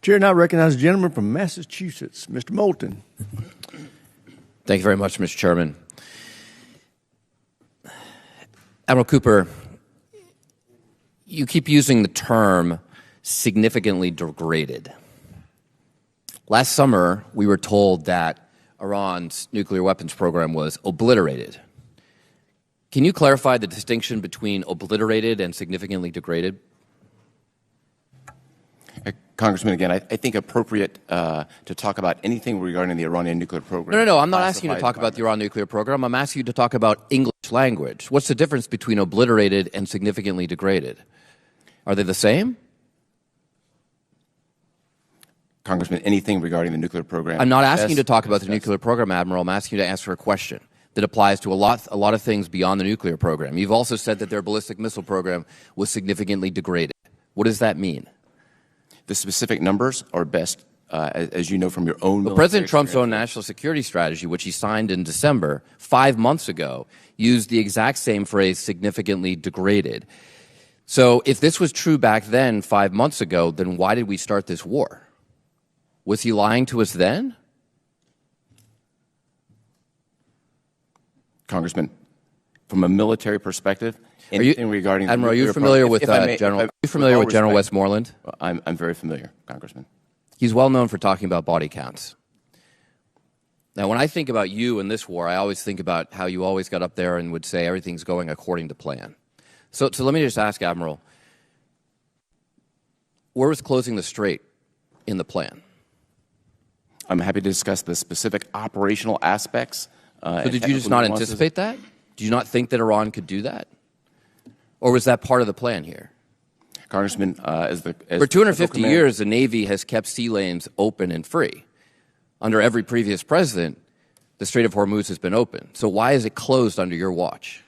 Chair now recognizes the gentleman from Massachusetts, Mr. Moulten. Thank you very much, Mr. Chairman. Admiral Cooper, you keep using the term significantly degraded. Last summer, we were told that Iran's nuclear weapons program was obliterated. Can you clarify the distinction between obliterated and significantly degraded? Congressman, again, I think appropriate to talk about anything regarding the Iranian nuclear program. No, I'm not asking you to talk about the Iran nuclear program. I'm asking you to talk about English language. What's the difference between obliterated and significantly degraded? Are they the same? Congressman, anything regarding the nuclear program. I'm not asking you to talk about the nuclear program, Admiral. I'm asking you to answer a question that applies to a lot of things beyond the nuclear program. You've also said that their ballistic missile program was significantly degraded. What does that mean? The specific numbers are best, as you know from your own military President Trump's own experience. national security strategy, which he signed in December, 5 months ago, used the exact same phrase, significantly degraded. So if this was true back then, 5 months ago, then why did we start this war? Was he lying to us then? Congressman, from a military perspective, anything regarding Admiral, the are you familiar with General Westmoreland? I'm very familiar, Congressman. He's well known for talking about body counts. Now, when I think about you in this war, I always think about how you always got up there and would say everything's going according to plan. So let me just ask, Admiral, where was closing the strait in the plan? I'm happy to discuss the specific operational aspects. So did you just not anticipate that? Did you not think that Iran could do that? Or was that part of the plan here? Congressman, for 250 years, the Navy has kept sea lanes open and free. Under every previous president, the Strait of Hormuz has been open. So why is it closed under your watch?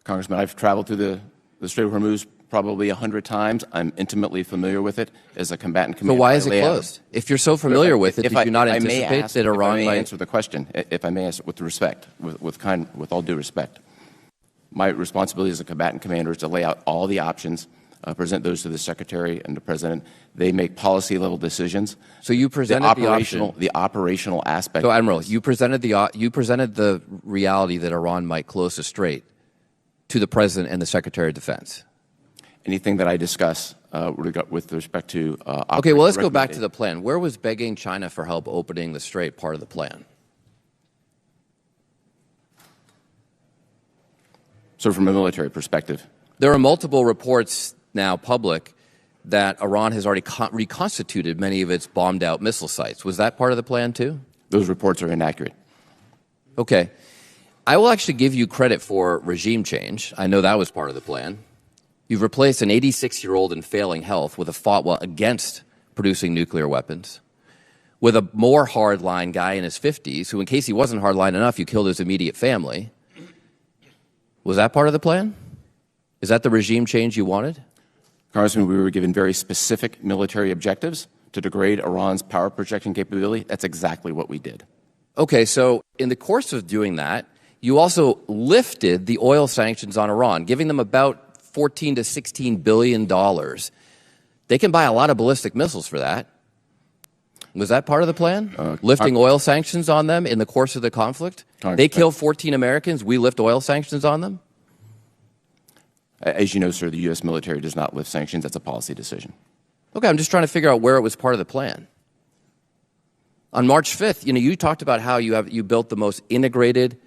Congressman, I've traveled through the Strait of Hormuz probably 100 times. I'm intimately familiar with it as a combatant commander. So why is it closed? If you're so familiar with it, did you not anticipate that Iran might answer the question? If I may answer with respect, with all due respect. My responsibility as a combatant commander is to lay out all the options, present those to the Secretary and the President. They make policy-level decisions. So you presented the operational aspect. So, Admiral, you presented the reality that Iran might close the strait to the President and the Secretary of Defense. Anything that I discuss with respect to okay, well, let's go back to the plan. Where was begging China for help opening the strait part of the plan? So from a military perspective, there are multiple reports now public that Iran has already reconstituted many of its bombed-out missile sites. Was that part of the plan, too? Those reports are inaccurate. Okay. I will actually give you credit for regime change. I know that was part of the plan. You've replaced an 86-year-old in failing health with a fatwa against producing nuclear weapons, with a more hardline guy in his 50s who, in case he wasn't hardline enough, you killed his immediate family. Was that part of the plan? Is that the regime change you wanted? Congressman, we were given very specific military objectives to degrade Iran's power projection capability. That's exactly what we did. Okay, so in the course of doing that, you also lifted the oil sanctions on Iran, giving them about $14 to $16 billion. They can buy a lot of ballistic missiles for that. Was that part of the plan? Lifting oil sanctions on them in the course of the conflict? They kill 14 Americans, we lift oil sanctions on them? As you know, sir, the U.S. military does not lift sanctions. That's a policy decision. Okay, I'm just trying to figure out where it was part of the plan. On March 5th, you talked about how you built the most integrated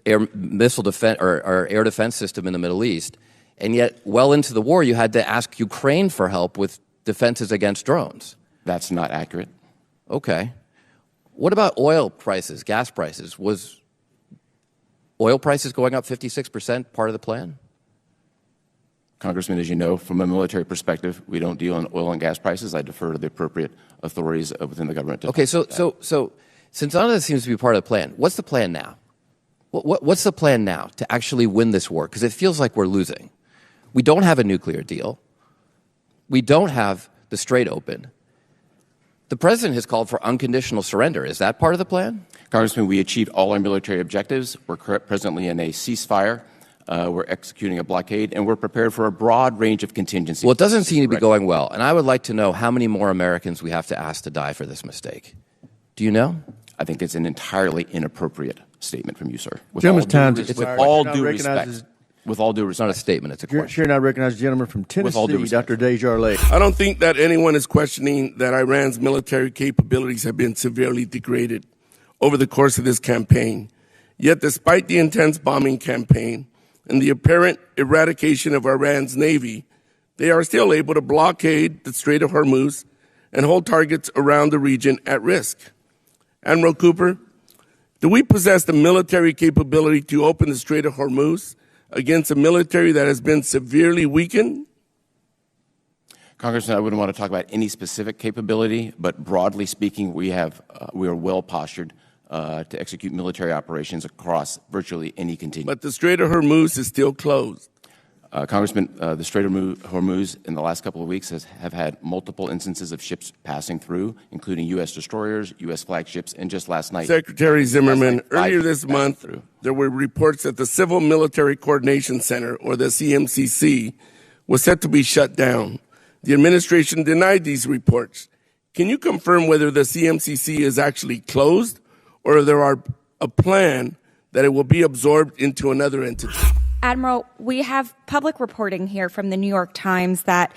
air missile defense or air defense system in the Middle East, and yet well into the war you had to ask Ukraine for help with defenses against drones. That's not accurate. Okay. What about oil prices, gas prices? Was oil prices going up 56% part of the plan? Congressman, as you know, from a military perspective, we don't deal in oil and gas prices. I defer to the appropriate authorities within the government. Okay, so since none of this seems to be part of the plan, what's the plan now? What's the plan now to actually win this war? Because it feels like we're losing. We don't have a nuclear deal. We don't have the strait open. The president has called for unconditional surrender. Is that part of the plan? Congressman, we achieved all our military objectives. We're presently in a ceasefire. We're executing a blockade, and we're prepared for a broad range of contingencies. Well, it doesn't seem to be going well, and I would like to know how many more Americans we have to ask to die for this mistake. Do you know? I think it's an entirely inappropriate statement from you, sir. Gentleman's time is With expired. all Now due recognizes- respect. With all due It's not a respect. statement, it's a Chair question. now recognizes the gentleman from With all due Tennessee, respect. Dr. Desjardins. I don't think that anyone is questioning that Iran's military capabilities have been severely degraded over the course of this campaign. Yet, despite the intense bombing campaign and the apparent eradication of Iran's navy, they are still able to blockade the Strait of Hormuz and hold targets around the region at risk. Admiral Cooper, do we possess the military capability to open the Strait of Hormuz against a military that has been severely weakened? Congressman, I wouldn't want to talk about any specific capability, but broadly speaking, we are well postured to execute military operations across virtually any continuum. But the Strait of Hormuz is still closed. Congressman, the Strait of Hormuz in the last couple of weeks have had multiple instances of ships passing through, including U.S. destroyers, U.S. flagships, and just last night. Secretary Zimmerman, Last night, earlier this passed month, through. there were reports that the Civil Military Coordination Center, or the CMCC, was set to be shut down. The administration denied these reports. Can you confirm whether the CMCC is actually closed, or there are a plan that it will be absorbed into another entity? Admiral, we have public reporting here from the New York Times that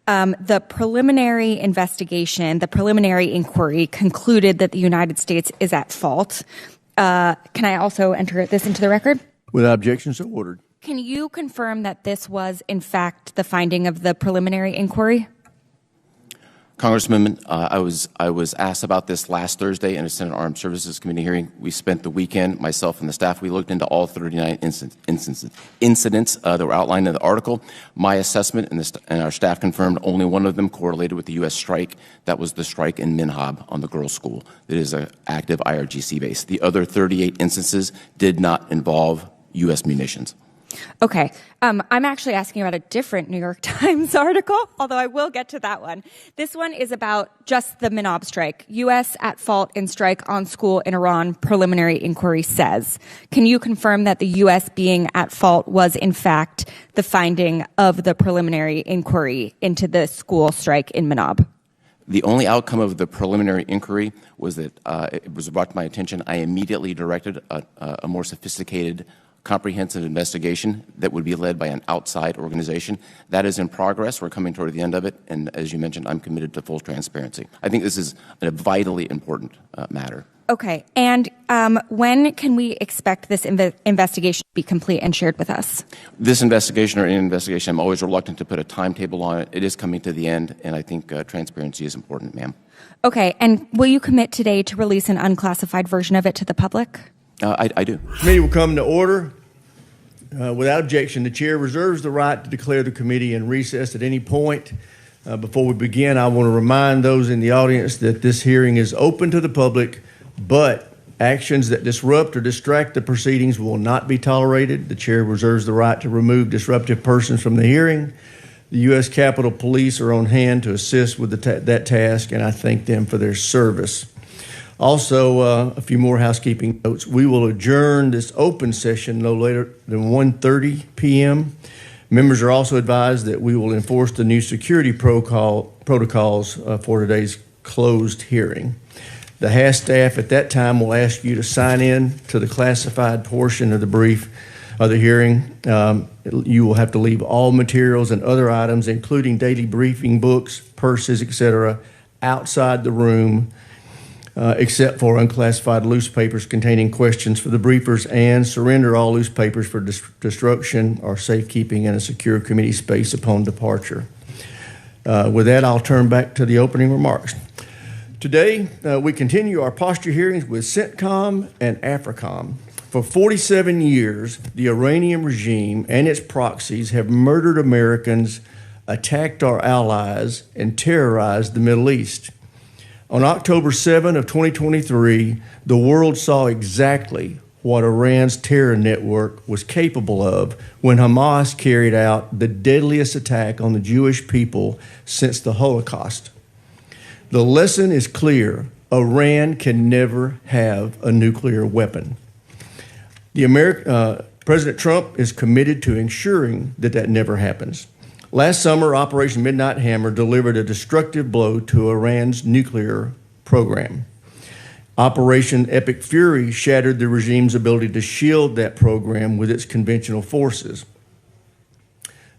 the preliminary investigation, the preliminary inquiry concluded that the United States is at fault. Can I also enter this into the record? Without objection, so ordered. Can you confirm that this was, in fact, the finding of the preliminary inquiry? Congressman, I was asked about this last Thursday in a Senate Armed Services Committee hearing. We spent the weekend, myself and the staff, we looked into all 39 incidents that were outlined in the article. My assessment and our staff confirmed only one of them correlated with the U.S. strike. That was the strike in Minhab on the girls' school. That is an active IRGC base. The other 38 instances did not involve U.S. munitions. Okay. I'm actually asking about a different New York Times article, although I will get to that one. This one is about just the Minhab strike. U.S. at fault in strike on school in Iran, preliminary inquiry says. Can you confirm that the U.S. being at fault was, in fact, the finding of the preliminary inquiry into the school strike in Minhab? The only outcome of the preliminary inquiry was that it was brought to my attention. I immediately directed a more sophisticated, comprehensive investigation that would be led by an outside organization. That is in progress. We're coming toward the end of it. And as you mentioned, I'm committed to full transparency. I think this is a vitally important matter. Okay. And when can we expect this investigation to be complete and shared with us? This investigation or any investigation, I'm always reluctant to put a timetable on it. It is coming to the end, and I think transparency is important, ma'am. Okay. And will you commit today to release an unclassified version of it to the public? I do. Committee will come to order. Without objection, the chair reserves the right to declare the committee in recess at any point. Before we begin, I want to remind those in the audience that this hearing is open to the public, but actions that disrupt or distract the proceedings will not be tolerated. The chair reserves the right to remove disruptive persons from the hearing. The U.S. Capitol Police are on hand to assist with that task, and I thank them for their service. Also, a few more housekeeping notes. We will adjourn this open session no later than 1:30 p.m. Members are also advised that we will enforce the new security protocols for today's closed hearing. The HAS staff at that time will ask you to sign in to the classified portion of the brief of the hearing. You will have to leave all materials and other items, including daily briefing books, purses, etc., outside the room, except for unclassified loose papers containing questions for the briefers, and surrender all loose papers for destruction or safekeeping in a secure committee space upon departure. With that, I'll turn back to the opening remarks. Today, we continue our posture hearings with CENTCOM and AFRICOM. For 47 years, the Iranian regime and its proxies have murdered Americans, attacked our allies, and terrorized the Middle East. On October 7 of 2023, the world saw exactly what Iran's terror network was capable of when Hamas carried out the deadliest attack on the Jewish people since the Holocaust. The lesson is clear: Iran can never have a nuclear weapon. President Trump is committed to ensuring that that never happens. Last summer, Operation Midnight Hammer delivered a destructive blow to Iran's nuclear program. Operation Epic Fury shattered the regime's ability to shield that program with its conventional forces.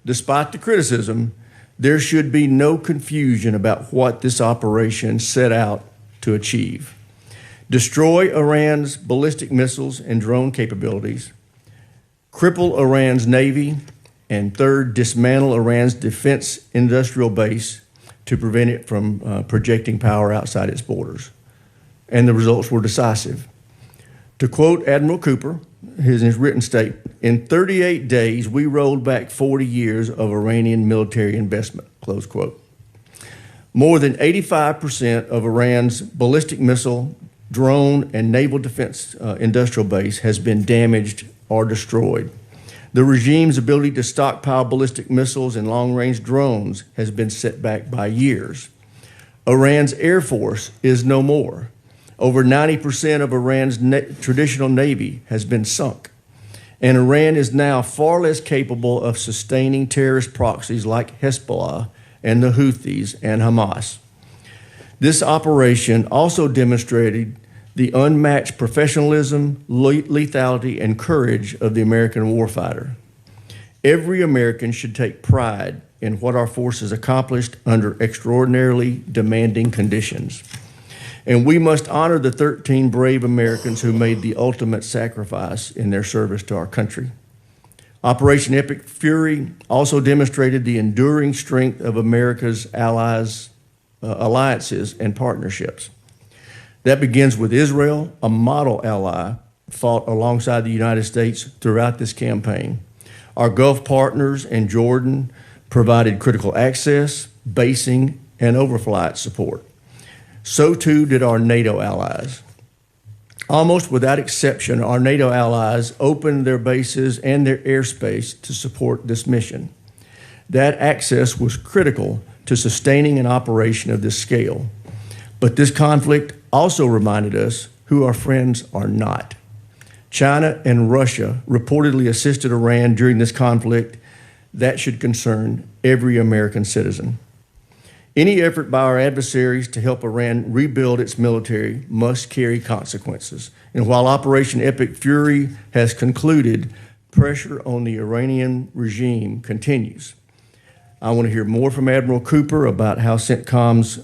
Despite the criticism, there should be no confusion about what this operation set out to achieve. Destroy Iran's ballistic missiles and drone capabilities, cripple Iran's navy, and third, dismantle Iran's defense industrial base to prevent it from projecting power outside its borders. And the results were decisive. To quote Admiral Cooper, his written statement, in 38 days, we rolled back 40 years of Iranian military investment, close quote. More than 85% of Iran's ballistic missile, drone, and naval defense industrial base has been damaged or destroyed. The regime's ability to stockpile ballistic missiles and long-range drones has been set back by years. Iran's air force is no more. Over 90% of Iran's traditional navy has been sunk. And Iran is now far less capable of sustaining terrorist proxies like Hezbollah and the Houthis and Hamas. This operation also demonstrated the unmatched professionalism, lethality, and courage of the American warfighter. Every American should take pride in what our forces accomplished under extraordinarily demanding conditions. And we must honor the 13 brave Americans who made the ultimate sacrifice in their service to our country. Operation Epic Fury also demonstrated the enduring strength of America's alliances and partnerships. That begins with Israel, a model ally, fought alongside the United States throughout this campaign. Our Gulf partners and Jordan provided critical access, basing, and overflight support. So too did our NATO allies. Almost without exception, our NATO allies opened their bases and their airspace to support this mission. That access was critical to sustaining an operation of this scale. But this conflict also reminded us who our friends are not. China and Russia reportedly assisted Iran during this conflict. That should concern every American citizen. Any effort by our adversaries to help Iran rebuild its military must carry consequences. And while Operation Epic Fury has concluded, pressure on the Iranian regime continues. I want to hear more from Admiral Cooper about how CENTCOM's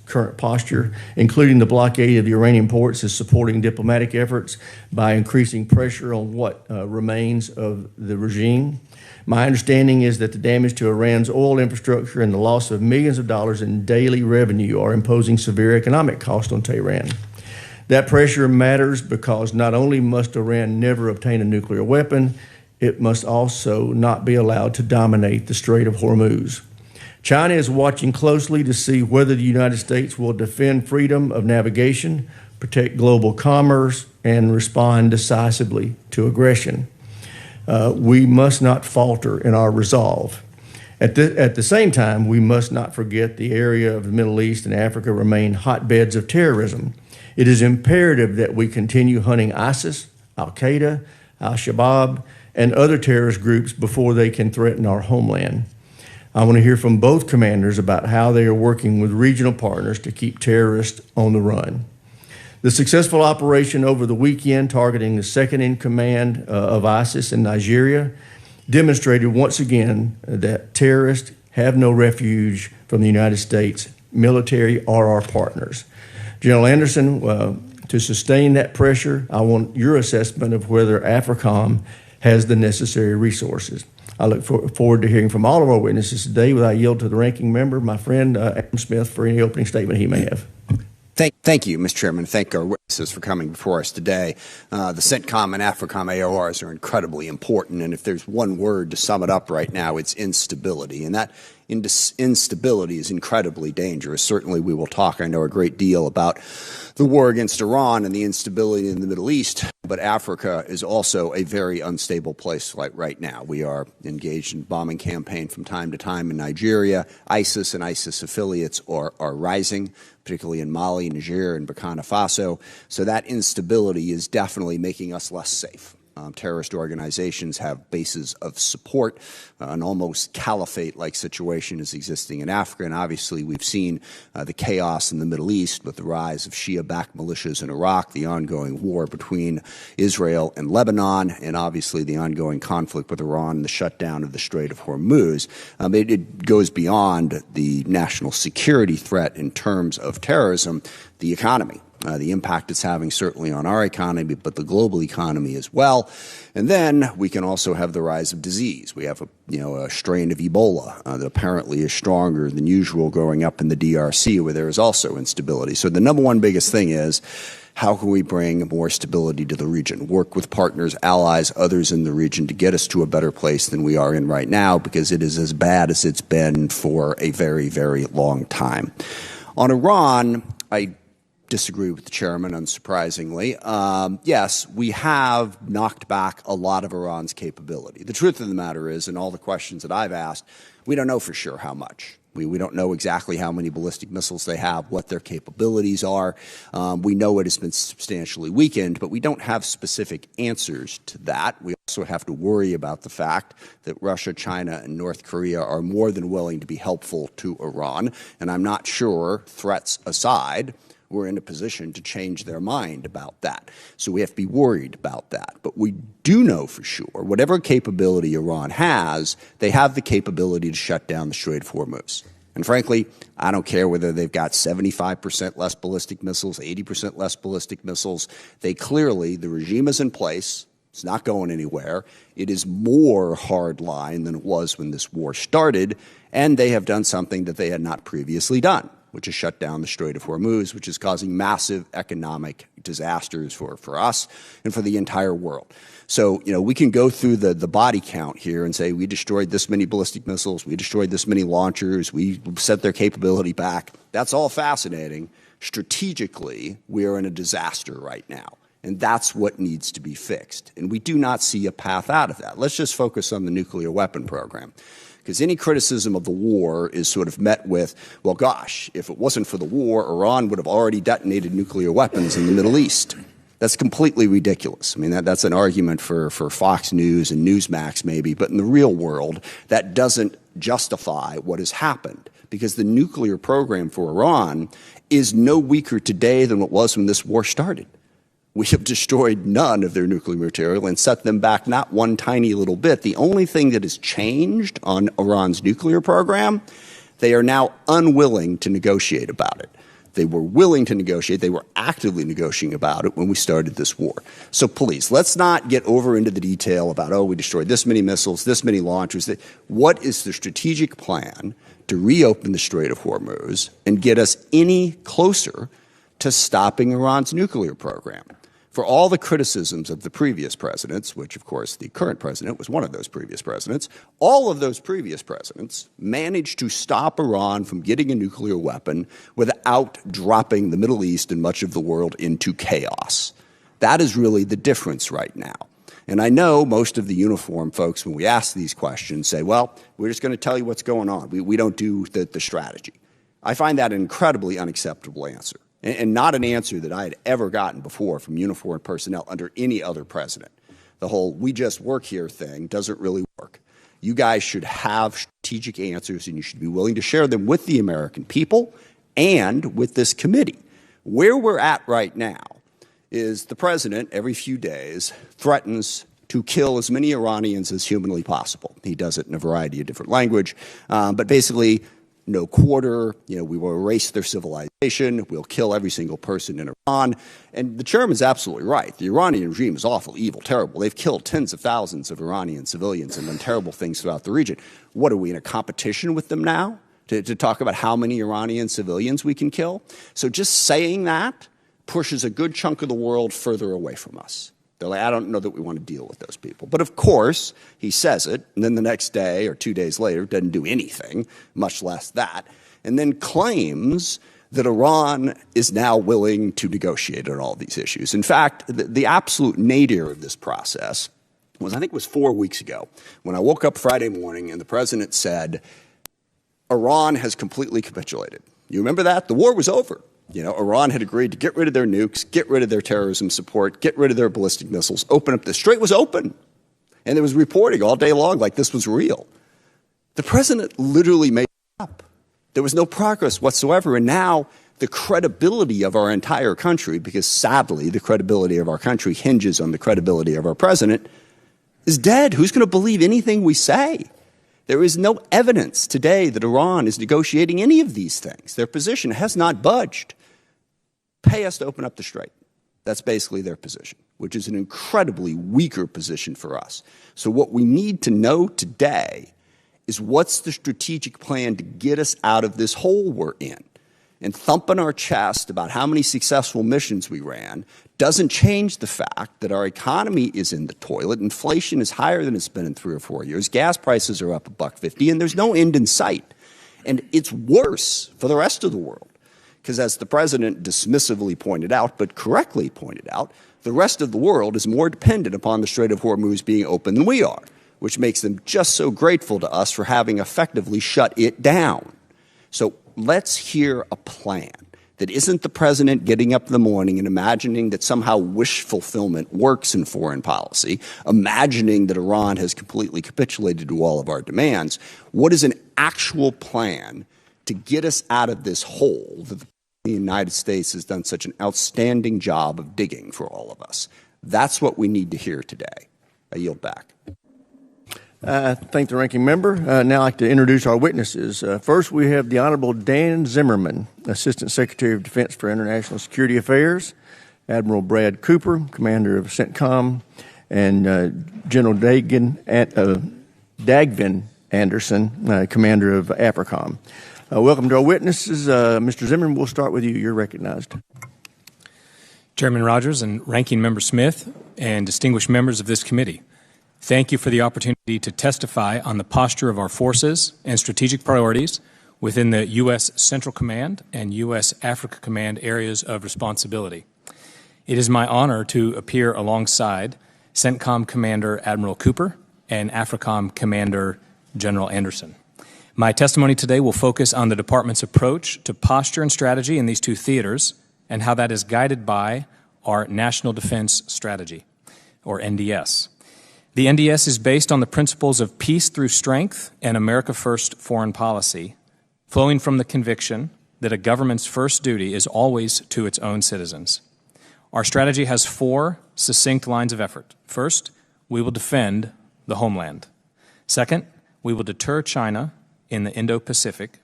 current posture, including the blockade of the Iranian ports, is supporting diplomatic efforts by increasing pressure on what remains of the regime. My understanding is that the damage to Iran's oil infrastructure and the loss of millions of dollars in daily revenue are imposing severe economic cost on Tehran. That pressure matters because not only must Iran never obtain a nuclear weapon, it must also not be allowed to dominate the Strait of Hormuz. China is watching closely to see whether the United States will defend freedom of navigation, protect global commerce, and respond decisively to aggression. We must not falter in our resolve. At the same time, we must not forget the area of the Middle East and Africa remain hotbeds of terrorism. It is imperative that we continue hunting ISIS, Al-Qaeda, Al-Shabaab, and other terrorist groups before they can threaten our homeland. I want to hear from both commanders about how they are working with regional partners to keep terrorists on the run. The successful operation over the weekend targeting the second-in-command of ISIS in Nigeria demonstrated once again that terrorists have no refuge from the United States military or our partners. General Anderson, to sustain that pressure, I want your assessment of whether AFRICOM has the necessary resources. I look forward to hearing from all of our witnesses today. With I yield to the ranking member, my friend Adam Smith, for any opening statement he may have. Thank you, Mr. Chairman. Thank our witnesses for coming before us today. The CENTCOM and AFRICOM AORs are incredibly important, and if there's one word to sum it up right now, it's instability. And that instability is incredibly dangerous. Certainly we will talk, I know, a great deal about the war against Iran and the instability in the Middle East, but Africa is also a very unstable place right now. We are engaged in bombing campaign from time to time in Nigeria. ISIS and ISIS affiliates are rising, particularly in Mali, Niger, and Burkina Faso. So that instability is definitely making us less safe. Terrorist organizations have bases of support. An almost caliphate-like situation is existing in Africa, and obviously we've seen the chaos in the Middle East with the rise of Shia-backed militias in Iraq, the ongoing war between Israel and Lebanon, and obviously the ongoing conflict with Iran and the shutdown of the Strait of Hormuz. It goes beyond the national security threat in terms of terrorism, the economy. The impact it's having certainly on our economy, but the global economy as well. And then we can also have the rise of disease. We have a strain of Ebola that apparently is stronger than usual growing up in the DRC, where there is also instability. So the number one biggest thing is, how can we bring more stability to the region, work with partners, allies, others in the region to get us to a better place than we are in right now, because it is as bad as it's been for a very, very long time. On Iran, I disagree with the chairman, unsurprisingly. Yes, we have knocked back a lot of Iran's capability. The truth of the matter is, in all the questions that I've asked, we don't know for sure how much. We don't know exactly how many ballistic missiles they have, what their capabilities are. We know it has been substantially weakened, but we don't have specific answers to that. We also have to worry about the fact that Russia, China, and North Korea are more than willing to be helpful to Iran, and I'm not sure, threats aside, we're in a position to change their mind about that. So we have to be worried about that. But we do know for sure, whatever capability Iran has, they have the capability to shut down the Strait of Hormuz. And frankly, I don't care whether they've got 75% less ballistic missiles, 80% less ballistic missiles. They clearly, the regime is in place. It's not going anywhere. It is more hardline than it was when this war started. And they have done something that they had not previously done, which is shut down the Strait of Hormuz, which is causing massive economic disasters for us and for the entire world. So, we can go through the body count here and say we destroyed this many ballistic missiles, we destroyed this many launchers, we set their capability back. That's all fascinating. Strategically, we are in a disaster right now. And that's what needs to be fixed. And we do not see a path out of that. Let's just focus on the nuclear weapon program. Because any criticism of the war is sort of met with, well, gosh, if it wasn't for the war, Iran would have already detonated nuclear weapons in the Middle East. That's completely ridiculous. I mean, that's an argument for Fox News and Newsmax maybe, but in the real world, that doesn't justify what has happened. Because the nuclear program for Iran is no weaker today than what was when this war started. We have destroyed none of their nuclear material and set them back not one tiny little bit. The only thing that has changed on Iran's nuclear program, they are now unwilling to negotiate about it. They were willing to negotiate. They were actively negotiating about it when we started this war. So please, let's not get over into the detail about, we destroyed this many missiles, this many launchers. What is the strategic plan to reopen the Strait of Hormuz and get us any closer to stopping Iran's nuclear program? For all the criticisms of the previous presidents, which, of course, the current president was one of those previous presidents, all of those previous presidents managed to stop Iran from getting a nuclear weapon without dropping the Middle East and much of the world into chaos. That is really the difference right now. And I know most of the uniform folks, when we ask these questions, say, well, we're just going to tell you what's going on. We don't do the strategy. I find that an incredibly unacceptable answer. And not an answer that I had ever gotten before from uniformed personnel under any other president. The whole "we just work here" thing doesn't really work. You guys should have strategic answers, and you should be willing to share them with the American people and with this committee. Where we're at right now is the president, every few days, threatens to kill as many Iranians as humanly possible. He does it in a variety of different language, but basically, no quarter, we will erase their civilization, we'll kill every single person in Iran. And the chairman's absolutely right. The Iranian regime is awful, evil, terrible. They've killed tens of thousands of Iranian civilians and done terrible things throughout the region. What, are we in a competition with them now to talk about how many Iranian civilians we can kill? So just saying that pushes a good chunk of the world further away from us. They're like, I don't know that we want to deal with those people. But of course, he says it, and then the next day or 2 days later doesn't do anything, much less that, and then claims that Iran is now willing to negotiate on all these issues. In fact, the absolute nadir of this process was, I think it was 4 weeks ago, when I woke up Friday morning and the president said, Iran has completely capitulated. You remember that? The war was over. You know, Iran had agreed to get rid of their nukes, get rid of their terrorism support, get rid of their ballistic missiles, open up. The strait was open. And there was reporting all day long like this was real. The president literally made it up. There was no progress whatsoever. And now the credibility of our entire country, because sadly the credibility of our country hinges on the credibility of our president, is dead. Who's going to believe anything we say? There is no evidence today that Iran is negotiating any of these things. Their position has not budged. Pay us to open up the strait. That's basically their position, which is an incredibly weaker position for us. So what we need to know today is what's the strategic plan to get us out of this hole we're in. And thumping our chest about how many successful missions we ran doesn't change the fact that our economy is in the toilet. Inflation is higher than it's been in 3 or 4 years. Gas prices are up $1.50, and there's no end in sight. And it's worse for the rest of the world. Because as the president dismissively pointed out, but correctly pointed out, the rest of the world is more dependent upon the Strait of Hormuz being open than we are, which makes them just so grateful to us for having effectively shut it down. So let's hear a plan that isn't the president getting up in the morning and imagining that somehow wish fulfillment works in foreign policy, imagining that Iran has completely capitulated to all of our demands. What is an actual plan to get us out of this hole that the United States has done such an outstanding job of digging for all of us? That's what we need to hear today. I yield back. Thank the ranking member. Now I'd like to introduce our witnesses. First, we have the Honorable Dan Zimmerman, Assistant Secretary of Defense for International Security Affairs, Admiral Brad Cooper, Commander of CENTCOM, and General Dagvin Anderson, Commander of AFRICOM. Welcome to our witnesses. Mr. Zimmerman, we'll start with you. You're recognized. Chairman Rogers and Ranking Member Smith and distinguished members of this committee, thank you for the opportunity to testify on the posture of our forces and strategic priorities within the U.S. Central Command and U.S. Africa Command areas of responsibility. It is my honor to appear alongside CENTCOM Commander Admiral Cooper and AFRICOM Commander General Anderson. My testimony today will focus on the Department's approach to posture and strategy in these two theaters and how that is guided by our National Defense Strategy, or NDS. The NDS is based on the principles of peace through strength and America First foreign policy, flowing from the conviction that a government's first duty is always to its own citizens. Our strategy has 4 succinct lines of effort. First, we will defend the homeland. Second, we will deter China in the Indo-Pacific.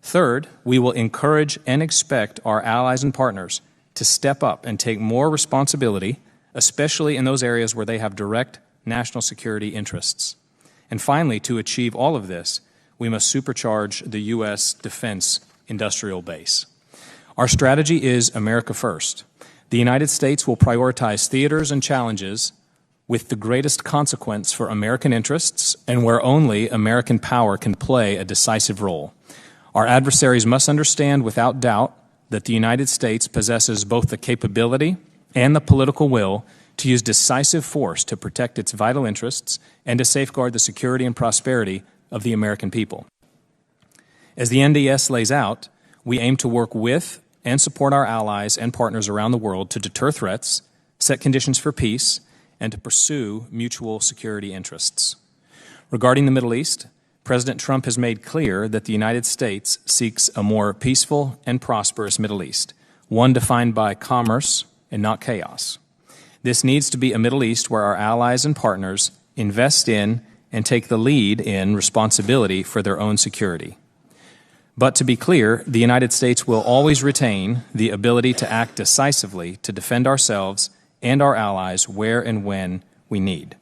Third, we will encourage and expect our allies and partners to step up and take more responsibility, especially in those areas where they have direct national security interests. And finally, to achieve all of this, we must supercharge the U.S. defense industrial base. Our strategy is America First. The United States will prioritize theaters and challenges with the greatest consequence for American interests and where only American power can play a decisive role. Our adversaries must understand without doubt that the United States possesses both the capability and the political will to use decisive force to protect its vital interests and to safeguard the security and prosperity of the American people. As the NDS lays out, we aim to work with and support our allies and partners around the world to deter threats, set conditions for peace, and to pursue mutual security interests. Regarding the Middle East, President Trump has made clear that the United States seeks a more peaceful and prosperous Middle East, one defined by commerce and not chaos. This needs to be a Middle East where our allies and partners invest in and take the lead in responsibility for their own security. But to be clear, the United States will always retain the ability to act decisively to defend ourselves and our allies where and when we need.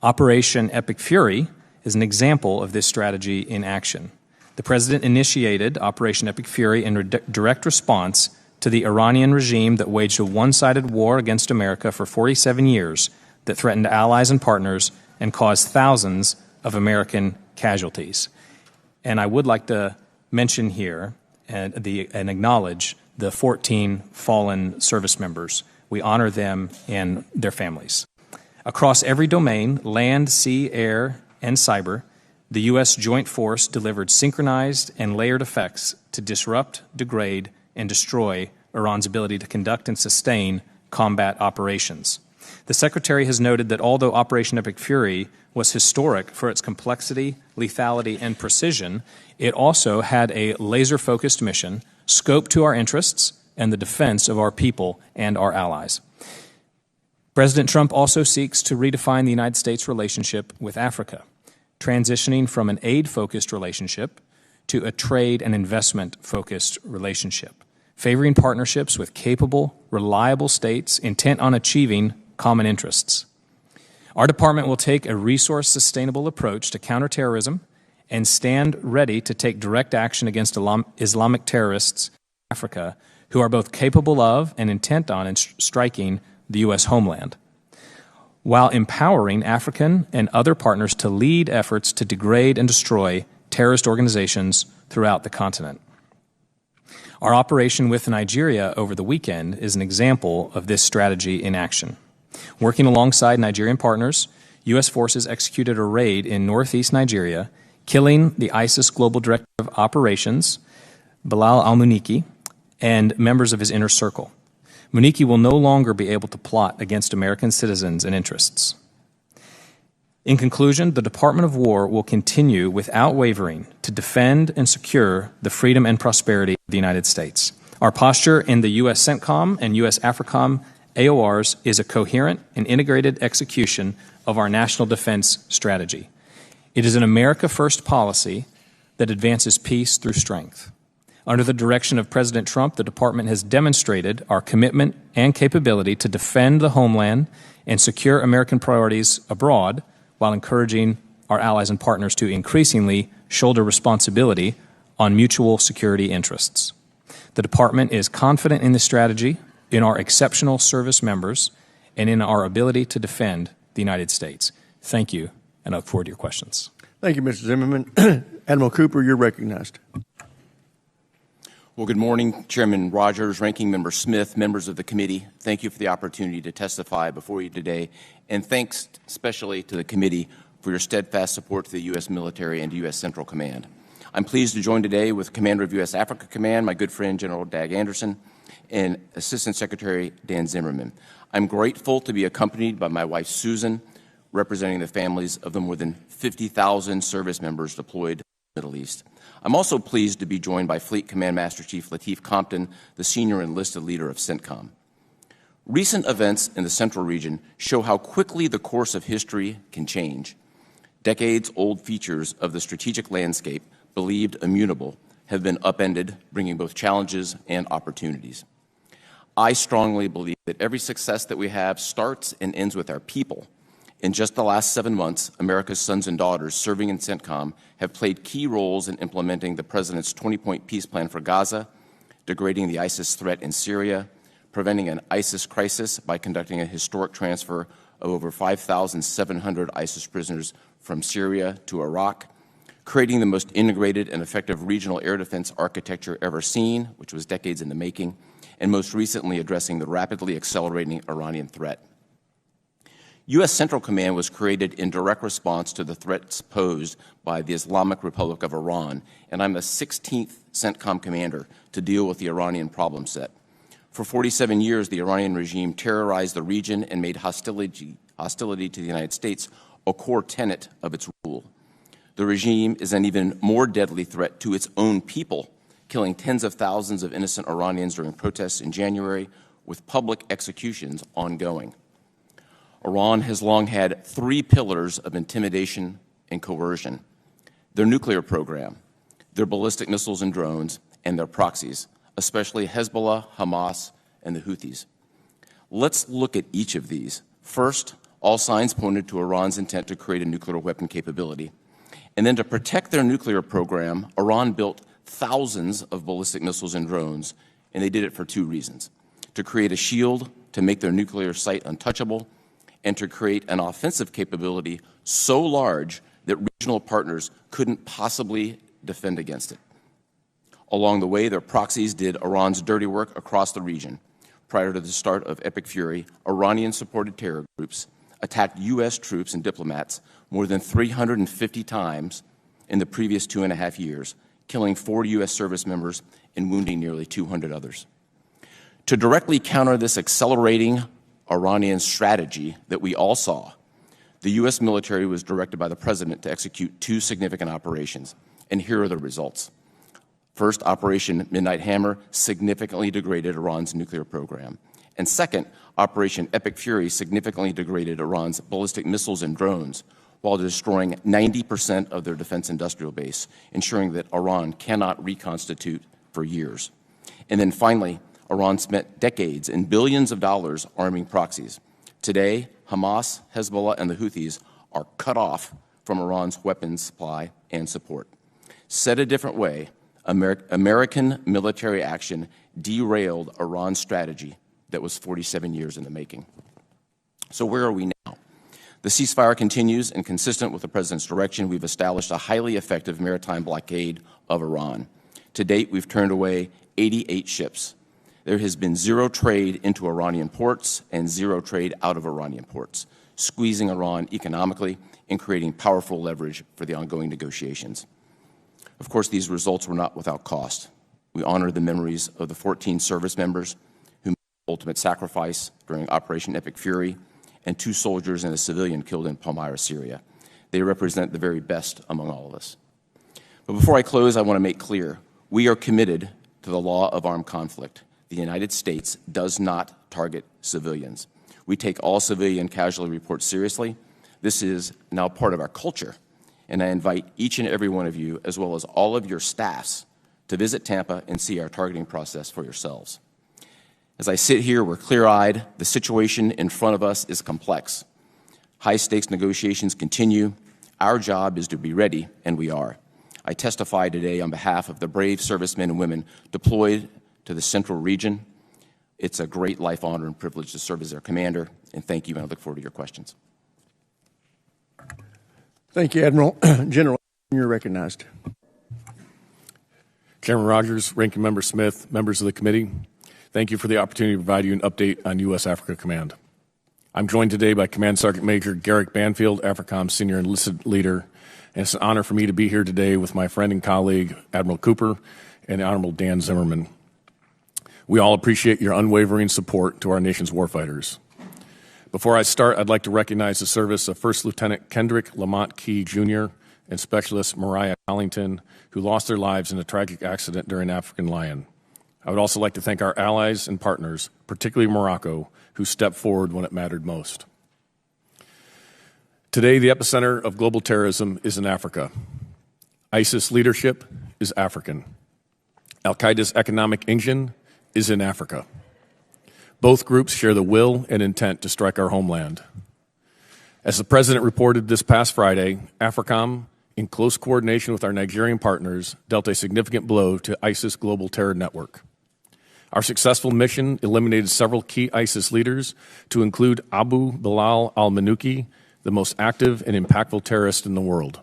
Operation Epic Fury is an example of this strategy in action. The President initiated Operation Epic Fury in direct response to the Iranian regime that waged a one-sided war against America for 47 years that threatened allies and partners and caused thousands of American casualties. And I would like to mention here and acknowledge the 14 fallen service members. We honor them and their families. Across every domain, land, sea, air, and cyber, the U.S. Joint Force delivered synchronized and layered effects to disrupt, degrade, and destroy Iran's ability to conduct and sustain combat operations. The Secretary has noted that although Operation Epic Fury was historic for its complexity, lethality, and precision, it also had a laser-focused mission, scoped to our interests and the defense of our people and our allies. President Trump also seeks to redefine the United States' relationship with Africa, transitioning from an aid-focused relationship to a trade and investment-focused relationship, favoring partnerships with capable, reliable states intent on achieving common interests. Our department will take a resource-sustainable approach to counterterrorism and stand ready to take direct action against Islamic terrorists in Africa who are both capable of and intent on striking the U.S. homeland, while empowering African and other partners to lead efforts to degrade and destroy terrorist organizations throughout the continent. Our operation with Nigeria over the weekend is an example of this strategy in action. Working alongside Nigerian partners, U.S. forces executed a raid in northeast Nigeria, killing the ISIS Global Director of Operations, Bilal al-Muniki, and members of his inner circle. Muniki will no longer be able to plot against American citizens and interests. In conclusion, the Department of War will continue without wavering to defend and secure the freedom and prosperity of the United States. Our posture in the U.S. CENTCOM and U.S. AFRICOM AORs is a coherent and integrated execution of our national defense strategy. It is an America-first policy that advances peace through strength. Under the direction of President Trump, the Department has demonstrated our commitment and capability to defend the homeland and secure American priorities abroad while encouraging our allies and partners to increasingly shoulder responsibility on mutual security interests. The Department is confident in this strategy, in our exceptional service members, and in our ability to defend the United States. Thank you, and I look forward to your questions. Thank you, Mr. Zimmerman. Admiral Cooper, you're recognized. Well, good morning, Chairman Rogers, Ranking Member Smith, members of the committee. Thank you for the opportunity to testify before you today, and thanks especially to the committee for your steadfast support to the U.S. military and to U.S. Central Command. I'm pleased to join today with Commander of U.S. Africa Command, my good friend General Dag Anderson, and Assistant Secretary Dan Zimmerman. I'm grateful to be accompanied by my wife Susan, representing the families of the more than 50,000 service members deployed to the Middle East. I'm also pleased to be joined by Fleet Command Master Chief Lateef Compton, the senior enlisted leader of CENTCOM. Recent events in the Central region show how quickly the course of history can change. Decades-old features of the strategic landscape, believed immutable, have been upended, bringing both challenges and opportunities. I strongly believe that every success that we have starts and ends with our people. In just the last 7 months, America's sons and daughters serving in CENTCOM have played key roles in implementing the President's 20-point peace plan for Gaza, degrading the ISIS threat in Syria, preventing an ISIS crisis by conducting a historic transfer of over 5,700 ISIS prisoners from Syria to Iraq, creating the most integrated and effective regional air defense architecture ever seen, which was decades in the making, and most recently addressing the rapidly accelerating Iranian threat. U.S. Central Command was created in direct response to the threats posed by the Islamic Republic of Iran, and I'm the 16th CENTCOM commander to deal with the Iranian problem set. For 47 years, the Iranian regime terrorized the region and made hostility to the United States a core tenet of its rule. The regime is an even more deadly threat to its own people, killing tens of thousands of innocent Iranians during protests in January, with public executions ongoing. Iran has long had 3 pillars of intimidation and coercion: their nuclear program, their ballistic missiles and drones, and their proxies, especially Hezbollah, Hamas, and the Houthis. Let's look at each of these. First, all signs pointed to Iran's intent to create a nuclear weapon capability. And then to protect their nuclear program, Iran built thousands of ballistic missiles and drones and they did it for two reasons: to create a shield to make their nuclear site untouchable, and to create an offensive capability so large that regional partners couldn't possibly defend against it. Along the way, their proxies did Iran's dirty work across the region. Prior to the start of Epic Fury, Iranian-supported terror groups attacked U.S. troops and diplomats more than 350 times in the previous 2.5 years, killing 4 U.S. service members and wounding nearly 200 others. To directly counter this accelerating Iranian strategy that we all saw, the U.S. military was directed by the President to execute 2 significant operations, and here are the results. First, Operation Midnight Hammer significantly degraded Iran's nuclear program. And second, Operation Epic Fury significantly degraded Iran's ballistic missiles and drones while destroying 90% of their defense industrial base, ensuring that Iran cannot reconstitute for years. And then finally, Iran spent decades and billions of dollars arming proxies. Today, Hamas, Hezbollah, and the Houthis are cut off from Iran's weapons supply and support. Said a different way, American military action derailed Iran's strategy that was 47 years in the making. So where are we now? The ceasefire continues, and consistent with the President's direction, we've established a highly effective maritime blockade of Iran. To date, we've turned away 88 ships. There has been zero trade into Iranian ports and zero trade out of Iranian ports, squeezing Iran economically and creating powerful leverage for the ongoing negotiations. Of course, these results were not without cost. We honor the memories of the 14 service members who made the ultimate sacrifice during Operation Epic Fury and 2 soldiers and a civilian killed in Palmyra, Syria. They represent the very best among all of us. But before I close, I want to make clear, we are committed to the law of armed conflict. The United States does not target civilians. We take all civilian casualty reports seriously. This is now part of our culture. And I invite each and every one of you, as well as all of your staffs, to visit Tampa and see our targeting process for yourselves. As I sit here, we're clear-eyed. The situation in front of us is complex. High-stakes negotiations continue. Our job is to be ready, and we are. I testify today on behalf of the brave servicemen and women deployed to the central region. It's a great life honor and privilege to serve as their commander, and thank you, and I look forward to your questions. Thank you, Admiral. General, you're recognized. Chairman Rogers, Ranking Member Smith, members of the committee, thank you for the opportunity to provide you an update on U.S. Africa Command. I'm joined today by Command Sergeant Major Garrick Banfield, AFRICOM Senior Enlisted Leader, and it's an honor for me to be here today with my friend and colleague, Admiral Cooper, and Honorable Dan Zimmerman. We all appreciate your unwavering support to our nation's warfighters. Before I start, I'd like to recognize the service of First Lieutenant Kendrick Lamont Key, Jr., and Specialist Mariah Collington, who lost their lives in a tragic accident during African Lion. I would also like to thank our allies and partners, particularly Morocco, who stepped forward when it mattered most. Today, the epicenter of global terrorism is in Africa. ISIS leadership is African. Al-Qaeda's economic engine is in Africa. Both groups share the will and intent to strike our homeland. As the President reported this past Friday, AFRICOM, in close coordination with our Nigerian partners, dealt a significant blow to ISIS global terror network. Our successful mission eliminated several key ISIS leaders, to include Abu Bilal al-Manuki, the most active and impactful terrorist in the world.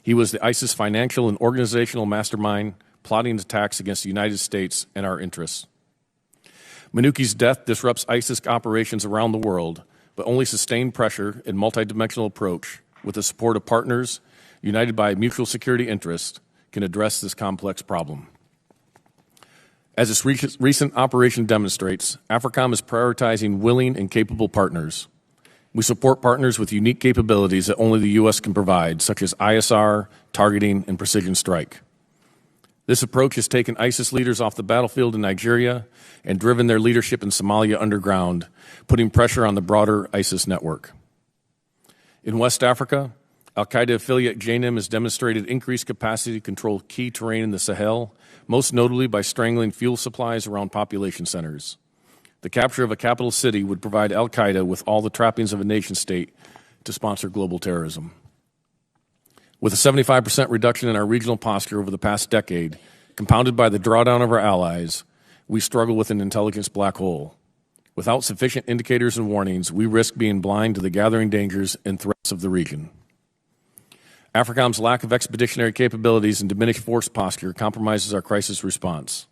He was the ISIS financial and organizational mastermind, plotting attacks against the United States and our interests. Manuki's death disrupts ISIS operations around the world, but only sustained pressure and multidimensional approach with the support of partners united by mutual security interests can address this complex problem. As this recent operation demonstrates, AFRICOM is prioritizing willing and capable partners. We support partners with unique capabilities that only the U.S. can provide, such as ISR, targeting, and precision strike. This approach has taken ISIS leaders off the battlefield in Nigeria and driven their leadership in Somalia underground, putting pressure on the broader ISIS network. In West Africa, Al-Qaeda affiliate JNIM has demonstrated increased capacity to control key terrain in the Sahel, most notably by strangling fuel supplies around population centers. The capture of a capital city would provide Al-Qaeda with all the trappings of a nation-state to sponsor global terrorism. With a 75% reduction in our regional posture over the past decade, compounded by the drawdown of our allies, we struggle with an intelligence black hole. Without sufficient indicators and warnings, we risk being blind to the gathering dangers and threats of the region. AFRICOM's lack of expeditionary capabilities and diminished force posture compromises our crisis response.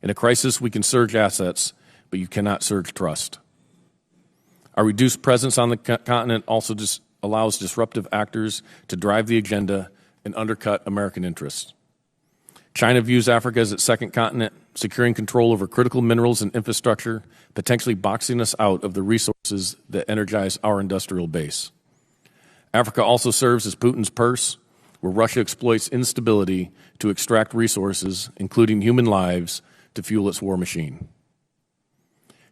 In a crisis, we can surge assets, but you cannot surge trust. Our reduced presence on the continent also allows disruptive actors to drive the agenda and undercut American interests. China views Africa as its second continent, securing control over critical minerals and infrastructure, potentially boxing us out of the resources that energize our industrial base. Africa also serves as Putin's purse, where Russia exploits instability to extract resources, including human lives, to fuel its war machine.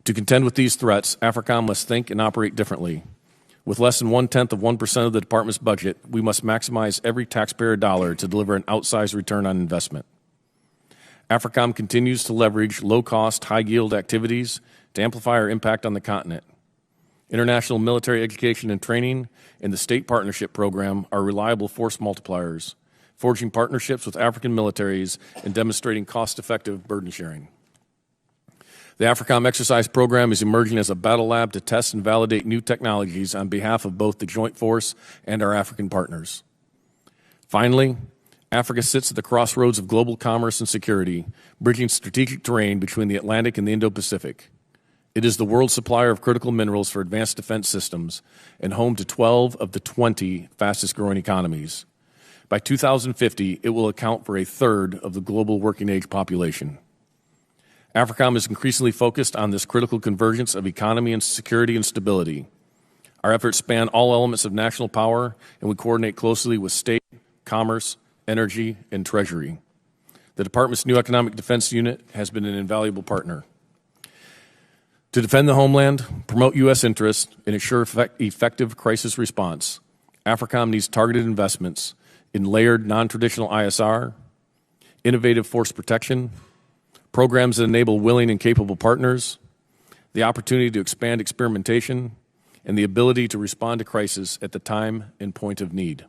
To contend with these threats, AFRICOM must think and operate differently. With less than 0.1% of the department's budget, we must maximize every taxpayer dollar to deliver an outsized return on investment. AFRICOM continues to leverage low-cost, high-yield activities to amplify our impact on the continent. International military education and training and the State Partnership Program are reliable force multipliers, forging partnerships with African militaries and demonstrating cost-effective burden sharing. The AFRICOM exercise program is emerging as a battle lab to test and validate new technologies on behalf of both the Joint Force and our African partners. Finally, Africa sits at the crossroads of global commerce and security, bridging strategic terrain between the Atlantic and the Indo-Pacific. It is the world supplier of critical minerals for advanced defense systems and home to 12 of the 20 fastest-growing economies. By 2050, it will account for a third of the global working-age population. AFRICOM is increasingly focused on this critical convergence of economy and security and stability. Our efforts span all elements of national power, and we coordinate closely with state, commerce, energy, and treasury. The Department's new Economic Defense Unit has been an invaluable partner. To defend the homeland, promote U.S. interests, and ensure effective crisis response, AFRICOM needs targeted investments in layered non-traditional ISR, innovative force protection, programs that enable willing and capable partners, the opportunity to expand experimentation, and the ability to respond to crisis at the time and point of need.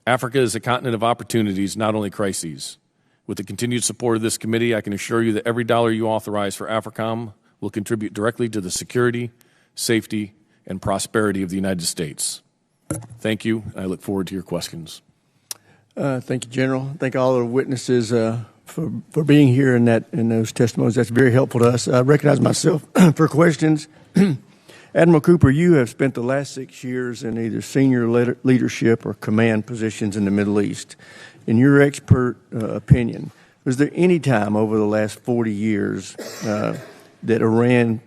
Africa is a continent of opportunities, not only crises. With the continued support of this committee, I can assure you that every dollar you authorize for AFRICOM will contribute directly to the security, safety, and prosperity of the United States. Thank you. I look forward to your questions. Thank you, General. Thank all the witnesses for being here in those testimonies. That's very helpful to us. I recognize myself for questions. Admiral Cooper, you have spent the last 6 years in either senior leadership or command positions in the Middle East. In your expert opinion, was there any time over the last 40 years that Iran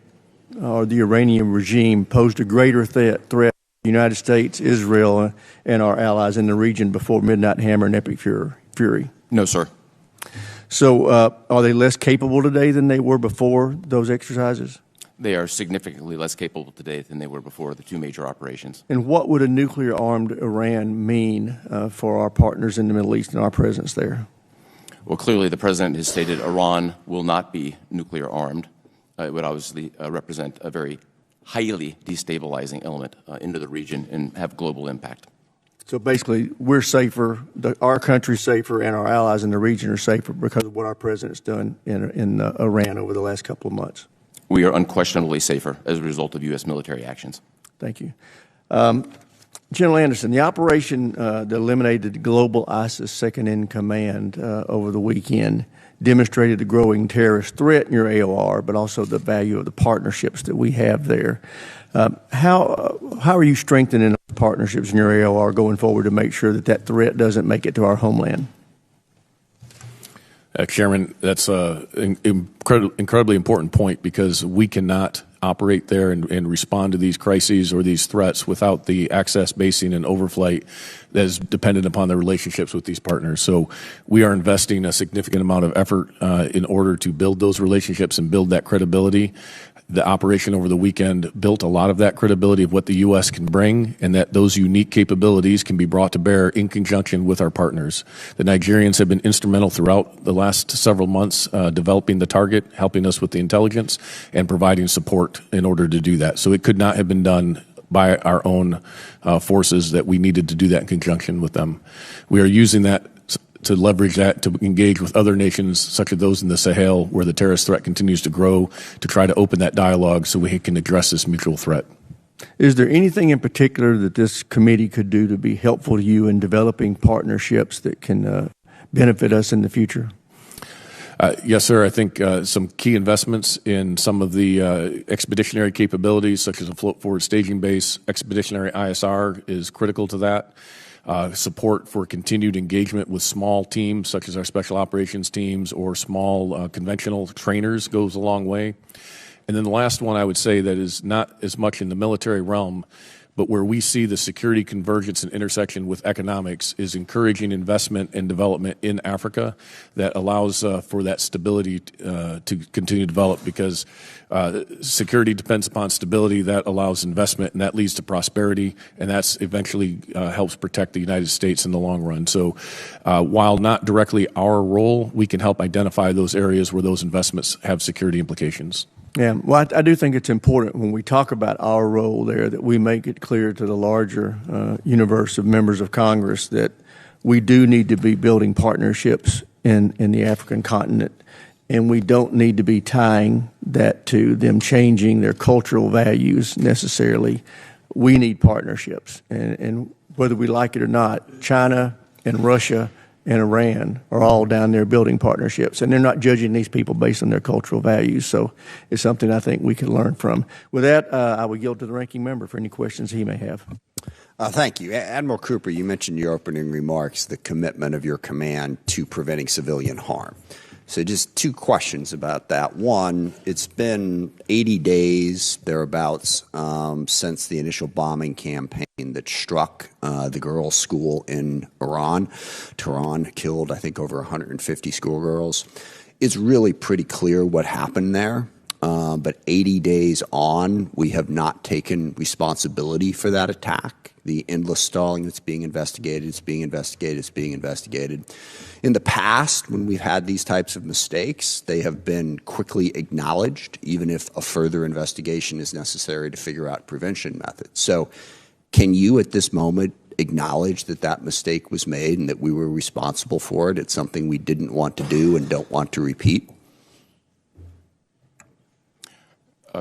or the Iranian regime posed a greater threat to the United States, Israel, and our allies in the region before Midnight Hammer and Epic Fury? No, sir. So are they less capable today than they were before those exercises? They are significantly less capable today than they were before the two major operations. And what would a nuclear-armed Iran mean for our partners in the Middle East and our presence there? Well, clearly the President has stated Iran will not be nuclear-armed. It would obviously represent a very highly destabilizing element into the region and have global impact. So basically, we're safer, our country's safer, and our allies in the region are safer because of what our President's done in Iran over the last couple of months. We are unquestionably safer as a result of U.S. military actions. Thank you. General Anderson, the operation that eliminated the global ISIS second-in-command over the weekend demonstrated the growing terrorist threat in your AOR, but also the value of the partnerships that we have there. How are you strengthening the partnerships in your AOR going forward to make sure that that threat doesn't make it to our homeland? Chairman, that's an incredibly important point because we cannot operate there and respond to these crises or these threats without the access, basing, and overflight that is dependent upon the relationships with these partners. So we are investing a significant amount of effort in order to build those relationships and build that credibility. The operation over the weekend built a lot of that credibility of what the U.S. can bring and that those unique capabilities can be brought to bear in conjunction with our partners. The Nigerians have been instrumental throughout the last several months developing the target, helping us with the intelligence, and providing support in order to do that. So it could not have been done by our own forces, that we needed to do that in conjunction with them. We are using that to leverage that to engage with other nations, such as those in the Sahel, where the terrorist threat continues to grow, to try to open that dialogue so we can address this mutual threat. Is there anything in particular that this committee could do to be helpful to you in developing partnerships that can benefit us in the future? Yes, sir. I think some key investments in some of the expeditionary capabilities, such as a float forward staging base, expeditionary ISR is critical to that. Support for continued engagement with small teams, such as our special operations teams or small conventional trainers, goes a long way. And then the last one I would say that is not as much in the military realm, but where we see the security convergence and intersection with economics is encouraging investment and development in Africa that allows for that stability to continue to develop, because security depends upon stability. That allows investment, and that leads to prosperity, and that's eventually helps protect the United States in the long run. So while not directly our role, we can help identify those areas where those investments have security implications. Yeah, well, I do think it's important when we talk about our role there that we make it clear to the larger universe of members of Congress that we do need to be building partnerships in the African continent, and we don't need to be tying that to them changing their cultural values necessarily. We need partnerships, and whether we like it or not, China and Russia and Iran are all down there building partnerships, and they're not judging these people based on their cultural values. So it's something I think we can learn from. With that, I will yield to the ranking member for any questions he may have. Thank you. Admiral Cooper, you mentioned in your opening remarks the commitment of your command to preventing civilian harm. So just two questions about that. One, it's been 80 days, thereabouts, since the initial bombing campaign that struck the girls' school in Iran. Tehran killed, I think, over 150 schoolgirls. It's really pretty clear what happened there. But 80 days on, we have not taken responsibility for that attack. The endless stalling that's being investigated, it's being investigated, it's being investigated. In the past, when we've had these types of mistakes, they have been quickly acknowledged, even if a further investigation is necessary to figure out prevention methods. So can you, at this moment, acknowledge that that mistake was made and that we were responsible for it? It's something we didn't want to do and don't want to repeat?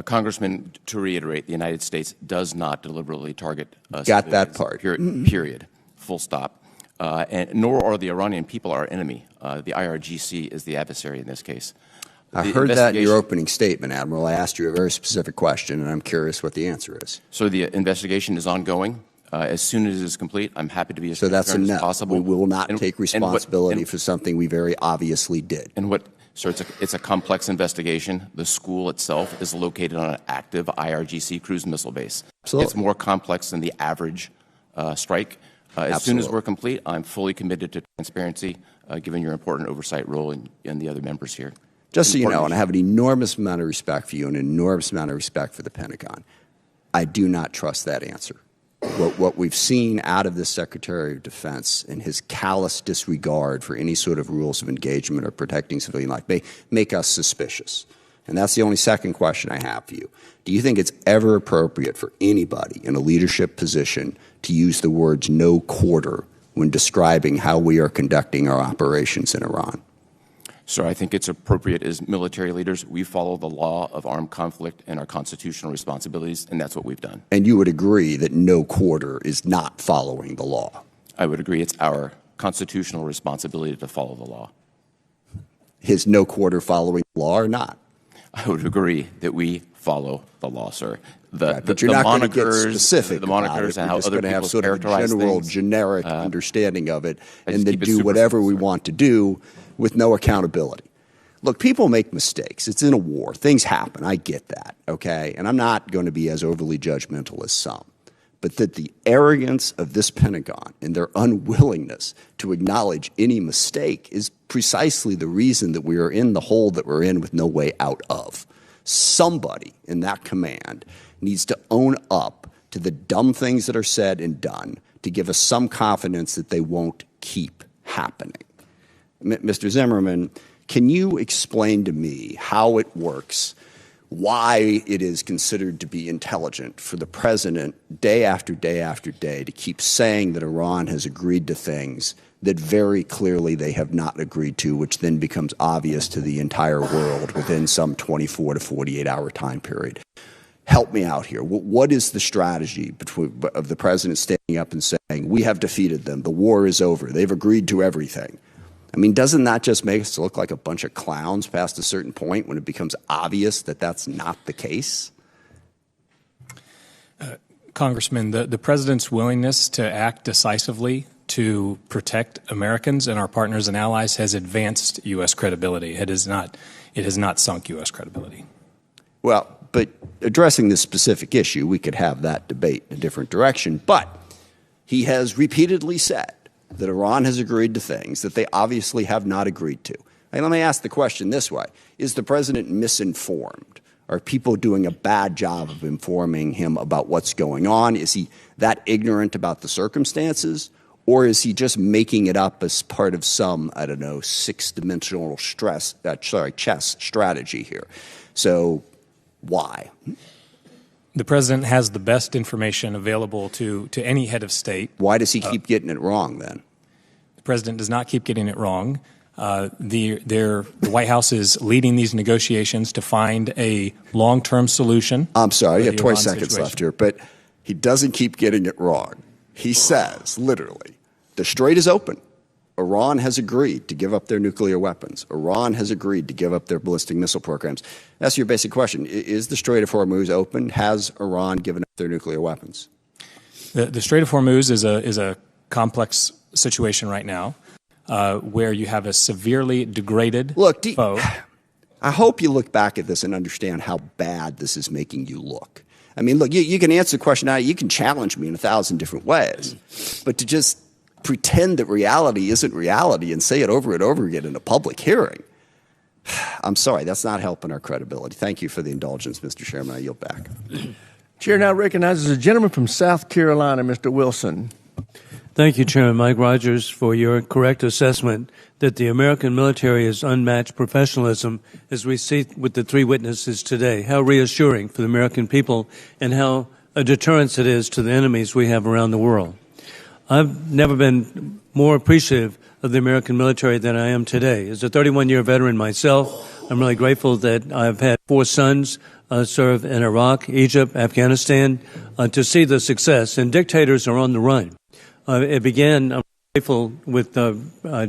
Congressman, to reiterate, the United States does not deliberately target Got that part. Period. Full stop. And nor are the Iranian people our enemy. The IRGC is the adversary in this case. I heard that in your opening statement, Admiral. I asked you a very specific question, and I'm curious what the answer is. So the investigation is ongoing. As soon as it is complete, I'm happy to be as transparent as possible. We will not take responsibility for something we very obviously did. So it's a complex investigation. The school itself is located on an active IRGC cruise missile base. Absolutely. It's more complex than the average strike. As soon as we're complete, I'm fully committed to transparency, given your important oversight role and the other members here. Just so you know, and I have an enormous amount of respect for you and an enormous amount of respect for the Pentagon, I do not trust that answer. What we've seen out of the Secretary of Defense and his callous disregard for any sort of rules of engagement or protecting civilian life may make us suspicious. And that's the only second question I have for you. Do you think it's ever appropriate for anybody in a leadership position to use the words "no quarter" when describing how we are conducting our operations in Iran? So I think it's appropriate as military leaders. We follow the law of armed conflict and our constitutional responsibilities, and that's what we've done. And you would agree that no quarter is not following the law? I would agree it's our constitutional responsibility to follow the law. Is no quarter following the law or not? I would agree that we follow the law, sir. But you're not going to get specific the monikers and how other people have sort of a general, generic understanding of it, and then do whatever we want to do with no accountability. Look, people make mistakes. It's in a war. Things happen. I get that, okay? And I'm not going to be as overly judgmental as some. But that the arrogance of this Pentagon and their unwillingness to acknowledge any mistake is precisely the reason that we are in the hole that we're in with no way out of. Somebody in that command needs to own up to the dumb things that are said and done to give us some confidence that they won't keep happening. Mr. Zimmerman, can you explain to me how it works, why it is considered to be intelligent for the president day after day after day to keep saying that Iran has agreed to things that very clearly they have not agreed to, which then becomes obvious to the entire world within some 24 to 48-hour time period. Help me out here. What is the strategy of the president standing up and saying, we have defeated them, the war is over, they've agreed to everything? I mean, doesn't that just make us look like a bunch of clowns past a certain point when it becomes obvious that that's not the case? Congressman, the president's willingness to act decisively to protect Americans and our partners and allies has advanced U.S. credibility. It has not sunk U.S. credibility. Well, but addressing this specific issue, we could have that debate in a different direction. But he has repeatedly said that Iran has agreed to things that they obviously have not agreed to. And let me ask the question this way. Is the president misinformed? Are people doing a bad job of informing him about what's going on? Is he that ignorant about the circumstances? Or is he just making it up as part of some, I don't know, six-dimensional chess strategy here? So why? The president has the best information available to any head of state. Why does he keep getting it wrong then? The president does not keep getting it wrong. The White House is leading these negotiations to find a long-term solution. I'm sorry, you have 20 seconds left here, but he doesn't keep getting it wrong. He says, literally, the strait is open. Iran has agreed to give up their nuclear weapons. Iran has agreed to give up their ballistic missile programs. That's your basic question. Is the Strait of Hormuz open? Has Iran given up their nuclear weapons? The Strait of Hormuz is a complex situation right now where you have a severely degraded foe. I hope you look back at this and understand how bad this is making you look. I mean, look, you can answer the question now. You can challenge me in 1,000 different ways. But to just pretend that reality isn't reality and say it over and over again in a public hearing, I'm sorry, that's not helping our credibility. Thank you for the indulgence, Mr. Chairman. I yield back. Chair now recognizes a gentleman from South Carolina, Mr. Wilson. Thank you, Chairman Mike Rogers, for your correct assessment that the American military is unmatched professionalism, as we see with the three witnesses today. How reassuring for the American people and how a deterrence it is to the enemies we have around the world. I've never been more appreciative of the American military than I am today. As a 31-year veteran myself, I'm really grateful that I've had 4 sons serve in Iraq, Egypt, Afghanistan, to see the success. And dictators are on the run. It began, I'm grateful, with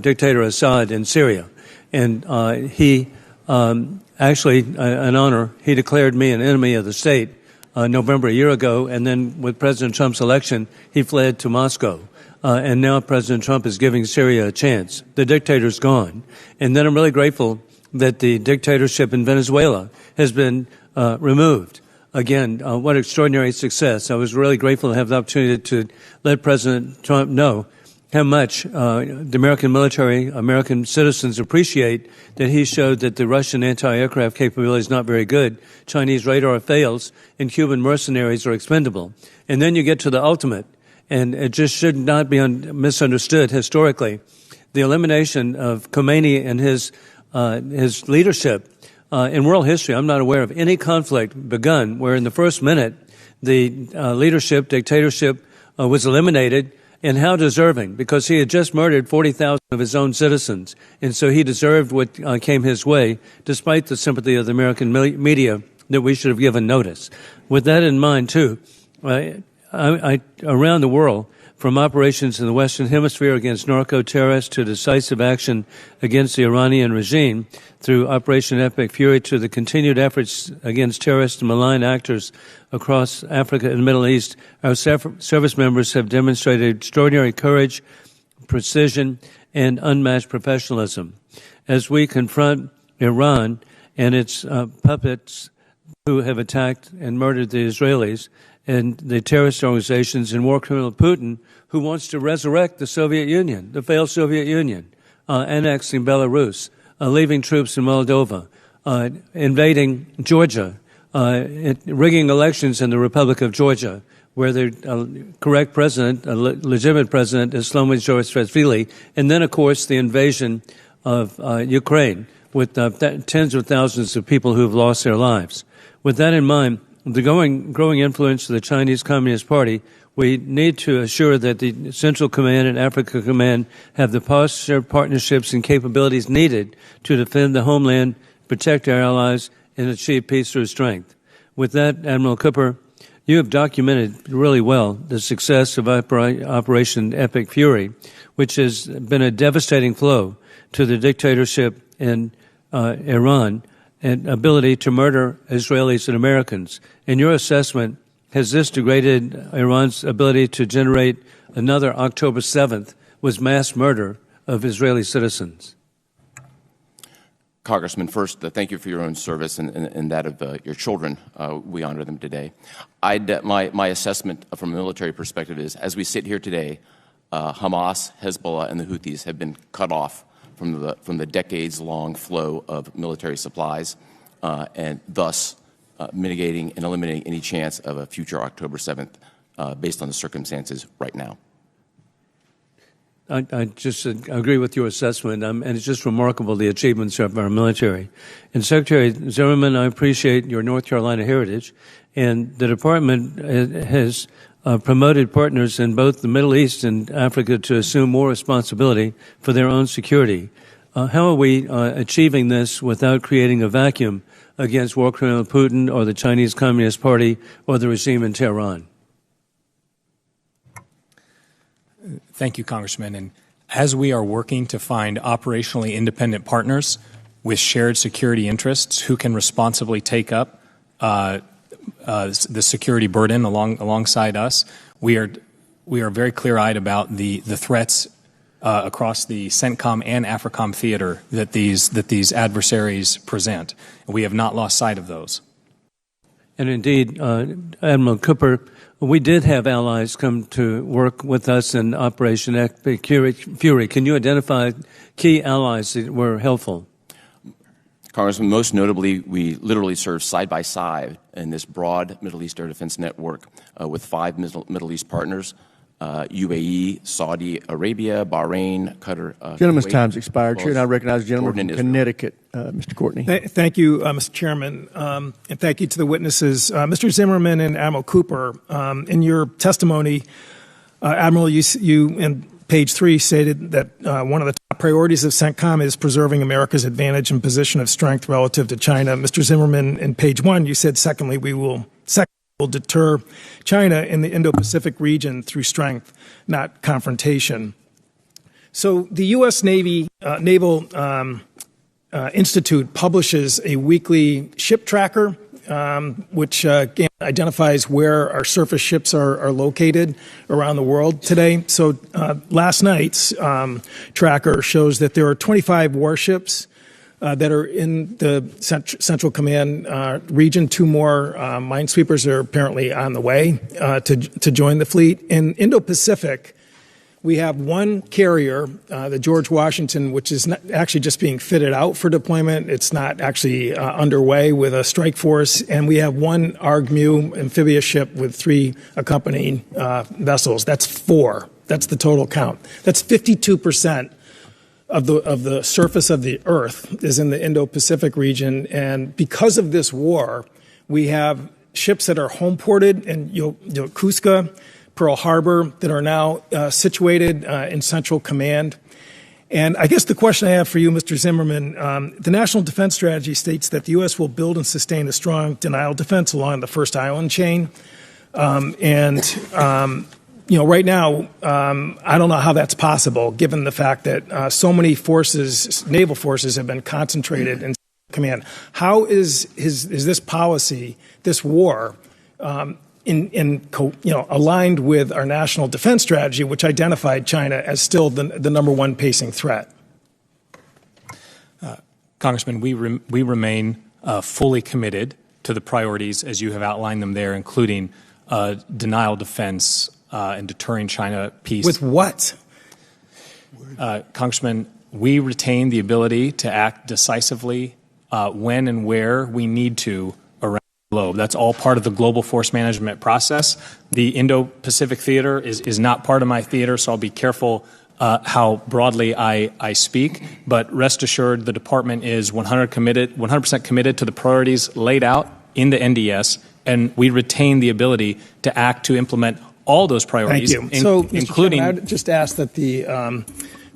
dictator Assad in Syria. And he actually, an honor, he declared me an enemy of the state November a year ago. And then with President Trump's election, he fled to Moscow. And now President Trump is giving Syria a chance. The dictator's gone. And then I'm really grateful that the dictatorship in Venezuela has been removed. Again, what extraordinary success. I was really grateful to have the opportunity to let President Trump know how much the American military, American citizens appreciate that he showed that the Russian anti-aircraft capability is not very good, Chinese radar fails, and Cuban mercenaries are expendable. And then you get to the ultimate, and it just should not be misunderstood historically. The elimination of Khomeini and his leadership in world history, I'm not aware of any conflict begun where in the first minute the dictatorship was eliminated. And how deserving, because he had just murdered 40,000 of his own citizens. And so he deserved what came his way, despite the sympathy of the American media that we should have given notice. With that in mind, too, around the world, from operations in the Western Hemisphere against narco-terrorists to decisive action against the Iranian regime, through Operation Epic Fury to the continued efforts against terrorists and malign actors across Africa and the Middle East, our service members have demonstrated extraordinary courage, precision, and unmatched professionalism. As we confront Iran and its puppets who have attacked and murdered the Israelis, and the terrorist organizations and war criminal Putin, who wants to resurrect the Soviet Union, the failed Soviet Union, annexing Belarus, leaving troops in Moldova, invading Georgia, rigging elections in the Republic of Georgia, where the correct president, a legitimate president, is Shlomo Saakashvili, and then, of course, the invasion of Ukraine with tens of thousands of people who have lost their lives. With that in mind, the growing influence of the Chinese Communist Party, We need to assure that the Central Command and Africa Command have the posture, partnerships, and capabilities needed to defend the homeland, protect our allies, and achieve peace through strength. With that, Admiral Cooper, you have documented really well the success of Operation Epic Fury, which has been a devastating blow to the dictatorship in Iran and ability to murder Israelis and Americans. In your assessment, has this degraded Iran's ability to generate another October 7th with mass murder of Israeli citizens? Congressman, first, thank you for your own service and that of your children. We honor them today. My assessment from a military perspective is, as we sit here today, Hamas, Hezbollah, and the Houthis have been cut off from the decades-long flow of military supplies, and thus mitigating and eliminating any chance of a future October 7th based on the circumstances right now. I just agree with your assessment, and it's just remarkable, the achievements of our military. And Secretary Zimmerman, I appreciate your North Carolina heritage, and the Department has promoted partners in both the Middle East and Africa to assume more responsibility for their own security. How are we achieving this without creating a vacuum against war criminal Putin or the Chinese Communist Party or the regime in Tehran? Thank you, Congressman. And as we are working to find operationally independent partners with shared security interests who can responsibly take up the security burden alongside us, we are very clear-eyed about the threats across the CENTCOM and AFRICOM theater that these adversaries present. And we have not lost sight of those. And indeed, Admiral Cooper, we did have allies come to work with us in Operation Epic Fury. Can you identify key allies that were helpful? Congressman, most notably, we literally served side by side in this broad Middle East air defense network with 5 Middle East partners, UAE, Saudi Arabia, Bahrain, Qatar. Gentleman's Kuwait, time's expired. Chair, and I recognize the gentleman Jordan from and Connecticut, Mr. Courtney. Thank you, Mr. Chairman, and thank you to the witnesses. Mr. Zimmerman and Admiral Cooper, in your testimony, Admiral, you in page 3 stated that one of the top priorities of CENTCOM is preserving America's advantage and position of strength relative to China. Mr. Zimmerman, in page 1, you said, secondly, we will deter China in the Indo-Pacific region through strength, not confrontation. So the U.S. Naval Institute publishes a weekly ship tracker, which identifies where our surface ships are located around the world today. So last night's tracker shows that there are 25 warships that are in the Central Command region. 2 more minesweepers are apparently on the way to join the fleet. In Indo-Pacific, we have 1 carrier, the George Washington, which is not actually just being fitted out for deployment. It's not actually underway with a strike force. And we have 1 ARG-MU amphibious ship with 3 accompanying vessels. That's 4. That's the total count. That's 52% of the surface of the Earth is in the Indo-Pacific region. And because of this war, we have ships that are home ported in Yokosuka, Pearl Harbor, that are now situated in Central Command. And I guess the question I have for you, Mr. Zimmerman, the National Defense Strategy states that the U.S. will build and sustain a strong denial defense along the first island chain. Right now, I don't know how that's possible, given the fact that so many forces, naval forces, have been concentrated in command. How is this policy, this war, aligned with our national defense strategy, which identified China as still the number 1 pacing threat? Congressman, we remain fully committed to the priorities as you have outlined them there, including denial defense, and deterring China peace. With what? Congressman, we retain the ability to act decisively when and where we need to around the globe. That's all part of the global force management process. The Indo-Pacific theater is not part of my theater, so I'll be careful how broadly I speak. But rest assured, the Department is 100% committed to the priorities laid out in the NDS, and we retain the ability to act to implement all those priorities, Thank you. So, Mr. including. Chairman, I'd just ask that the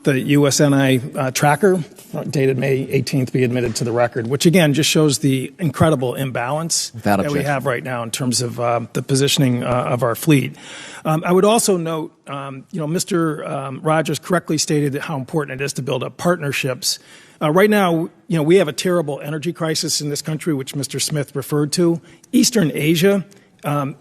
USNI tracker dated May 18th be admitted to the record, which again just shows the incredible imbalance that we have right now in terms of the positioning of our fleet. I would also note, Mr. Rogers correctly stated how important it is to build up partnerships. Right now, we have a terrible energy crisis in this country, which Mr. Smith referred to. Eastern Asia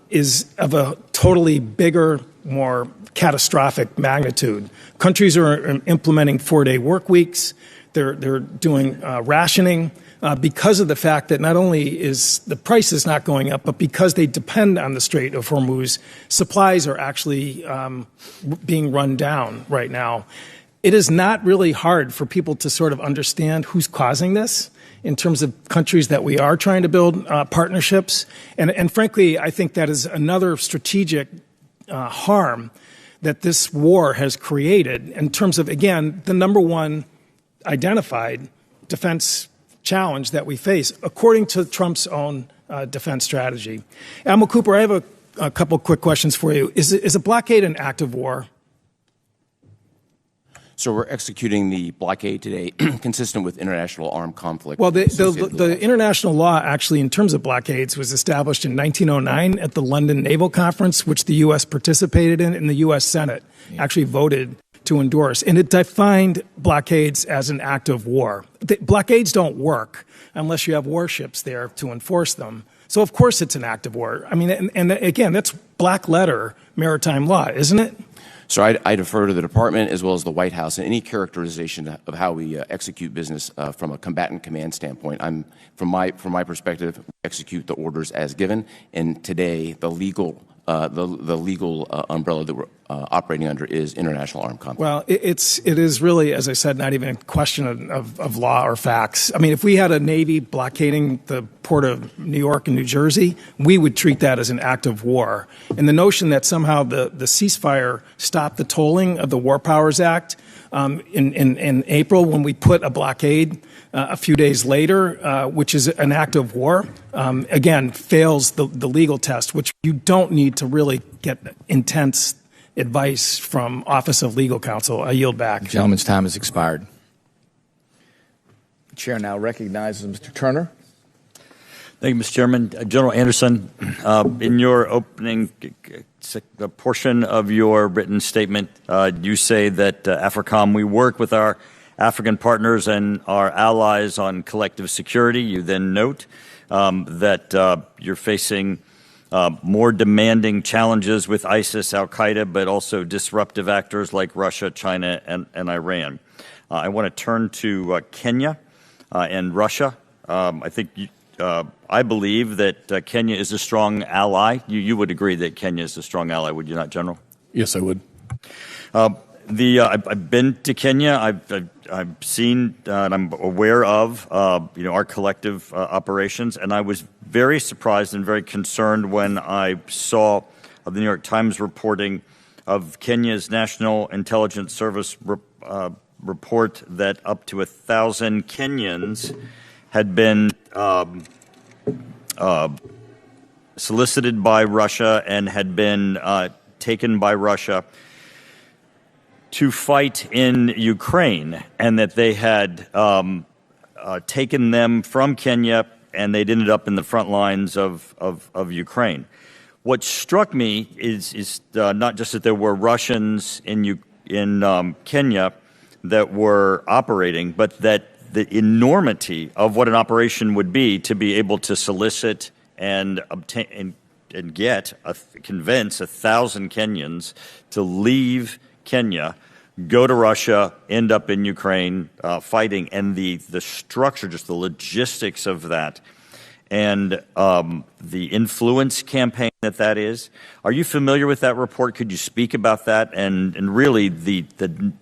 is of a totally bigger, more catastrophic magnitude. Countries are implementing 4-day work weeks. They're doing rationing because of the fact that not only is the price is not going up, but because they depend on the Strait of Hormuz, supplies are actually being run down right now. It is not really hard for people to sort of understand who's causing this in terms of countries that we are trying to build partnerships. And frankly, I think that is another strategic harm that this war has created in terms of, again, the number one identified defense challenge that we face, according to Trump's own defense strategy. Admiral Cooper, I have a couple quick questions for you. Is a blockade an act of war? So we're executing the blockade today consistent with international armed conflict. Well, the international law actually, in terms of blockades, was established in 1909 at the London Naval Conference, which the U.S. participated in, and the U.S. Senate actually voted to endorse. And it defined blockades as an act of war. Blockades don't work unless you have warships there to enforce them. So, of course, it's an act of war. I mean, and again, that's black letter maritime law, isn't it? So I defer to the Department as well as the White House in any characterization of how we execute business from a combatant command standpoint. From my perspective, we execute the orders as given, and today the legal umbrella that we're operating under is international armed conflict. Well, it is really, as I said, not even a question of law or facts. I mean, if we had a Navy blockading the port of New York and New Jersey, we would treat that as an act of war. And the notion that somehow the ceasefire stopped the tolling of the War Powers Act in April when we put a blockade a few days later, which is an act of war, again, fails the legal test, which you don't need to really get intense advice from Office of Legal Counsel. I yield back. The gentleman's time has expired. The chair now recognizes Mr. Turner. Thank you, Mr. Chairman. General Anderson, in your opening portion of your written statement, you say that AFRICOM, we work with our African partners and our allies on collective security. You then note that you're facing more demanding challenges with ISIS, Al-Qaeda, but also disruptive actors like Russia, China, and Iran. I want to turn to Kenya and Russia. I believe that Kenya is a strong ally. You would agree that Kenya is a strong ally, would you not, General? Yes, I would. I've been to Kenya. I've seen and I'm aware of our collective operations, and I was very surprised and very concerned when I saw the New York Times reporting of Kenya's National Intelligence Service report that up to 1,000 Kenyans had been solicited by Russia and had been taken by Russia to fight in Ukraine, and that they had taken them from Kenya and they'd ended up in the front lines of Ukraine. What struck me is not just that there were Russians in Kenya that were operating, but that the enormity of what an operation would be to be able to solicit and obtain and convince 1,000 Kenyans to leave Kenya, go to Russia, end up in Ukraine fighting, and the structure, just the logistics of that, and the influence campaign that is. Are you familiar with that report? Could you speak about that and really the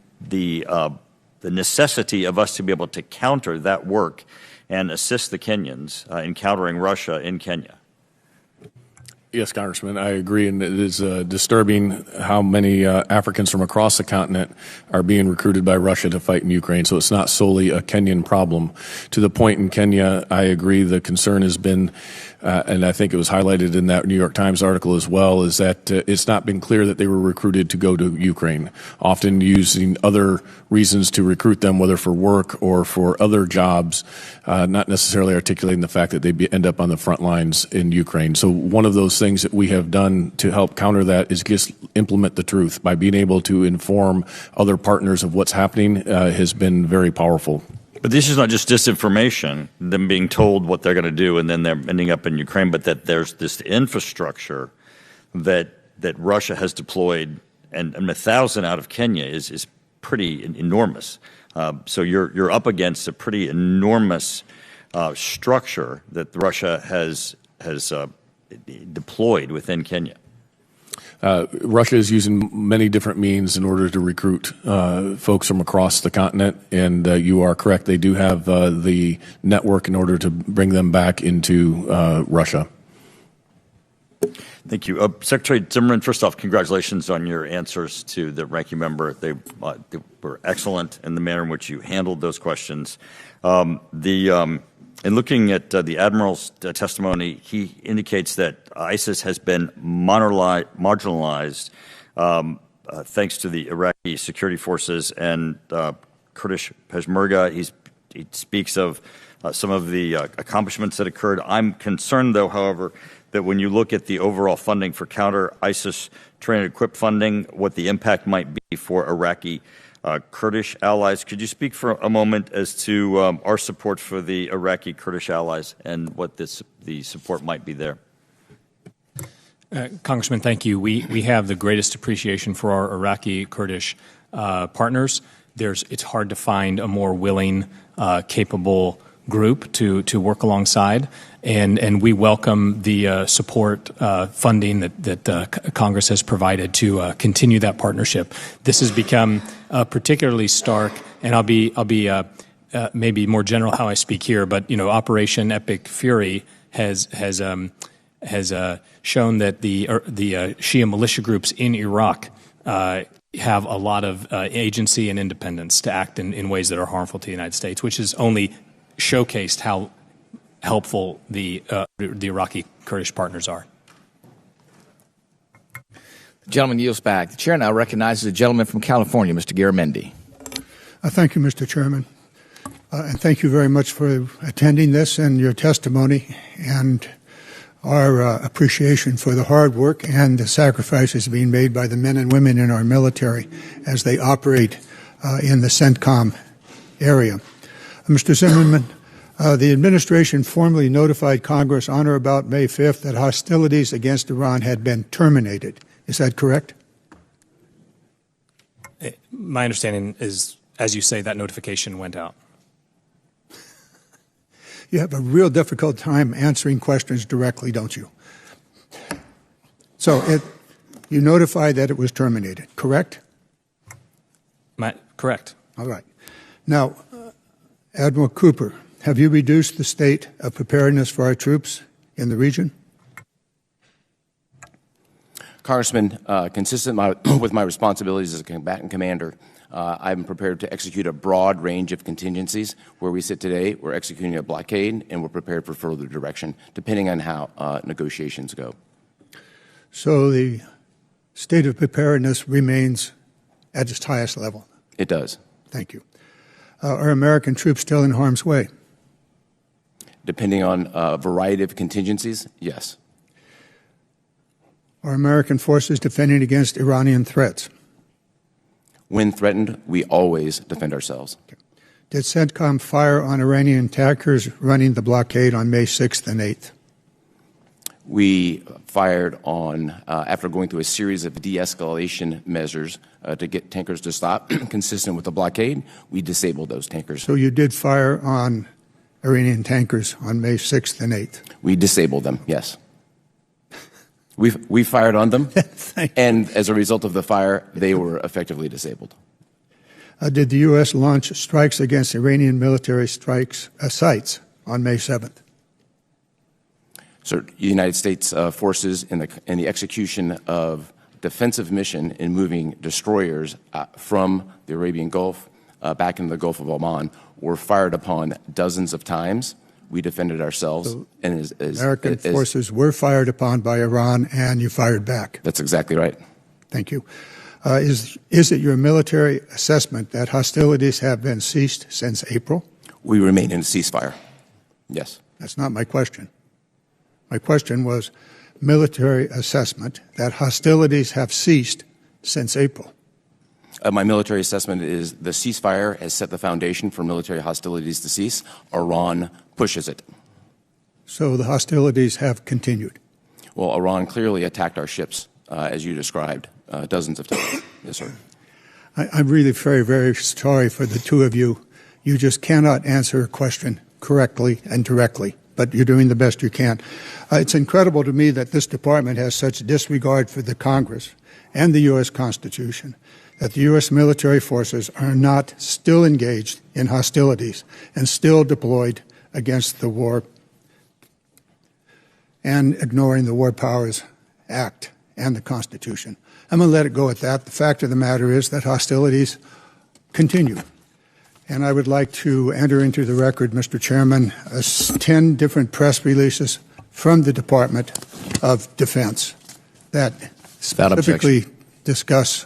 necessity of us to be able to counter that work and assist the Kenyans in countering Russia in Kenya? Yes, Congressman, I agree, and it is disturbing how many Africans from across the continent are being recruited by Russia to fight in Ukraine. So it's not solely a Kenyan problem. To the point in Kenya, I agree the concern has been, and I think it was highlighted in that New York Times article as well, is that it's not been clear that they were recruited to go to Ukraine, often using other reasons to recruit them, whether for work or for other jobs, not necessarily articulating the fact that they end up on the front lines in Ukraine. So one of those things that we have done to help counter that is just implement the truth by being able to inform other partners of what's happening has been very powerful. But this is not just disinformation, them being told what they're going to do and then they're ending up in Ukraine, but that there's this infrastructure that Russia has deployed, and 1,000 out of Kenya is pretty enormous. So you're up against a pretty enormous structure that Russia has deployed within Kenya. Russia is using many different means in order to recruit folks from across the continent, and you are correct. They do have the network in order to bring them back into Russia. Thank you. Secretary Zimmerman, first off, congratulations on your answers to the ranking member. They were excellent in the manner in which you handled those questions. In looking at the Admiral's testimony, he indicates that ISIS has been marginalized thanks to the Iraqi security forces and Kurdish Peshmerga. He speaks of some of the accomplishments that occurred. I'm concerned, though, however, that when you look at the overall funding for counter-ISIS train and equip funding, what the impact might be for Iraqi Kurdish allies. Could you speak for a moment as to our support for the Iraqi Kurdish allies and what the support might be there? Congressman, thank you. We have the greatest appreciation for our Iraqi Kurdish partners. It's hard to find a more willing, capable group to work alongside, and we welcome the support funding that Congress has provided to continue that partnership. This has become particularly stark, and I'll be maybe more general how I speak here, but Operation Epic Fury has shown that the Shia militia groups in Iraq have a lot of agency and independence to act in ways that are harmful to the United States, which has only showcased how helpful the Iraqi Kurdish partners are. The gentleman yields back. The chair now recognizes the gentleman from California, Mr. Garamendi. Thank you, Mr. Chairman. And thank you very much for attending this and your testimony and our appreciation for the hard work and the sacrifices being made by the men and women in our military as they operate in the CENTCOM area. Mr. Zimmerman, the administration formally notified Congress on or about May 5th that hostilities against Iran had been terminated. Is that correct? My understanding is, as you say, that notification went out. You have a real difficult time answering questions directly, don't you? So you notified that it was terminated, correct? Correct. All right. Now, Admiral Cooper, have you reduced the state of preparedness for our troops in the region? Congressman, consistent with my responsibilities as a combatant commander, I'm prepared to execute a broad range of contingencies. Where we sit today, we're executing a blockade, and we're prepared for further direction, depending on how negotiations go. So the state of preparedness remains at its highest level? It does. Thank you. Are American troops still in harm's way? Depending on a variety of contingencies, yes. Are American forces defending against Iranian threats? When threatened, we always defend ourselves. Okay. Did CENTCOM fire on Iranian tankers running the blockade on May 6th and 8th? We fired on, after going through a series of de-escalation measures to get tankers to stop, consistent with the blockade, we disabled those tankers. So you did fire on Iranian tankers on May 6th and 8th? We disabled them, yes. We fired on them, and as a result of the fire, they were effectively disabled. Did the U.S. launch strikes against Iranian military sites on May 7th? So the United States forces in the execution of defensive mission in moving destroyers from the Arabian Gulf back into the Gulf of Oman were fired upon dozens of times. We defended ourselves. So and American forces were fired upon by Iran, and you fired back. That's exactly right. Thank you. Is it your military assessment that hostilities have been ceased since April? We remain in a ceasefire. Yes. That's not my question. My question was military assessment that hostilities have ceased since April. My military assessment is the ceasefire has set the foundation for military hostilities to cease. Iran pushes it. So the hostilities have continued. Well, Iran clearly attacked our ships, as you described, dozens of times. Yes, sir. I'm really very, very sorry for the two of you. You just cannot answer a question correctly and directly, but you're doing the best you can. It's incredible to me that this department has such disregard for the Congress and the U.S. Constitution, that the U.S. military forces are not still engaged in hostilities and still deployed against the war and ignoring the War Powers Act and the Constitution. I'm going to let it go at that. The fact of the matter is that hostilities continue. And I would like to enter into the record, Mr. Chairman, 10 different press releases from the Department of Defense that specifically discuss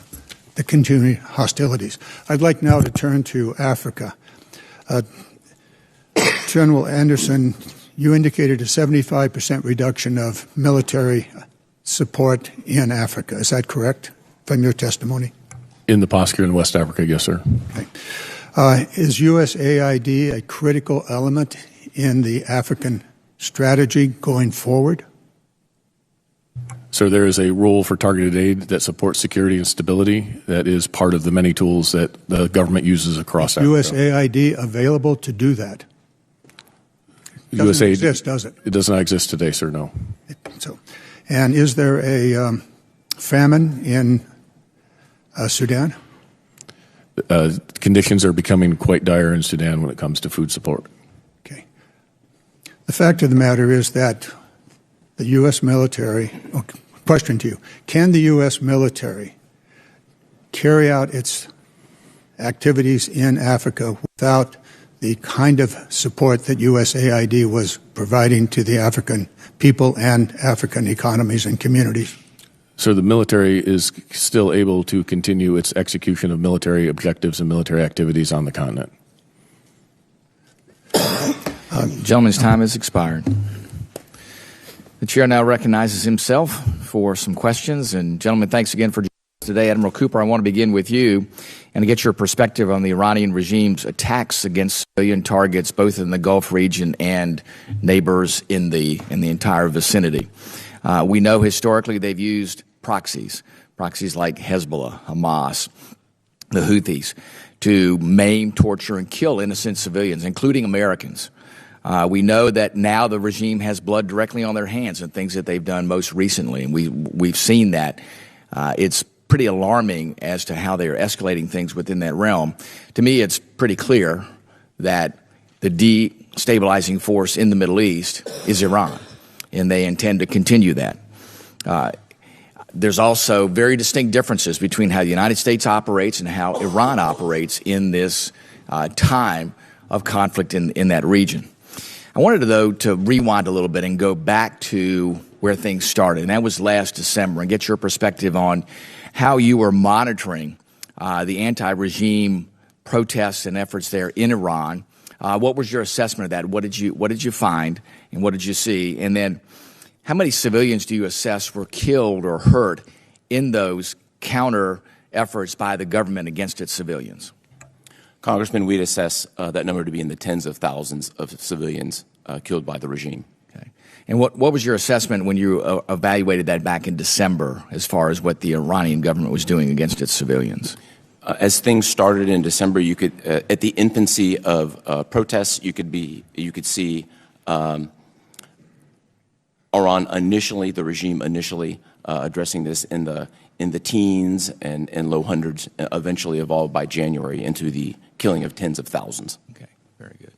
the continuing hostilities. I'd like now to turn to Africa. General Anderson, you indicated a 75% reduction of military support in Africa. Is that correct from your testimony? In the posture in West Africa, yes, sir. Okay. Is USAID a critical element in the African strategy going forward? So there is a role for targeted aid that supports security and stability that is part of the many tools that the government uses across Africa. USAID available to do that? It doesn't exist, does it? It does not exist today, sir, no. And is there a famine in Sudan? Conditions are becoming quite dire in Sudan when it comes to food support. Okay. The fact of the matter is that the U.S. military, question to you, can the U.S. military carry out its activities in Africa without the kind of support that USAID was providing to the African people and African economies and communities? So the military is still able to continue its execution of military objectives and military activities on the continent. Gentleman's time has expired. The chair now recognizes himself for some questions. And gentlemen, thanks again for joining us today. Admiral Cooper, I want to begin with you and to get your perspective on the Iranian regime's attacks against civilian targets, both in the Gulf region and neighbors in the entire vicinity. We know historically they've used proxies like Hezbollah, Hamas, the Houthis, to maim, torture, and kill innocent civilians, including Americans. We know that now the regime has blood directly on their hands and things that they've done most recently, and we've seen that. It's pretty alarming as to how they are escalating things within that realm. To me, it's pretty clear that the destabilizing force in the Middle East is Iran, and they intend to continue that. There's also very distinct differences between how the United States operates and how Iran operates in this time of conflict in that region. I wanted, though, to rewind a little bit and go back to where things started, and that was last December, and get your perspective on how you were monitoring the anti-regime protests and efforts there in Iran. What was your assessment of that? What did you find, and what did you see? And then how many civilians do you assess were killed or hurt in those counter efforts by the government against its civilians? Congressman, we'd assess that number to be in the tens of thousands of civilians killed by the regime. Okay. And what was your assessment when you evaluated that back in December as far as what the Iranian government was doing against its civilians? As things started in December, you could, at the infancy of protests, you could see Iran initially, the regime initially, addressing this in the teens and low hundreds, eventually evolved by January into the killing of tens of thousands. Okay, very good.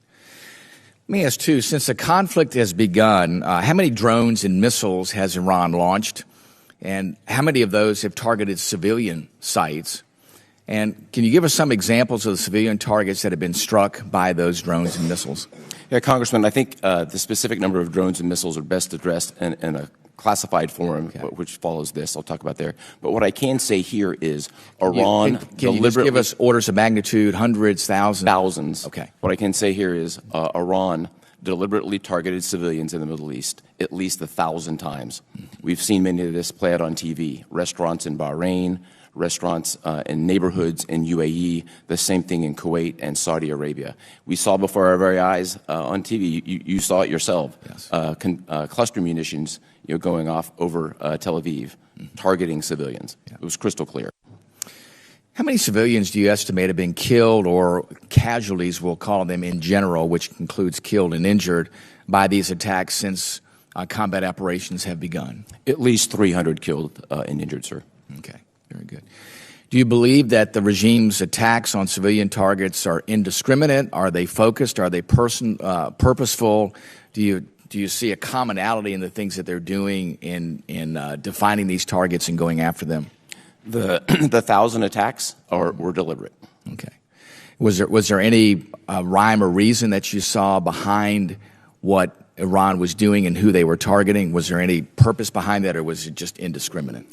Let me ask, too, since the conflict has begun, how many drones and missiles has Iran launched? And how many of those have targeted civilian sites? And can you give us some examples of the civilian targets that have been struck by those drones and missiles? Yeah, Congressman, I think the specific number of drones and missiles are best addressed in a classified forum, which follows this. I'll talk about there. But what I can say here is Iran Can you just give us orders of magnitude, hundreds, thousands? Thousands. Okay. What I can say here is Iran deliberately targeted civilians in the Middle East at least 1,000 times. We've seen many of this play out on TV. Restaurants in Bahrain, restaurants in neighborhoods in UAE, the same thing in Kuwait and Saudi Arabia. We saw before our very eyes on TV, you saw it yourself, yes. Cluster munitions going off over Tel Aviv, targeting civilians. Yeah. It was crystal clear. How many civilians do you estimate have been killed, or casualties, we'll call them in general, which includes killed and injured, by these attacks since combat operations have begun? At least 300 killed and injured, sir. Okay, very good. Do you believe that the regime's attacks on civilian targets are indiscriminate? Are they focused? Are they purposeful? Do you see a commonality in the things that they're doing in defining these targets and going after them? The 1,000 attacks were deliberate. Okay. Was there any rhyme or reason that you saw behind what Iran was doing and who they were targeting? Was there any purpose behind that, or was it just indiscriminate?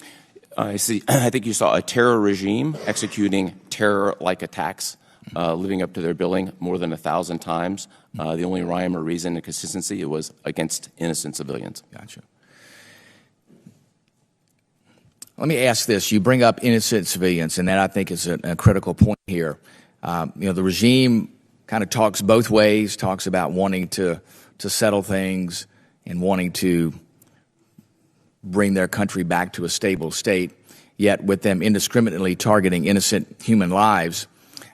I think you saw a terror regime executing terror-like attacks, living up to their billing more than 1,000 times. The only rhyme or reason and consistency, it was against innocent civilians. Gotcha. Let me ask this. You bring up innocent civilians, and that I think is a critical point here. The regime kind of talks both ways, talks about wanting to settle things and wanting to bring their country back to a stable state, yet with them indiscriminately targeting innocent human lives,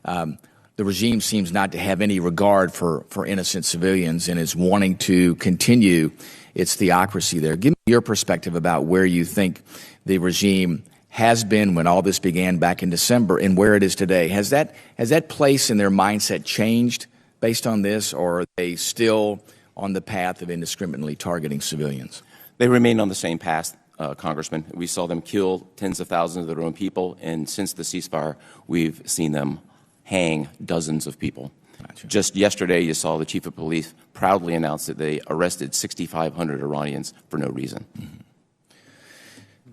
the regime seems not to have any regard for innocent civilians and is wanting to continue its theocracy there. Give me your perspective about where you think the regime has been when all this began back in December and where it is today. Has that place in their mindset changed based on this, or are they still on the path of indiscriminately targeting civilians? They remain on the same path, Congressman. We saw them kill tens of thousands of their own people, and since the ceasefire, we've seen them hang dozens of people. Gotcha. Just yesterday, you saw the chief of police proudly announce that they arrested 6,500 Iranians for no reason. Mm-hmm.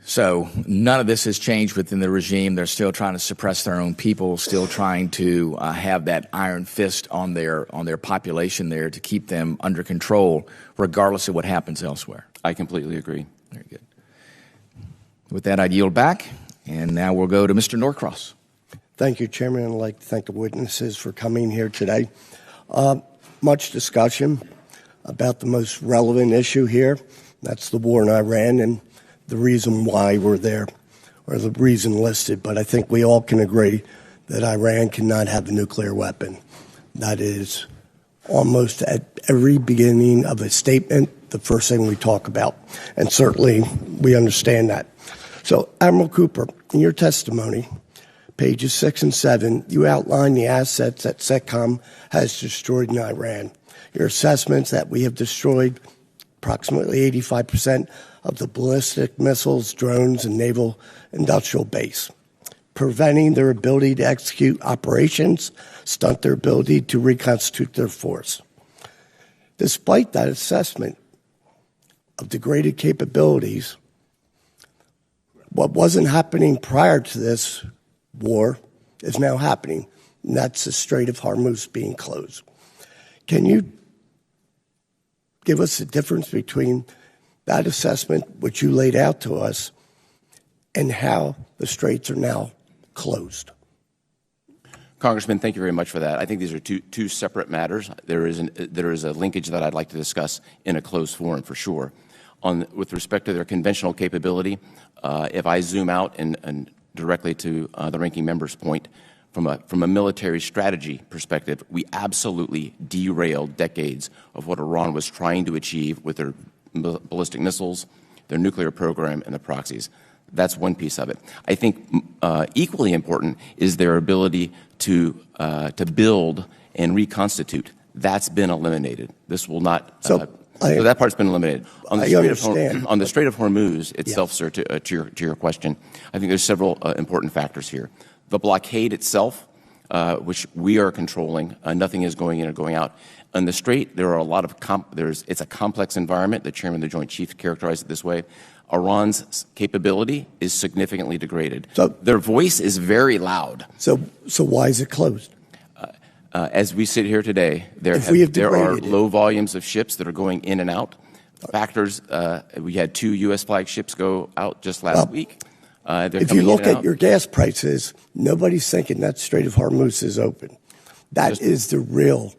So none of this has changed within the regime. They're still trying to suppress their own people, still trying to have that iron fist on their population there to keep them under control, regardless of what happens elsewhere. I completely agree. Very good. With that, I'd yield back, and now we'll go to Mr. Norcross. Thank you, Chairman. I'd like to thank the witnesses for coming here today. Much discussion about the most relevant issue here. That's the war in Iran and the reason why we're there, or the reason listed. But I think we all can agree that Iran cannot have a nuclear weapon. That is almost at every beginning of a statement the first thing we talk about. And certainly we understand that. So, Admiral Cooper, in your testimony, pages 6 and 7, you outline the assets that SETCOM has destroyed in Iran. Your assessments that we have destroyed approximately 85% of the ballistic missiles, drones, and naval industrial base, preventing their ability to execute operations, stunt their ability to reconstitute their force. Despite that assessment of degraded capabilities, what wasn't happening prior to this war is now happening, and that's the Strait of Hormuz being closed. Can you give us the difference between that assessment, which you laid out to us, and how the straits are now closed? Congressman, thank you very much for that. I think these are two separate matters. There is a linkage that I'd like to discuss in a closed forum for sure. With respect to their conventional capability, if I zoom out and directly to the ranking member's point, from a military strategy perspective, we absolutely derailed decades of what Iran was trying to achieve with their ballistic missiles, their nuclear program, and the proxies. That's one piece of it. I think equally important is their ability to build and reconstitute That's been eliminated. This will not. So that part's been eliminated. On the Strait of Hormuz itself, Yeah. sir, to your question, I think there's several important factors here. The blockade itself, which we are controlling, nothing is going in or going out. On the Strait, there are a lot of it's a complex environment. The chairman of the Joint Chiefs characterized it this way. Iran's capability is significantly degraded. So their voice is very loud. So why is it closed? As we sit here today, there are low volumes of ships that are going in and out. Factors, we had 2 U.S. flag ships go out just last week. If you look at your gas prices, nobody's thinking that Strait of Hormuz is open. That is the real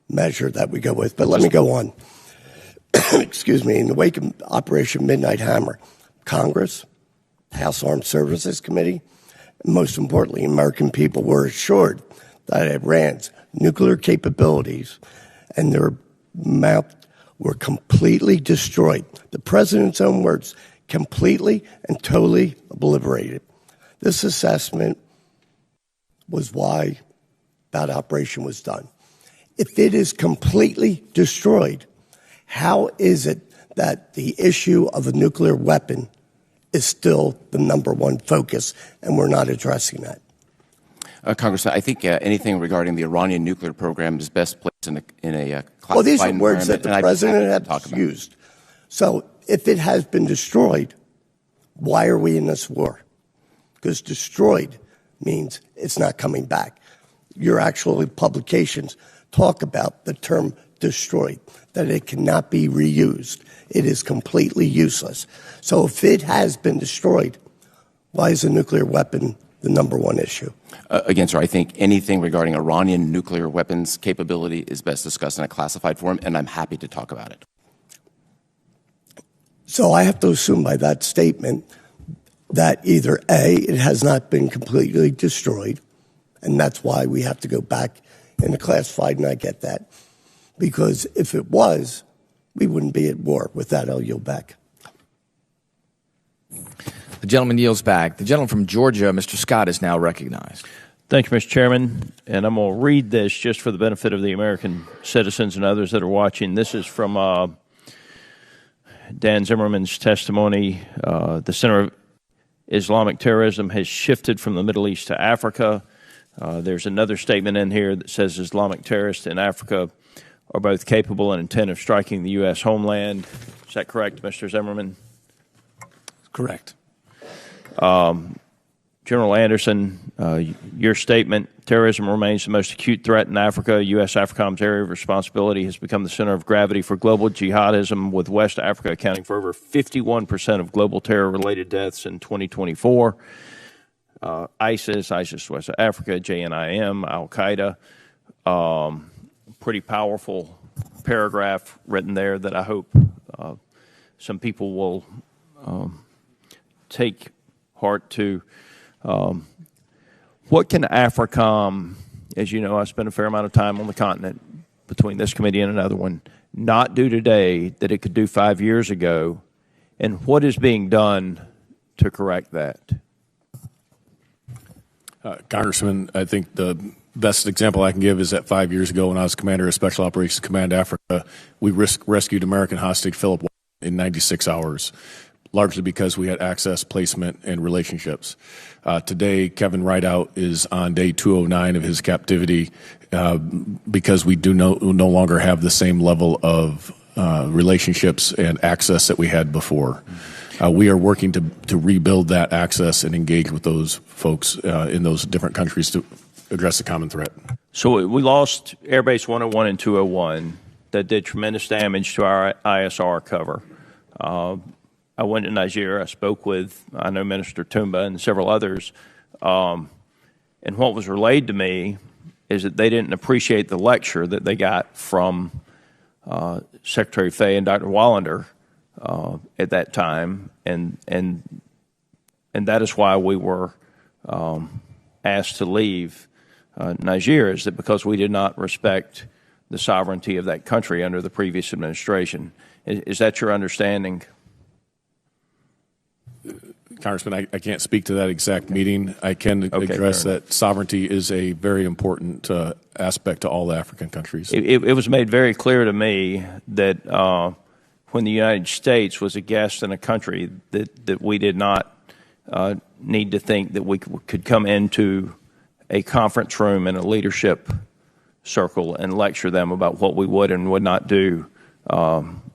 measure that we go with. But let me go on. Excuse me. In the wake of Operation Midnight Hammer, Congress, House Armed Services Committee, and most importantly, American people were assured that Iran's nuclear capabilities and their map were completely destroyed. The president's own words, completely and totally obliterated. This assessment was why that operation was done. If it is completely destroyed, how is it that the issue of a nuclear weapon is still the number one focus and we're not addressing that? Congressman, I think anything regarding the Iranian nuclear program is best placed in a classified Well, these are words that the president has used. So if it has been destroyed, why are we in this war? Because destroyed means it's not coming back. Your actual publications talk about the term destroyed, that it cannot be reused. It is completely useless. So if it has been destroyed, why is a nuclear weapon the number one issue? Again, sir, I think anything regarding Iranian nuclear weapons capability is best discussed in a classified form, and I'm happy to talk about it. So I have to assume by that statement that either A, it has not been completely destroyed, and that's why we have to go back in the classified, and I get that. Because if it was, we wouldn't be at war. With that, I'll yield back. The gentleman yields back. The gentleman from Georgia, Mr. Scott, is now recognized. Thank you, Mr. Chairman. And I'm going to read this just for the benefit of the American citizens and others that are watching. This is from Dan Zimmerman's testimony. The Center of Islamic Terrorism has shifted from the Middle East to Africa. There's another statement in here that says Islamic terrorists in Africa are both capable and intent of striking the U.S. homeland. Is that correct, Mr. Zimmerman? Correct. General Anderson, your statement, terrorism remains the most acute threat in Africa. U.S. AFRICOM's area of responsibility has become the center of gravity for global jihadism, with West Africa accounting for over 51% of global terror-related deaths in 2024. ISIS West Africa, JNIM, Al-Qaeda. Pretty powerful paragraph written there that I hope some people will take heart to. What can AFRICOM, as you know, I spent a fair amount of time on the continent between this committee and another one, not do today that it could do 5 years ago, and what is being done to correct that? Congressman, I think the best example I can give is that 5 years ago when I was commander of Special Operations Command Africa, we rescued American hostage Philip in 96 hours. Largely because we had access, placement, and relationships. Today, Kevin Rideout is on day 209 of his captivity because we do no longer have the same level of relationships and access that we had before. We are working to rebuild that access and engage with those folks in those different countries to address the common threat. So we lost Airbase 101 and 201 that did tremendous damage to our ISR cover. I went to Nigeria. I spoke with, I know, Minister Tumba and several others. And what was relayed to me is that they didn't appreciate the lecture that they got from Secretary Fay and Dr. Wallander at that time. And that is why we were asked to leave Nigeria, is that because we did not respect the sovereignty of that country under the previous administration. Is that your understanding? Congressman, I can't speak to that exact meeting. I can address that sovereignty is a very important aspect to all the African countries. It was made very clear to me that when the United States was a guest in a country, that we did not need to think that we could come into a conference room in a leadership circle and lecture them about what we would and would not do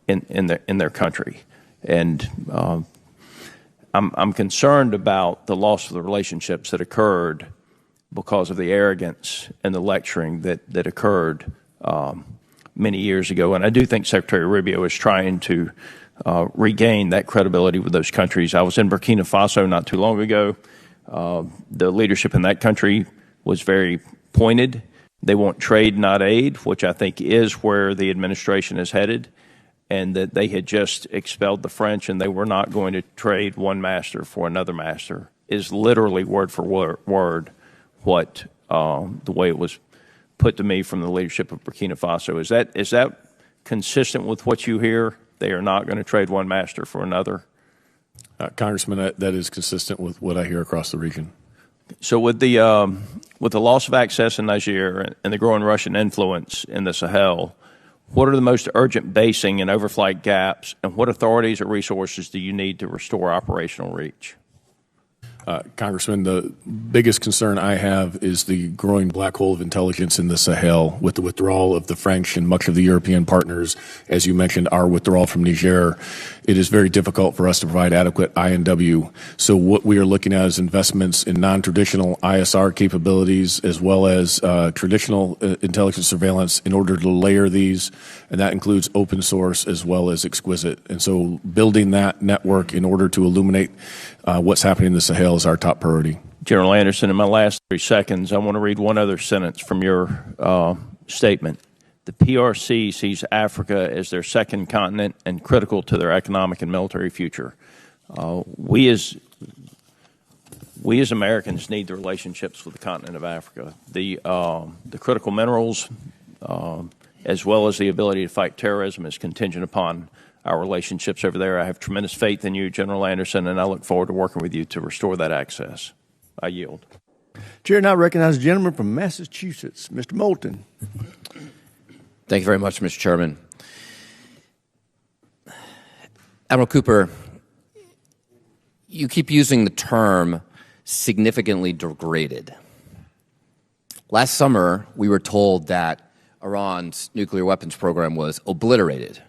in their country. And I'm concerned about the loss of the relationships that occurred because of the arrogance and the lecturing that occurred many years ago. And I do think Secretary Rubio is trying to regain that credibility with those countries. I was in Burkina Faso not too long ago. The leadership in that country was very pointed. They want trade, not aid, which I think is where the administration is headed, and that they had just expelled the French and they were not going to trade one master for another master is literally word for word what the way it was put to me from the leadership of Burkina Faso. Is that consistent with what you hear? They are not going to trade one master for another? Congressman, that is consistent with what I hear across the region. So with the loss of access in Niger and the growing Russian influence in the Sahel, what are the most urgent basing and overflight gaps, and what authorities or resources do you need to restore operational reach? Congressman, the biggest concern I have is the growing black hole of intelligence in the Sahel with the withdrawal of the French and much of the European partners. As you mentioned, our withdrawal from Niger. It is very difficult for us to provide adequate INW. So what we are looking at is investments in non-traditional ISR capabilities as well as traditional intelligence surveillance in order to layer these, and that includes open source as well as exquisite. And so building that network in order to illuminate what's happening in the Sahel is our top priority. General Anderson, in my last 3 seconds, I want to read one other sentence from your statement. The PRC sees Africa as their second continent and critical to their economic and military future. We as Americans need the relationships with the continent of Africa. The critical minerals, as well as the ability to fight terrorism, is contingent upon our relationships over there. I have tremendous faith in you, General Anderson, and I look forward to working with you to restore that access. I yield. Chair now recognizes the gentleman from Massachusetts, Mr. Moulten. Thank you very much, Mr. Chairman. Admiral Cooper, you keep using the term significantly degraded. Last summer, we were told that Iran's nuclear weapons program was obliterated.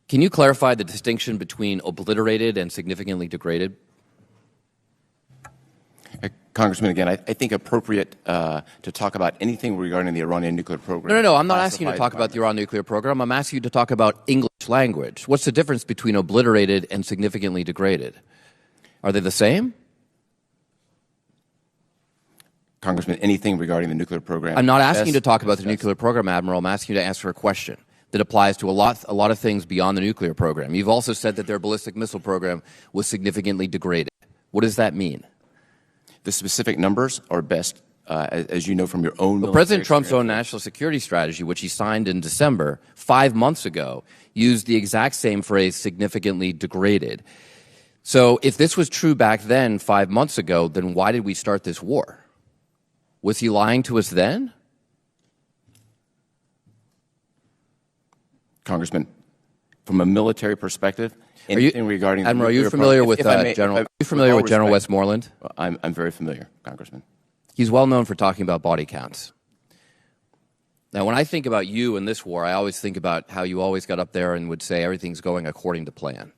Can you clarify the distinction between obliterated and significantly degraded? Congressman, again, I think appropriate to talk about anything regarding the Iranian nuclear program. No, I'm not asking you to talk about the Iran nuclear program. I'm asking you to talk about English language. What's the difference between obliterated and significantly degraded? Are they the same? Congressman, anything regarding the nuclear program. I'm not asking you to talk about the nuclear program, Admiral. I'm asking you to answer a question that applies to a lot of things beyond the nuclear program. You've also said that their ballistic missile program was significantly degraded. What does that mean? The specific numbers are best, as you know from your own military President Trump's experience. own national security strategy, which he signed in December, 5 months ago, used the exact same phrase, significantly degraded. So if this was true back then, 5 months ago, then why did we start this war? Was he lying to us then? Congressman, from a military perspective, anything regarding Admiral, the are you nuclear familiar program, with General Westmoreland? I'm very familiar, Congressman. He's well known for talking about body counts. Now, when I think about you in this war, I always think about how you always got up there and would say everything's going according to plan.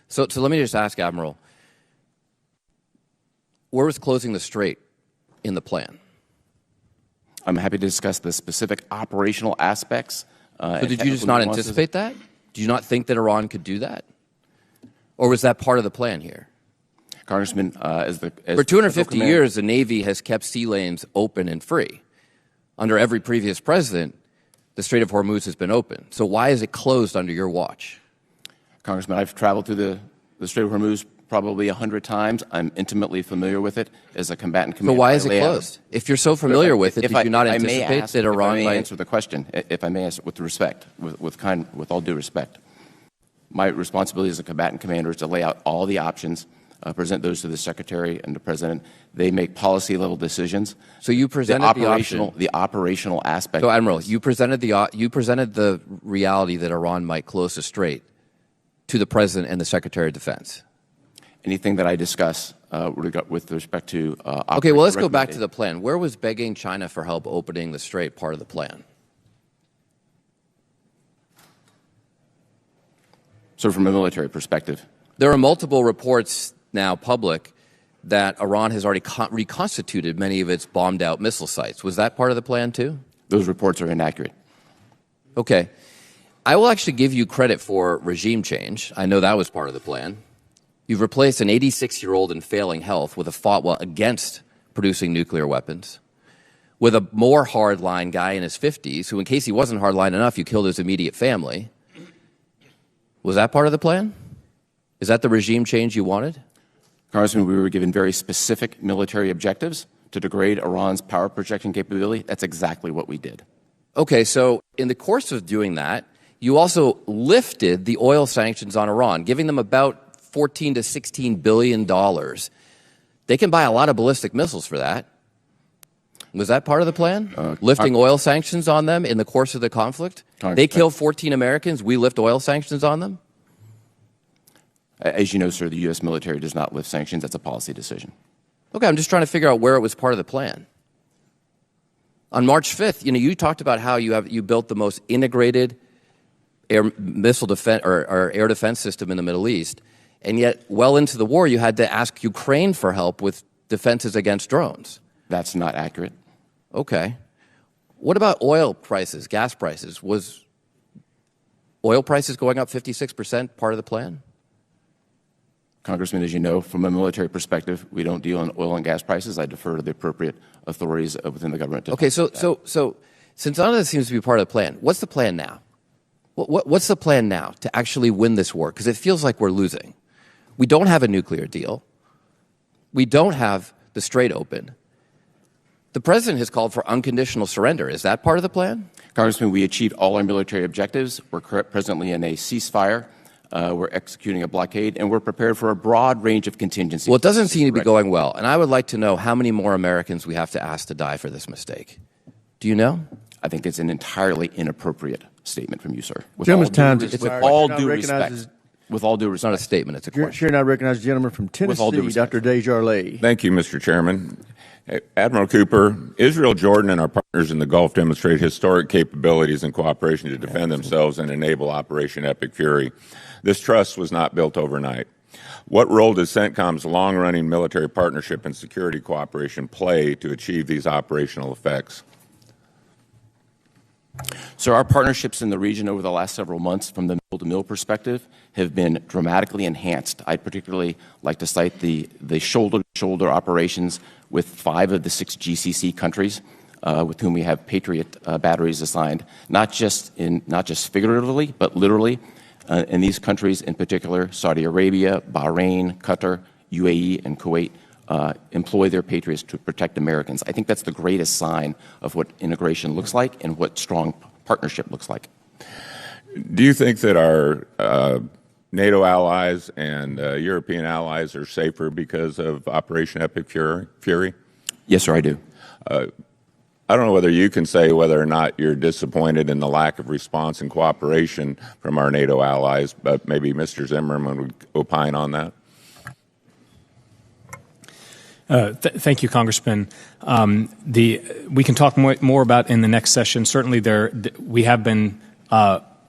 So let me just ask, Admiral, where was closing the strait in the plan? I'm happy to discuss the specific operational aspects. So did you just not anticipate that? Do you not think that Iran could do that? Or was that part of the plan here? Congressman, for 250 years, the Navy has kept sea lanes open and free. Under every previous president, the Strait of Hormuz has been open. So why is it closed under your watch? Congressman, I've traveled through the Strait of Hormuz probably 100 times. I'm intimately familiar with it as a combatant commander. So why is it closed? If you're so familiar with it, did you not anticipate that Iran might answer the question? If I may answer with respect, with all due respect. My responsibility as a combatant commander is to lay out all the options present those to the Secretary and the President. They make policy-level decisions. So you presented the operational aspect. So, Admiral, you presented the reality that Iran might close the strait to the President and the Secretary of Defense. Anything that I discuss with respect to okay, well, let's go back to the plan. Where was begging China for help opening the strait part of the plan? So from a military perspective, there are multiple reports now public that Iran has already reconstituted many of its bombed-out missile sites. Was that part of the plan, too? Those reports are inaccurate. Okay. I will actually give you credit for regime change. I know that was part of the plan. You've replaced an 86-year-old in failing health with a fatwa against producing nuclear weapons, with a more hardline guy in his 50s who, in case he wasn't hardline enough, you killed his immediate family. Was that part of the plan? Is that the regime change you wanted? Congressman, we were given very specific military objectives to degrade Iran's power projection capability. That's exactly what we did. Okay, so in the course of doing that, you also lifted the oil sanctions on Iran, giving them about $14 to $16 billion. They can buy a lot of ballistic missiles for that. Was that part of the plan? Lifting oil sanctions on them in the course of the conflict? They kill 14 Americans, we lift oil sanctions on them? As you know, sir, the U.S. military does not lift sanctions. That's a policy decision. Okay, I'm just trying to figure out where it was part of the plan. On March 5th, you talked about how you built the most integrated air missile defense or air defense system in the Middle East, and yet well into the war you had to ask Ukraine for help with defenses against drones. That's not accurate. Okay. What about oil prices, gas prices? Was oil prices going up 56% part of the plan? Congressman, as you know, from a military perspective, we don't deal in oil and gas prices. I defer to the appropriate authorities within the government. Okay, so since none of this seems to be part of the plan, what's the plan now? What's the plan now to actually win this war? Because it feels like we're losing. We don't have a nuclear deal. We don't have the strait open. The President has called for unconditional surrender. Is that part of the plan? Congressman, we achieved all our military objectives. We're presently in a ceasefire. We're executing a blockade, and we're prepared for a broad range of contingencies. Well, it doesn't seem to be going well, and I would like to know how many more Americans we have to ask to die for this mistake. Do you know? I think it's an entirely inappropriate statement from you, sir. With all due respect. With all due respect. It's not a statement, it's a question. Chair, now recognize the gentleman from Tennessee, Dr. Desjardins. Thank you, Mr. Chairman. Admiral Cooper, Israel, Jordan, and our partners in the Gulf demonstrate historic capabilities and cooperation to defend themselves and enable Operation Epic Fury. This trust was not built overnight. What role does CENTCOM's long-running military partnership and security cooperation play to achieve these operational effects? So our partnerships in the region over the last several months from the mill-to-mill perspective have been dramatically enhanced. I'd particularly like to cite the shoulder-to-shoulder operations with 5 of the 6 GCC countries with whom we have Patriot batteries assigned, not just figuratively, but literally. In these countries in particular, Saudi Arabia, Bahrain, Qatar, UAE, and Kuwait employ their Patriots to protect Americans. I think that's the greatest sign of what integration looks like and what strong partnership looks like. Do you think that our NATO allies and European allies are safer because of Operation Epic Fury? Yes, sir, I do. I don't know whether you can say whether or not you're disappointed in the lack of response and cooperation from our NATO allies, but maybe Mr. Zimmerman would opine on that. Thank you, Congressman. We can talk more about in the next session. Certainly, we have been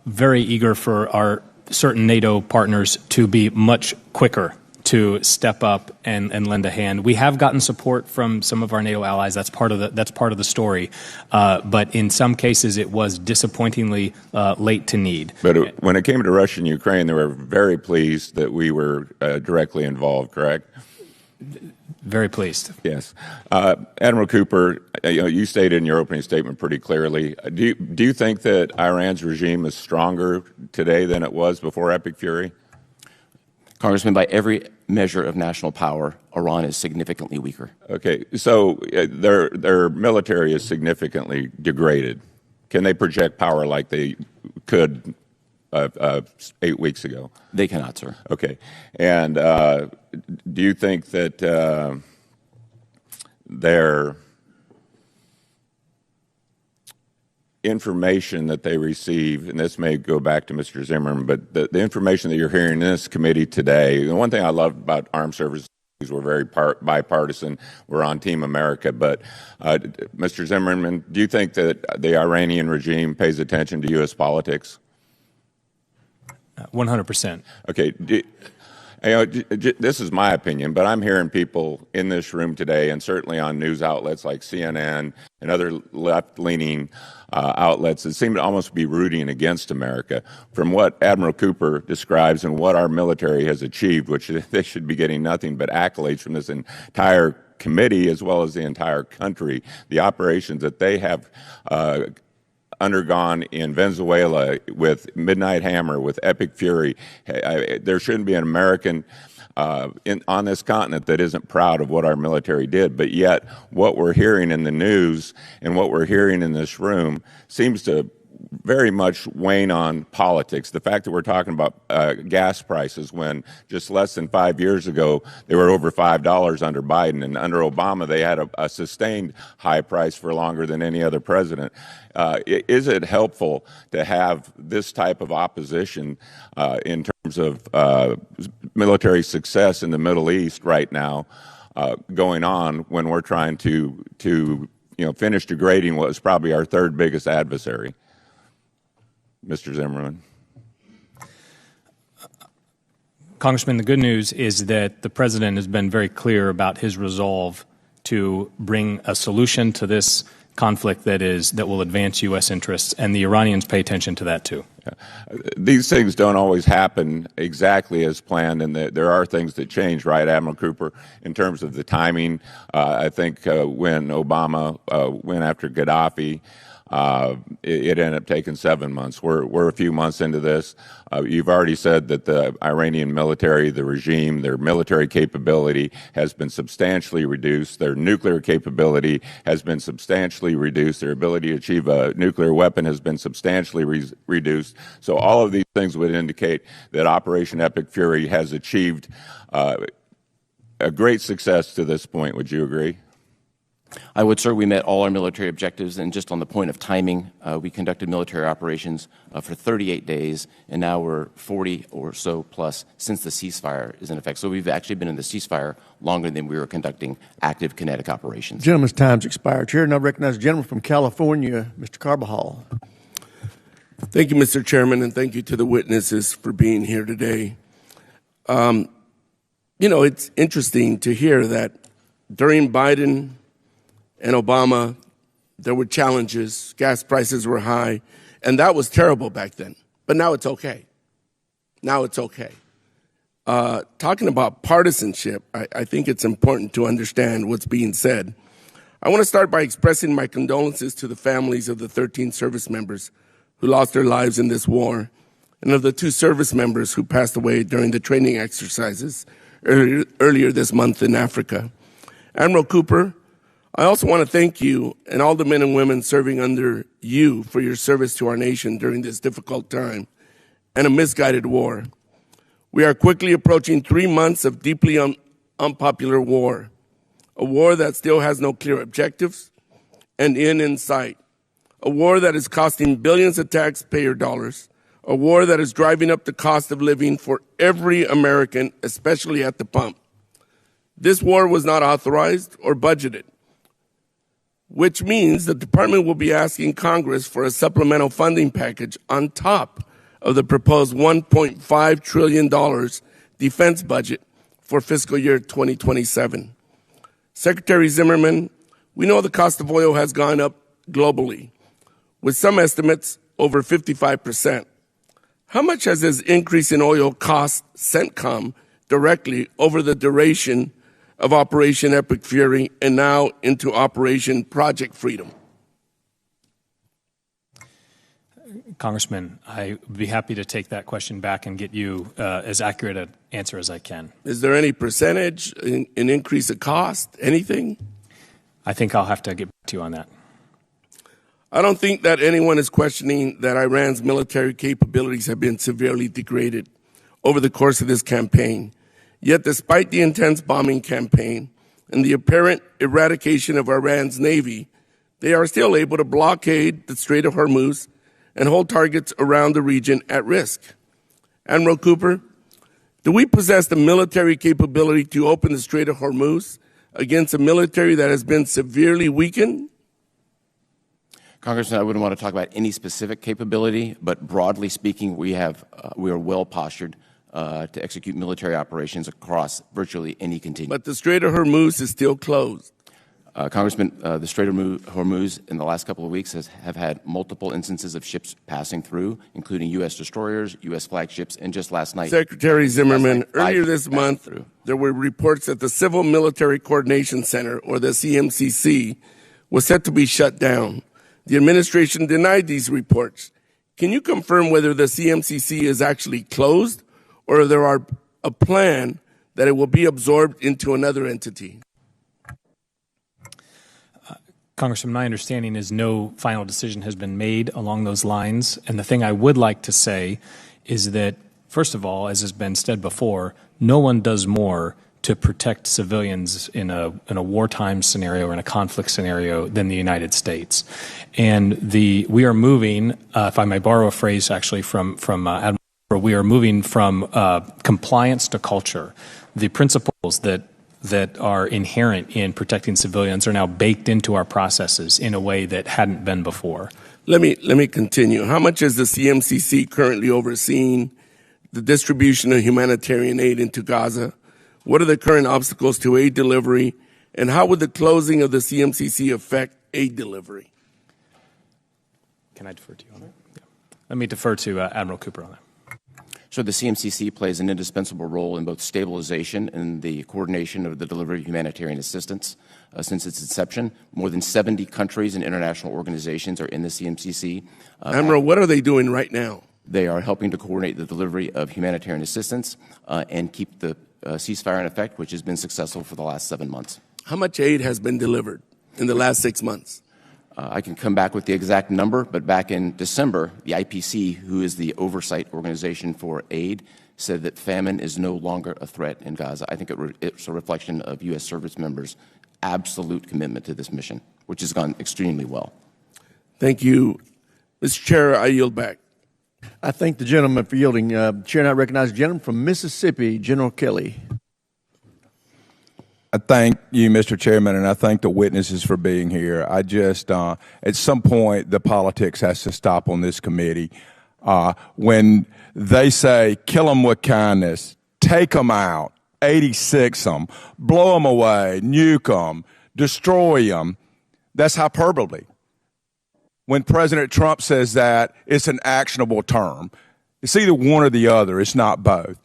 very eager for our certain NATO partners to be much quicker to step up and lend a hand. We have gotten support from some of our NATO allies. That's part of the story. But in some cases, it was disappointingly late to need. But when it came to Russia and Ukraine, they were very pleased that we were directly involved. Correct? Very pleased. Yes. Admiral Cooper, you stated in your opening statement pretty clearly. Do you think that Iran's regime is stronger today than it was before Epic Fury? Congressman, by every measure of national power, Iran is significantly weaker. Okay, so their military is significantly degraded. Can they project power like they could 8 weeks ago? They cannot, sir. Okay. And do you think that their information that they receive, and this may go back to Mr. Zimmerman, but the information that you're hearing in this committee today, the one thing I love about armed services is we're very bipartisan. We're on Team America. But Mr. Zimmerman, do you think that the Iranian regime pays attention to U.S. politics? 100%. Okay. This is my opinion, but I'm hearing people in this room today, and certainly on news outlets like CNN and other left-leaning outlets that seem to almost be rooting against America. From what Admiral Cooper describes and what our military has achieved, which they should be getting nothing but accolades from this entire committee as well as the entire country, the operations that they have undergone in Venezuela with Midnight Hammer, with Epic Fury. There shouldn't be an American on this continent that isn't proud of what our military did. But yet what we're hearing in the news and what we're hearing in this room seems to very much wane on politics. The fact that we're talking about gas prices when just less than 5 years ago they were over $5 under Biden, and under Obama they had a sustained high price for longer than any other president. Is it helpful to have this type of opposition in terms of military success in the Middle East right now going on when we're trying to finish degrading what was probably our third biggest adversary? Mr. Zimmerman. Congressman, the good news is that the President has been very clear about his resolve to bring a solution to this conflict that will advance U.S. interests, and the Iranians pay attention to that too. These things don't always happen exactly as planned, and there are things that change, right, Admiral Cooper, in terms of the timing. I think when Obama went after Gaddafi, it ended up taking 7 months. We're a few months into this. You've already said that the Iranian military, the regime, their military capability has been substantially reduced. Their nuclear capability has been substantially reduced. Their ability to achieve a nuclear weapon has been substantially reduced. So all of these things would indicate that Operation Epic Fury has achieved a great success to this point. Would you agree? I would, sir. We met all our military objectives, and just on the point of timing, we conducted military operations for 38 days, and now we're 40 or so plus since the ceasefire is in effect. So we've actually been in the ceasefire longer than we were conducting active kinetic operations. Gentleman's time's expired. Chair, now recognize the gentleman from California, Mr. Carbajal. Thank you, Mr. Chairman, and thank you to the witnesses for being here today. It's interesting to hear that during Biden and Obama, there were challenges. Gas prices were high, and that was terrible back then. But now it's okay. Now it's okay. Talking about partisanship, I think it's important to understand what's being said. I want to start by expressing my condolences to the families of the 13 service members who lost their lives in this war, and of the 2 service members who passed away during the training exercises earlier this month in Africa. Admiral Cooper, I also want to thank you and all the men and women serving under you for your service to our nation during this difficult time and a misguided war. We are quickly approaching 3 months of deeply unpopular war, a war that still has no clear objectives and end in sight, a war that is costing billions of taxpayer dollars, a war that is driving up the cost of living for every American, especially at the pump. This war was not authorized or budgeted, which means the department will be asking Congress for a supplemental funding package on top of the proposed $1.5 trillion defense budget for fiscal year 2027. Secretary Zimmerman, we know the cost of oil has gone up globally, with some estimates over 55%. How much has this increase in oil cost CENTCOM directly over the duration of Operation Epic Fury and now into Operation Project Freedom? Congressman, I would be happy to take that question back and get you as accurate an answer as I can. Is there any percentage, an increase of cost, anything? I think I'll have to get back to you on that. I don't think that anyone is questioning that Iran's military capabilities have been severely degraded over the course of this campaign. Yet, despite the intense bombing campaign and the apparent eradication of Iran's navy, they are still able to blockade the Strait of Hormuz and hold targets around the region at risk. Admiral Cooper, do we possess the military capability to open the Strait of Hormuz against a military that has been severely weakened? Congressman, I wouldn't want to talk about any specific capability, but broadly speaking, we are well postured to execute military operations across virtually any continuum. But the Strait of Hormuz is still closed. Congressman, the Strait of Hormuz in the last couple of weeks have had multiple instances of ships passing through, including U.S. destroyers, U.S. flagships, and just last night. Secretary Zimmerman, earlier this month, there were reports that the Civil Military Coordination Center, or the CMCC, was set to be shut down. The administration denied these reports. Can you confirm whether the CMCC is actually closed or there are a plan that it will be absorbed into another entity? Congressman, my understanding is no final decision has been made along those lines. And the thing I would like to say is that, first of all, as has been said before, no one does more to protect civilians in a wartime scenario or in a conflict scenario than the United States. And we are moving, if I may borrow a phrase actually from Admiral, we are moving from compliance to culture. The principles that are inherent in protecting civilians are now baked into our processes in a way that hadn't been before. Let me continue. How much is the CMCC currently overseeing the distribution of humanitarian aid into Gaza? What are the current obstacles to aid delivery? And how would the closing of the CMCC affect aid delivery? Can I defer to you on that? Yeah. Let me defer to Admiral Cooper on that. So the CMCC plays an indispensable role in both stabilization and the coordination of the delivery of humanitarian assistance. Since its inception, more than 70 countries and international organizations are in the CMCC. Admiral, what are they doing right now? They are helping to coordinate the delivery of humanitarian assistance and keep the ceasefire in effect, which has been successful for the last 7 months. How much aid has been delivered in the last 6 months? I can come back with the exact number, but back in December, the IPC, who is the oversight organization for aid, said that famine is no longer a threat in Gaza. I think it's a reflection of U.S. service members' absolute commitment to this mission, which has gone extremely well. Thank you. Mr. Chair, I yield back. I thank the gentleman for yielding. Chair, and I recognize the gentleman from Mississippi, General Kelly. I thank you, Mr. Chairman, and I thank the witnesses for being here. I just, at some point, the politics has to stop on this committee. When they say, kill them with kindness, take them out, 86 them, blow them away, nuke them, destroy them, that's hyperbole. When President Trump says that, it's an actionable term. It's either one or the other. It's not both.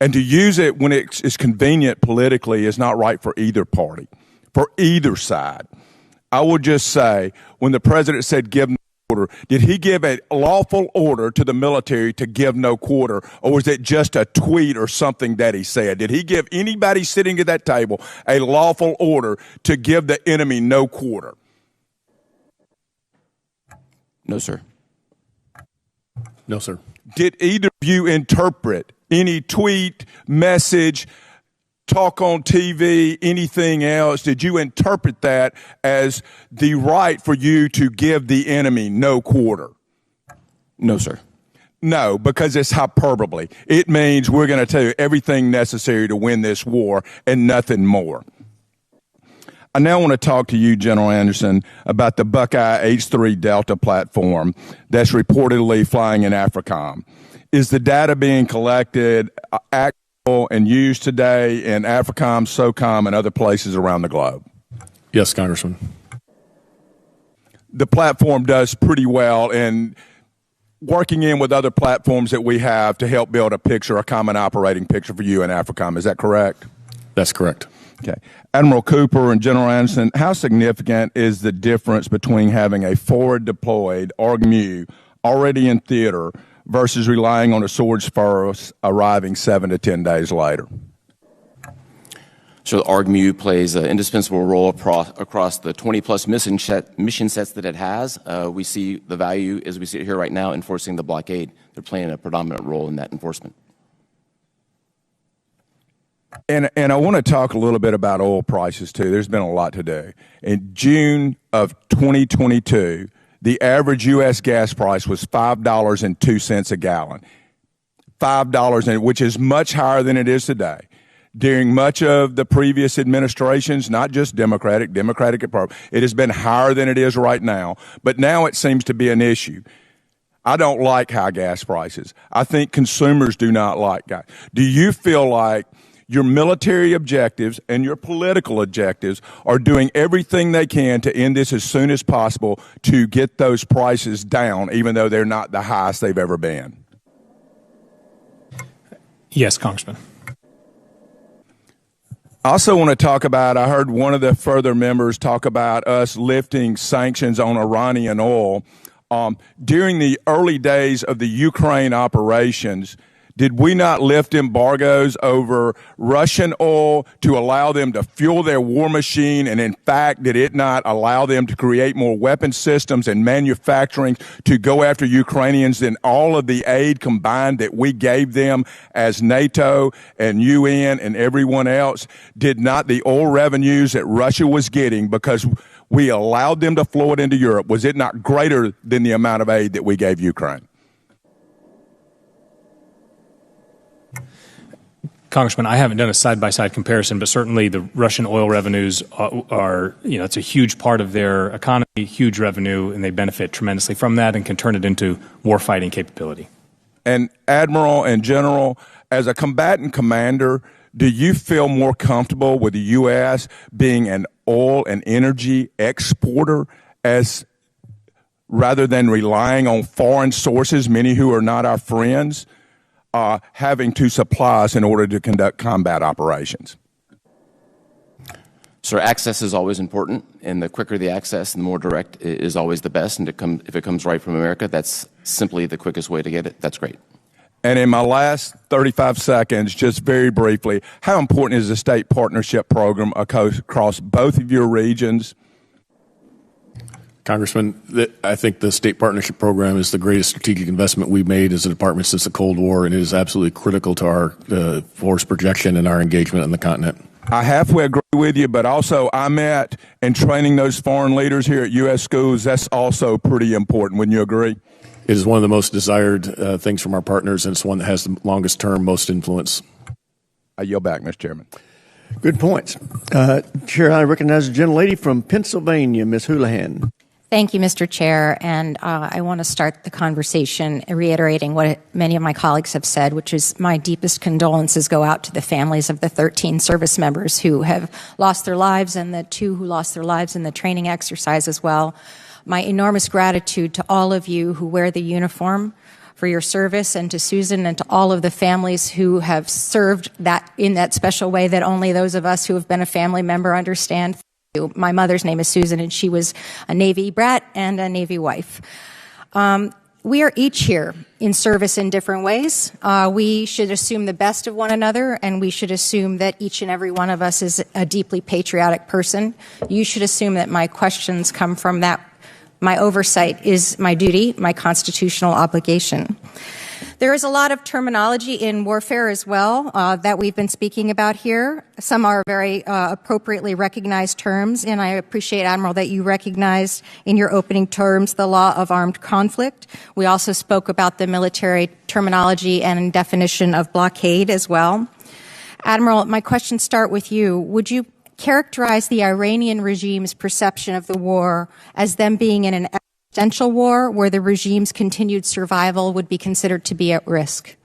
And to use it when it's convenient politically is not right for either party, for either side. I will just say, when the president said give no quarter, did he give a lawful order to the military to give no quarter, or was it just a tweet or something that he said? Did he give anybody sitting at that table a lawful order to give the enemy no quarter? No, sir. No, sir. Did either of you interpret any tweet, message, talk on TV, anything else? Did you interpret that as the right for you to give the enemy no quarter? No, sir. No, because it's hyperbole. It means we're going to tell you everything necessary to win this war and nothing more. I now want to talk to you, General Anderson, about the Buckeye H-3 Delta platform that's reportedly flying in AFRICOM. Is the data being collected actual and used today in AFRICOM, SOCOM, and other places around the globe? Yes, Congressman. The platform does pretty well in working in with other platforms that we have to help build a picture, a common operating picture for you in AFRICOM. Is that correct? That's correct. Okay. Admiral Cooper and General Anderson, how significant is the difference between having a forward deployed ARGMU already in theater versus relying on a Swords First arriving 7 to 10 days later? So ARGMU plays an indispensable role across the 20-plus mission sets that it has. We see the value, as we see it here right now, enforcing the blockade. They're playing a predominant role in that enforcement. And I want to talk a little bit about oil prices, too. There's been a lot today. In June of 2022, the average U.S. gas price was $5.02 a gallon. $5, which is much higher than it is today. During much of the previous administrations, not just Democratic, it has been higher than it is right now. But now it seems to be an issue. I don't like high gas prices. I think consumers do not like gas. Do you feel like your military objectives and your political objectives are doing everything they can to end this as soon as possible to get those prices down, even though they're not the highest they've ever been? Yes, Congressman. I also want to talk about, I heard one of the further members talk about us lifting sanctions on Iranian oil. During the early days of the Ukraine operations, did we not lift embargoes over Russian oil to allow them to fuel their war machine? And in fact, did it not allow them to create more weapon systems and manufacturing to go after Ukrainians than all of the aid combined that we gave them as NATO and UN and everyone else? Did not the oil revenues that Russia was getting, because we allowed them to flow it into Europe, was it not greater than the amount of aid that we gave Ukraine? Congressman, I haven't done a side-by-side comparison, but certainly the Russian oil revenues are, it's a huge part of their economy, huge revenue, and they benefit tremendously from that and can turn it into war-fighting capability. And Admiral and General, as a combatant commander, do you feel more comfortable with the U.S. being an oil and energy exporter rather than relying on foreign sources, many who are not our friends, having to supply us in order to conduct combat operations? So access is always important, and the quicker the access and the more direct is always the best. And if it comes right from America, that's simply the quickest way to get it. That's great. And in my last 35 seconds, just very briefly, how important is the state partnership program across both of your regions? Congressman, I think the state partnership program is the greatest strategic investment we've made as a department since the Cold War, and it is absolutely critical to our force projection and our engagement on the continent. I halfway agree with you, but also I met and training those foreign leaders here at U.S. schools, that's also pretty important. Wouldn't you agree? It is one of the most desired things from our partners, and it's one that has the longest term, most influence. I yield back, Mr. Chairman. Good points. Chair, I recognize the gentlelady from Pennsylvania, Ms. Houlihan. Thank you, Mr. Chair. And I want to start the conversation reiterating what many of my colleagues have said, which is my deepest condolences go out to the families of the 13 service members who have lost their lives and the 2 who lost their lives in the training exercise as well. My enormous gratitude to all of you who wear the uniform for your service, and to Susan and to all of the families who have served that in that special way that only those of us who have been a family member understand. My mother's name is Susan, and she was a Navy brat and a Navy wife. We are each here in service in different ways. We should assume the best of one another, and we should assume that each and every one of us is a deeply patriotic person. You should assume that my questions come from that. My oversight is my duty, my constitutional obligation. There is a lot of terminology in warfare as well that we've been speaking about here. Some are very appropriately recognized terms, and I appreciate, Admiral, that you recognized in your opening terms the law of armed conflict. We also spoke about the military terminology and definition of blockade as well. Admiral, my questions start with you. Would you characterize the Iranian regime's perception of the war as them being in an existential war where the regime's continued survival would be considered to be at risk?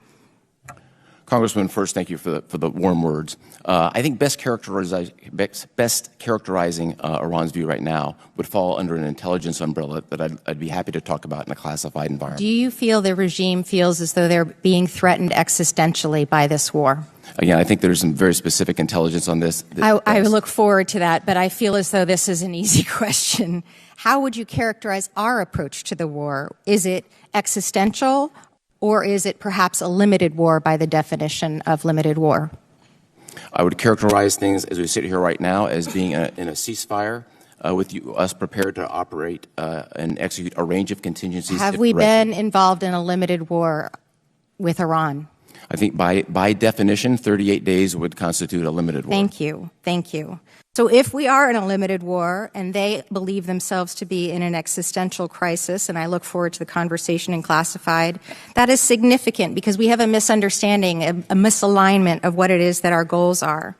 Congressman, first, thank you for the warm words. I think best characterizing Iran's view right now would fall under an intelligence umbrella that I'd be happy to talk about in a classified environment. Do you feel the regime feels as though they're being threatened existentially by this war? Again, I think there's some very specific intelligence on this. I look forward to that, but I feel as though this is an easy question. How would you characterize our approach to the war? Is it existential, or is it perhaps a limited war by the definition of limited war? I would characterize things as we sit here right now as being in a ceasefire with us prepared to operate and execute a range of contingencies. Have we been involved in a limited war with Iran? I think by definition, 38 days would constitute a limited war. Thank you. Thank you. So if we are in a limited war and they believe themselves to be in an existential crisis, and I look forward to the conversation in classified, that is significant because we have a misunderstanding, a misalignment of what it is that our goals are.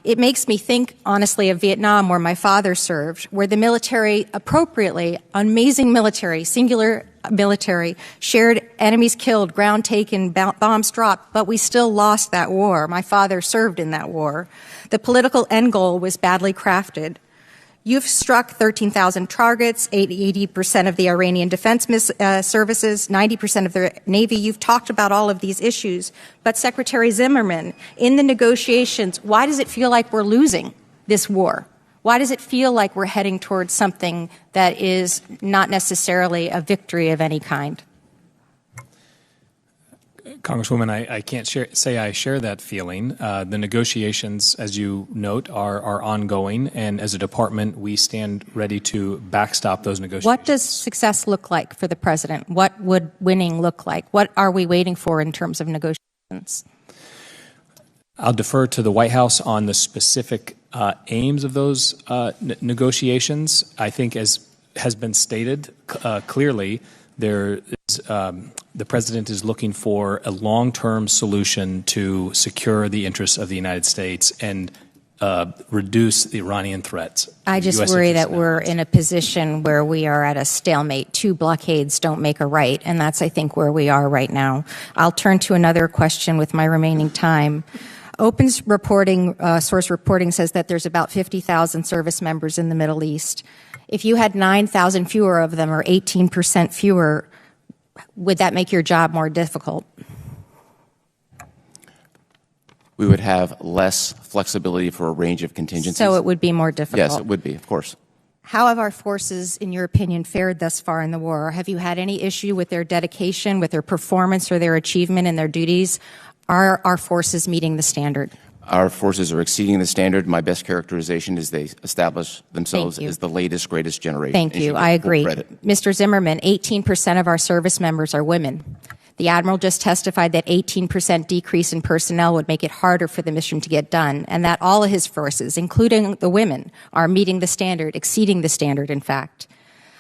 It makes me think, honestly, of Vietnam, where my father served, where the military, appropriately, amazing military, singular military, shared enemies killed, ground taken, bombs dropped, but we still lost that war. My father served in that war. The political end goal was badly crafted. You've struck 13,000 targets, 80% of the Iranian defense services, 90% of the Navy. You've talked about all of these issues. But Secretary Zimmerman, in the negotiations, why does it feel like we're losing this war? Why does it feel like we're heading towards something that is not necessarily a victory of any kind? Congresswoman, I can't say I share that feeling. The negotiations, as you note, are ongoing, and as a department, we stand ready to backstop those negotiations. What does success look like for the president? What would winning look like? What are we waiting for in terms of negotiations? I'll defer to the White House on the specific aims of those negotiations. I think, as has been stated clearly, there is, the president is looking for a long-term solution to secure the interests of the United States and reduce the Iranian threats. I just worry that we're in a position where we are at a stalemate. 2 blockades don't make a right, and that's, I think, where we are right now. I'll turn to another question with my remaining time. Open reporting, source reporting says that there's about 50,000 service members in the Middle East. If you had 9,000 fewer of them, or 18% fewer, would that make your job more difficult? We would have less flexibility for a range of contingencies. So it would be more difficult? Yes, it would be, of course. How have our forces, in your opinion, fared thus far in the war? Have you had any issue with their dedication, with their performance, or their achievement in their duties? Are our forces meeting the standard? Our forces are exceeding the standard. My best characterization is they establish themselves as the latest, greatest generation. Thank you. I agree. Mr. Zimmerman, 18% of our service members are women. The Admiral just testified that 18% decrease in personnel would make it harder for the mission to get done, and that all of his forces, including the women, are meeting the standard, exceeding the standard, in fact.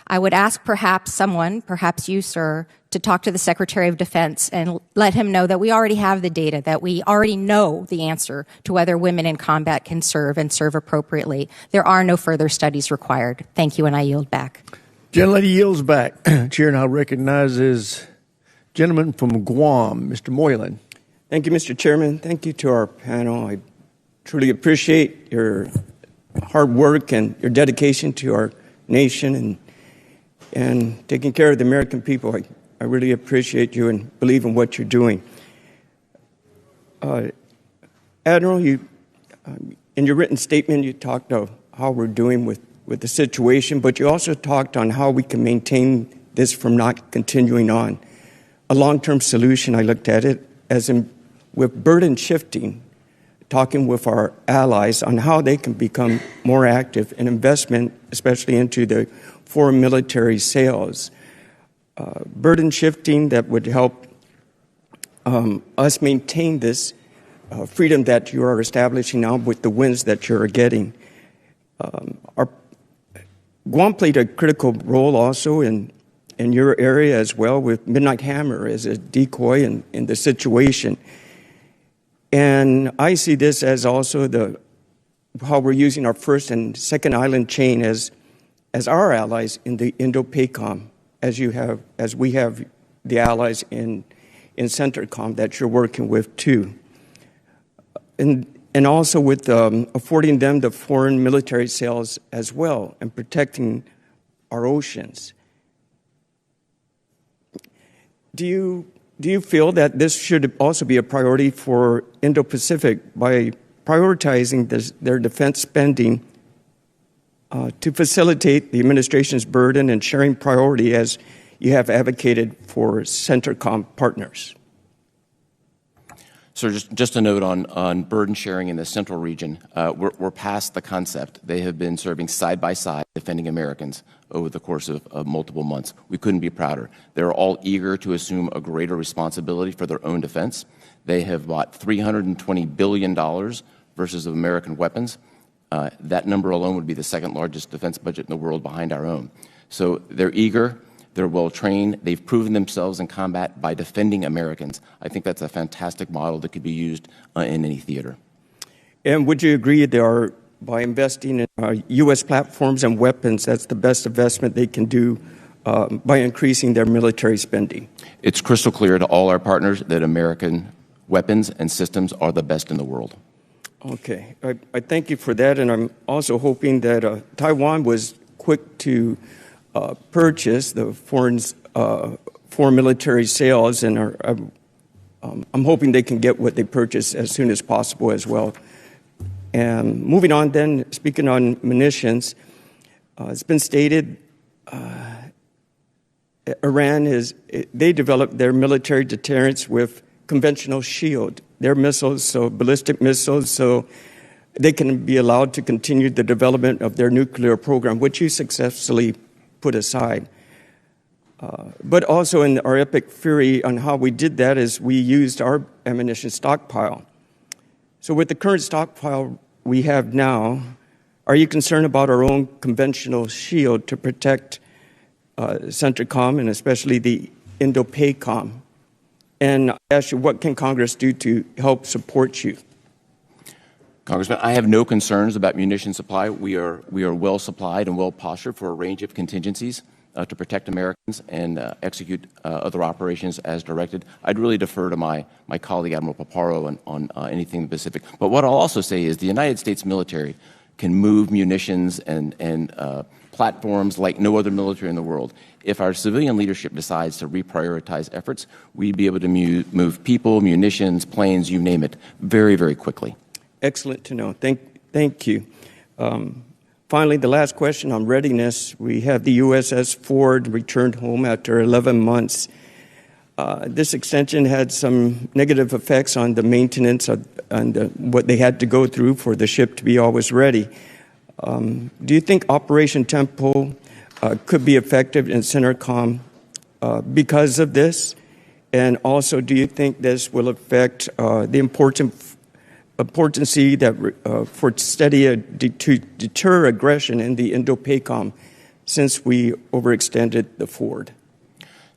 I would ask perhaps someone, perhaps you, sir, to talk to the Secretary of Defense and let him know that we already have the data, that we already know the answer to whether women in combat can serve and serve appropriately. There are no further studies required. Thank you, and I yield back. Gentlelady yields back. Chair now recognizes gentleman from Guam, Mr. Moylan. Thank you, Mr. Chairman. Thank you to our panel. I truly appreciate your hard work and your dedication to our nation and taking care of the American people. I really appreciate you and believe in what you're doing. Admiral, you, in your written statement, you talked of how we're doing with the situation, but you also talked on how we can maintain this from not continuing on. A long-term solution, I looked at it as in with burden shifting, talking with our allies on how they can become more active in investment, especially into the foreign military sales. Burden shifting that would help us maintain this freedom that you are establishing now with the wins that you're getting. Guam played a critical role also in your area as well, with Midnight Hammer as a decoy in the situation. And I see this as also how we're using our first and second island chain as our allies in the Indo-PACOM, as we have the allies in CENTERCOM that you're working with too. And also with affording them the foreign military sales as well and protecting our oceans. Do you feel that this should also be a priority for Indo-Pacific by prioritizing their defense spending to facilitate the administration's burden and sharing priority as you have advocated for CENTERCOM partners? So just a note on burden sharing in the central region. We're past the concept. They have been serving side by side, defending Americans over the course of multiple months. We couldn't be prouder. They're all eager to assume a greater responsibility for their own defense. They have bought $320 billion versus of American weapons. That number alone would be the second largest defense budget in the world behind our own. So they're eager. They're well trained. They've proven themselves in combat by defending Americans. I think that's a fantastic model that could be used in any theater. And would you agree by investing in U.S. platforms and weapons, that's the best investment they can do by increasing their military spending? It's crystal clear to all our partners that American weapons and systems are the best in the world. Okay. I thank you for that, and I'm also hoping that Taiwan was quick to purchase the foreign military sales, and I'm hoping they can get what they purchase as soon as possible as well. And moving on then, speaking on munitions, it's been stated Iran they developed their military deterrence with conventional shield, their missiles, so ballistic missiles, so they can be allowed to continue the development of their nuclear program, which you successfully put aside. But also in our epic fury on how we did that is we used our ammunition stockpile. So with the current stockpile we have now, are you concerned about our own conventional shield to protect CENTRICOM and especially the Indo-PACOM? And I ask you, what can Congress do to help support you? Congressman, I have no concerns about munition supply. We are well supplied and well postured for a range of contingencies to protect Americans and execute other operations as directed. I'd really defer to my colleague, Admiral Paparo, on anything specific. But what I'll also say is the United States military can move munitions and platforms like no other military in the world. If our civilian leadership decides to reprioritize efforts, we'd be able to move people, munitions, planes, you name it, very, very quickly. Excellent to know. Thank you. Finally, the last question on readiness. We have the USS Ford returned home after 11 months. This extension had some negative effects on the maintenance and what they had to go through for the ship to be always ready. Do you think Operation Tempo could be effective in CENTRICOM because of this? And also, do you think this will affect the importance that for steady to deter aggression in the Indo-PACOM since we overextended the Ford?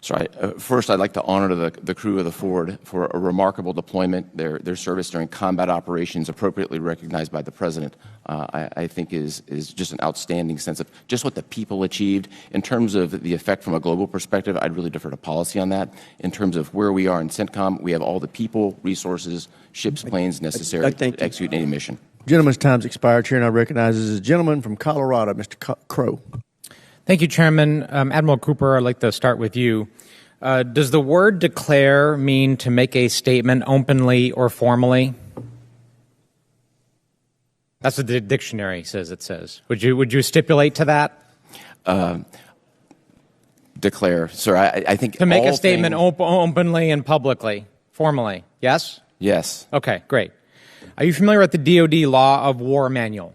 So first, I'd like to honor the crew of the Ford for a remarkable deployment. Their service during combat operations, appropriately recognized by the President, I think is just an outstanding sense of just what the people achieved. In terms of the effect from a global perspective, I'd really defer to policy on that. In terms of where we are in CENTCOM, we have all the people, resources, ships, planes necessary to execute any mission. Gentleman's time's expired. Chair now recognizes a gentleman from Colorado, Mr. Crow. Thank you, Chairman. Admiral Cooper, I'd like to start with you. Does the word declare mean to make a statement openly or formally? That's what the dictionary says it says. Would you stipulate to that? Declare. Sir, I think to make a statement openly and publicly, formally. Yes? Yes. Okay, great. Are you familiar with the DoD Law of War Manual?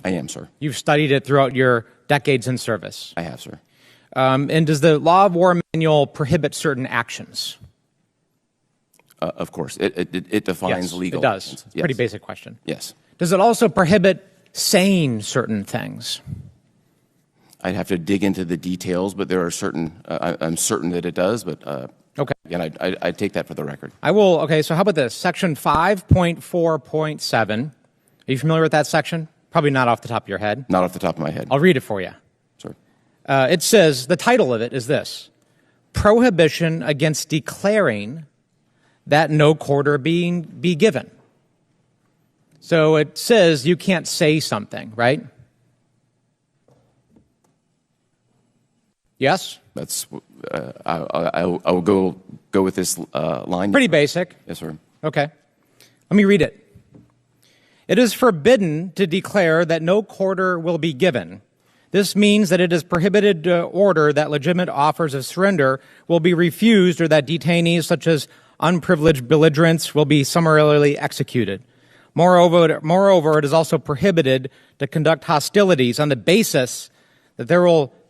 I am, sir. You've studied it throughout your decades in service. I have, sir. And does the Law of War Manual prohibit certain actions? Of course. It defines legal it does. actions. It's a pretty basic question. Yes. Does it also prohibit saying certain things? I'd have to dig into the details, but there are certain, I'm certain that it does, but okay. Again, I'd take that for the record. I will. Okay, so how about this? Section 5.4.7. Are you familiar with that section? Probably not off the top of your head. Not off the top of my head. I'll read it for you. Sure. It says, the title of it is this: Prohibition against declaring that no quarter be given. So it says you can't say something, right? Yes? That's. I will go with this line. Pretty basic. Yes, sir. Okay. Let me read it. It is forbidden to declare that no quarter will be given. This means that it is prohibited to order that legitimate offers of surrender will be refused or that detainees such as unprivileged belligerents will be summarily executed. Moreover, it is also prohibited to conduct hostilities on the basis that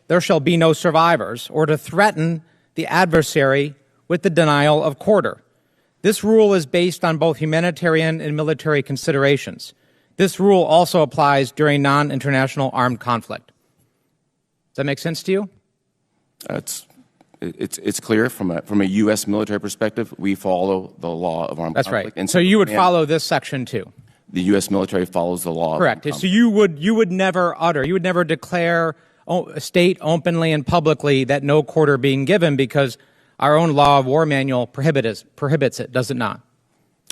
there shall be no survivors, or to threaten the adversary with the denial of quarter. This rule is based on both humanitarian and military considerations. This rule also applies during non-international armed conflict. Does that make sense to you? It's clear from a U.S. military perspective, we follow the law of armed conflict. That's right. And so you would follow this section too. The U.S. military follows the law. Correct. So you would never declare, state openly and publicly that no quarter being given, because our own law of war manual prohibits it, does it not?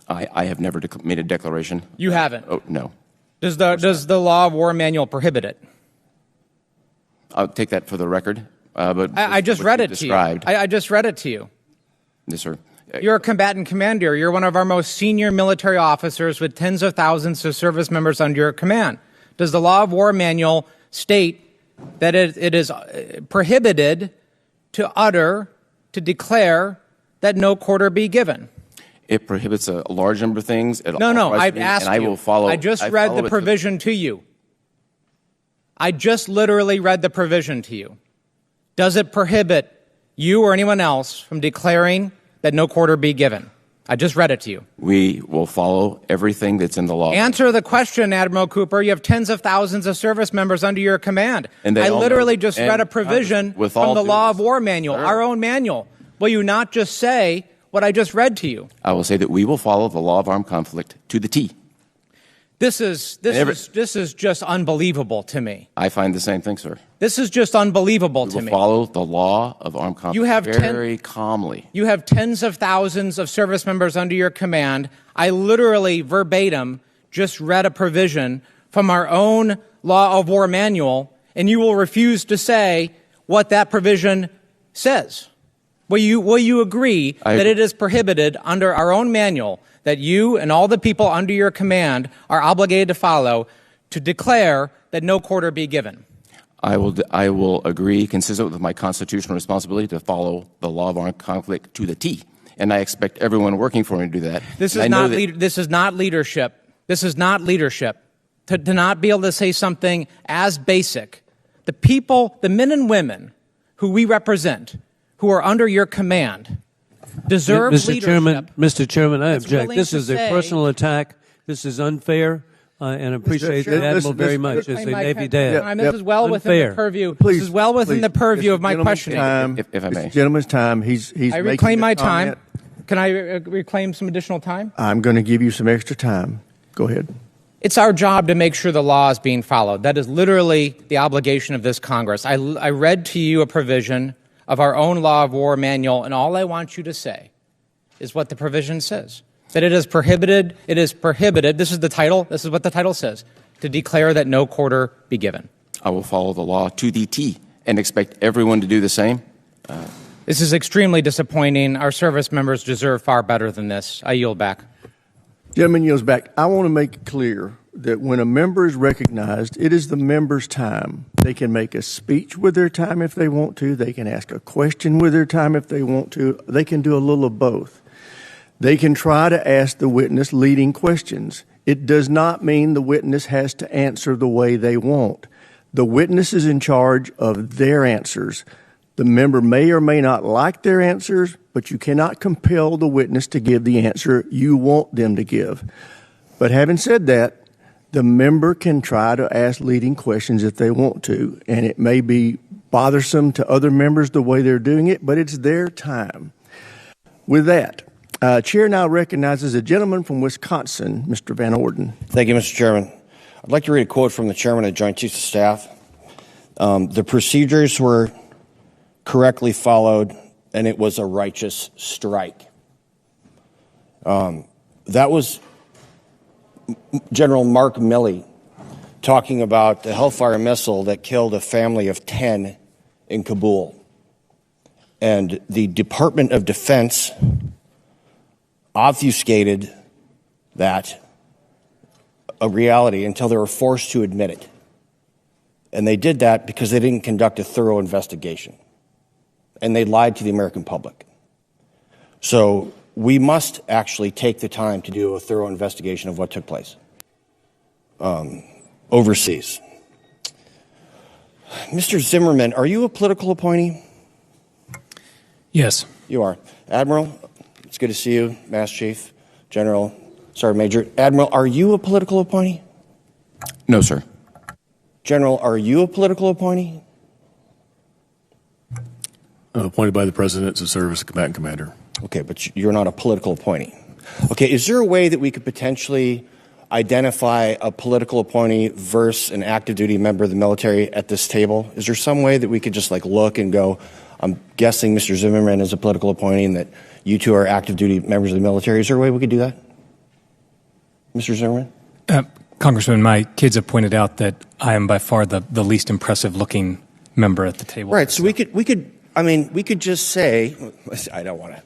I have never made a declaration. You haven't? Oh, no. Does the law of war manual prohibit it? I'll take that for the record. But I just read it to you. I just read it to you. Yes, sir. You're a combatant commander. You're one of our most senior military officers with tens of thousands of service members under your command. Does the law of war manual state that it is prohibited to declare that no quarter be given? It prohibits a large number of things. No, I've asked you. And I will follow. I just read the provision to you. I just literally read the provision to you. Does it prohibit you or anyone else from declaring that no quarter be given? I just read it to you. We will follow everything that's in the law. Answer the question, Admiral Cooper. You have tens of thousands of service members under your command. And I literally just read a provision from the law of war manual, our own manual. Will you not just say what I just read to you? I will say that we will follow the law of armed conflict to the T. This is just unbelievable to me. I find the same thing, sir. This is just unbelievable to me. We will follow the law of armed conflict very calmly. You have tens of thousands of service members under your command. I literally, verbatim, just read a provision from our own law of war manual, and you will refuse to say what that provision says. Will you agree that it is prohibited under our own manual that you and all the people under your command are obligated to follow to declare that no quarter be given? I will agree, consistent with my constitutional responsibility, to follow the law of armed conflict to the T. And I expect everyone working for me to do that. This is not leadership. This is not leadership. To not be able to say something as basic. The people, the men and women who we represent, who are under your command, deserve leadership. Mr. Chairman, I object. This is a personal attack. This is unfair, and I appreciate the Admiral very much as a Navy dad. This is well within the purview. This is well within the purview of my questioning. If I may. Gentleman's time. He's I reclaim my time. Can I reclaim some additional time? I'm going to give you some extra time. Go ahead. It's our job to make sure the law is being followed. That is literally the obligation of this Congress. I read to you a provision of our own law of war manual, and all I want you to say is what the provision says. That it is prohibited, this is the title, this is what the title says, to declare that no quarter be given. I will follow the law to the T and expect everyone to do the same. This is extremely disappointing. Our service members deserve far better than this. I yield back. Gentleman yields back. I want to make it clear that when a member is recognized, it is the member's time. They can make a speech with their time if they want to. They can ask a question with their time if they want to. They can do a little of both. They can try to ask the witness leading questions. It does not mean the witness has to answer the way they want. The witness is in charge of their answers. The member may or may not like their answers, but you cannot compel the witness to give the answer you want them to give. But having said that, the member can try to ask leading questions if they want to, and it may be bothersome to other members the way they're doing it, but it's their time. With that, Chair now recognizes a gentleman from Wisconsin, Mr. Van Orden. Thank you, Mr. Chairman. I'd like to read a quote from the Chairman of Joint Chiefs of Staff. The procedures were correctly followed, and it was a righteous strike. That was General Mark Milley talking about the Hellfire missile that killed a family of 10 in Kabul. And the Department of Defense obfuscated that a reality until they were forced to admit it. And they did that because they didn't conduct a thorough investigation. And they lied to the American public. So we must actually take the time to do a thorough investigation of what took place overseas. Mr. Zimmerman, are you a political appointee? Yes. You are. Admiral, it's good to see you. Master Chief, General, Sergeant Major. Admiral, are you a political appointee? No, sir. General, are you a political appointee? Appointed by the President to serve as a combatant commander. Okay, but you're not a political appointee. Okay, is there a way that we could potentially identify a political appointee versus an active duty member of the military at this table? Is there some way that we could just like look and go, I'm guessing Mr. Zimmerman is a political appointee and that you two are active duty members of the military? Is there a way we could do that? Mr. Zimmerman? Congressman, my kids have pointed out that I am by far the least impressive looking member at the table. Right, so we could just say, I don't want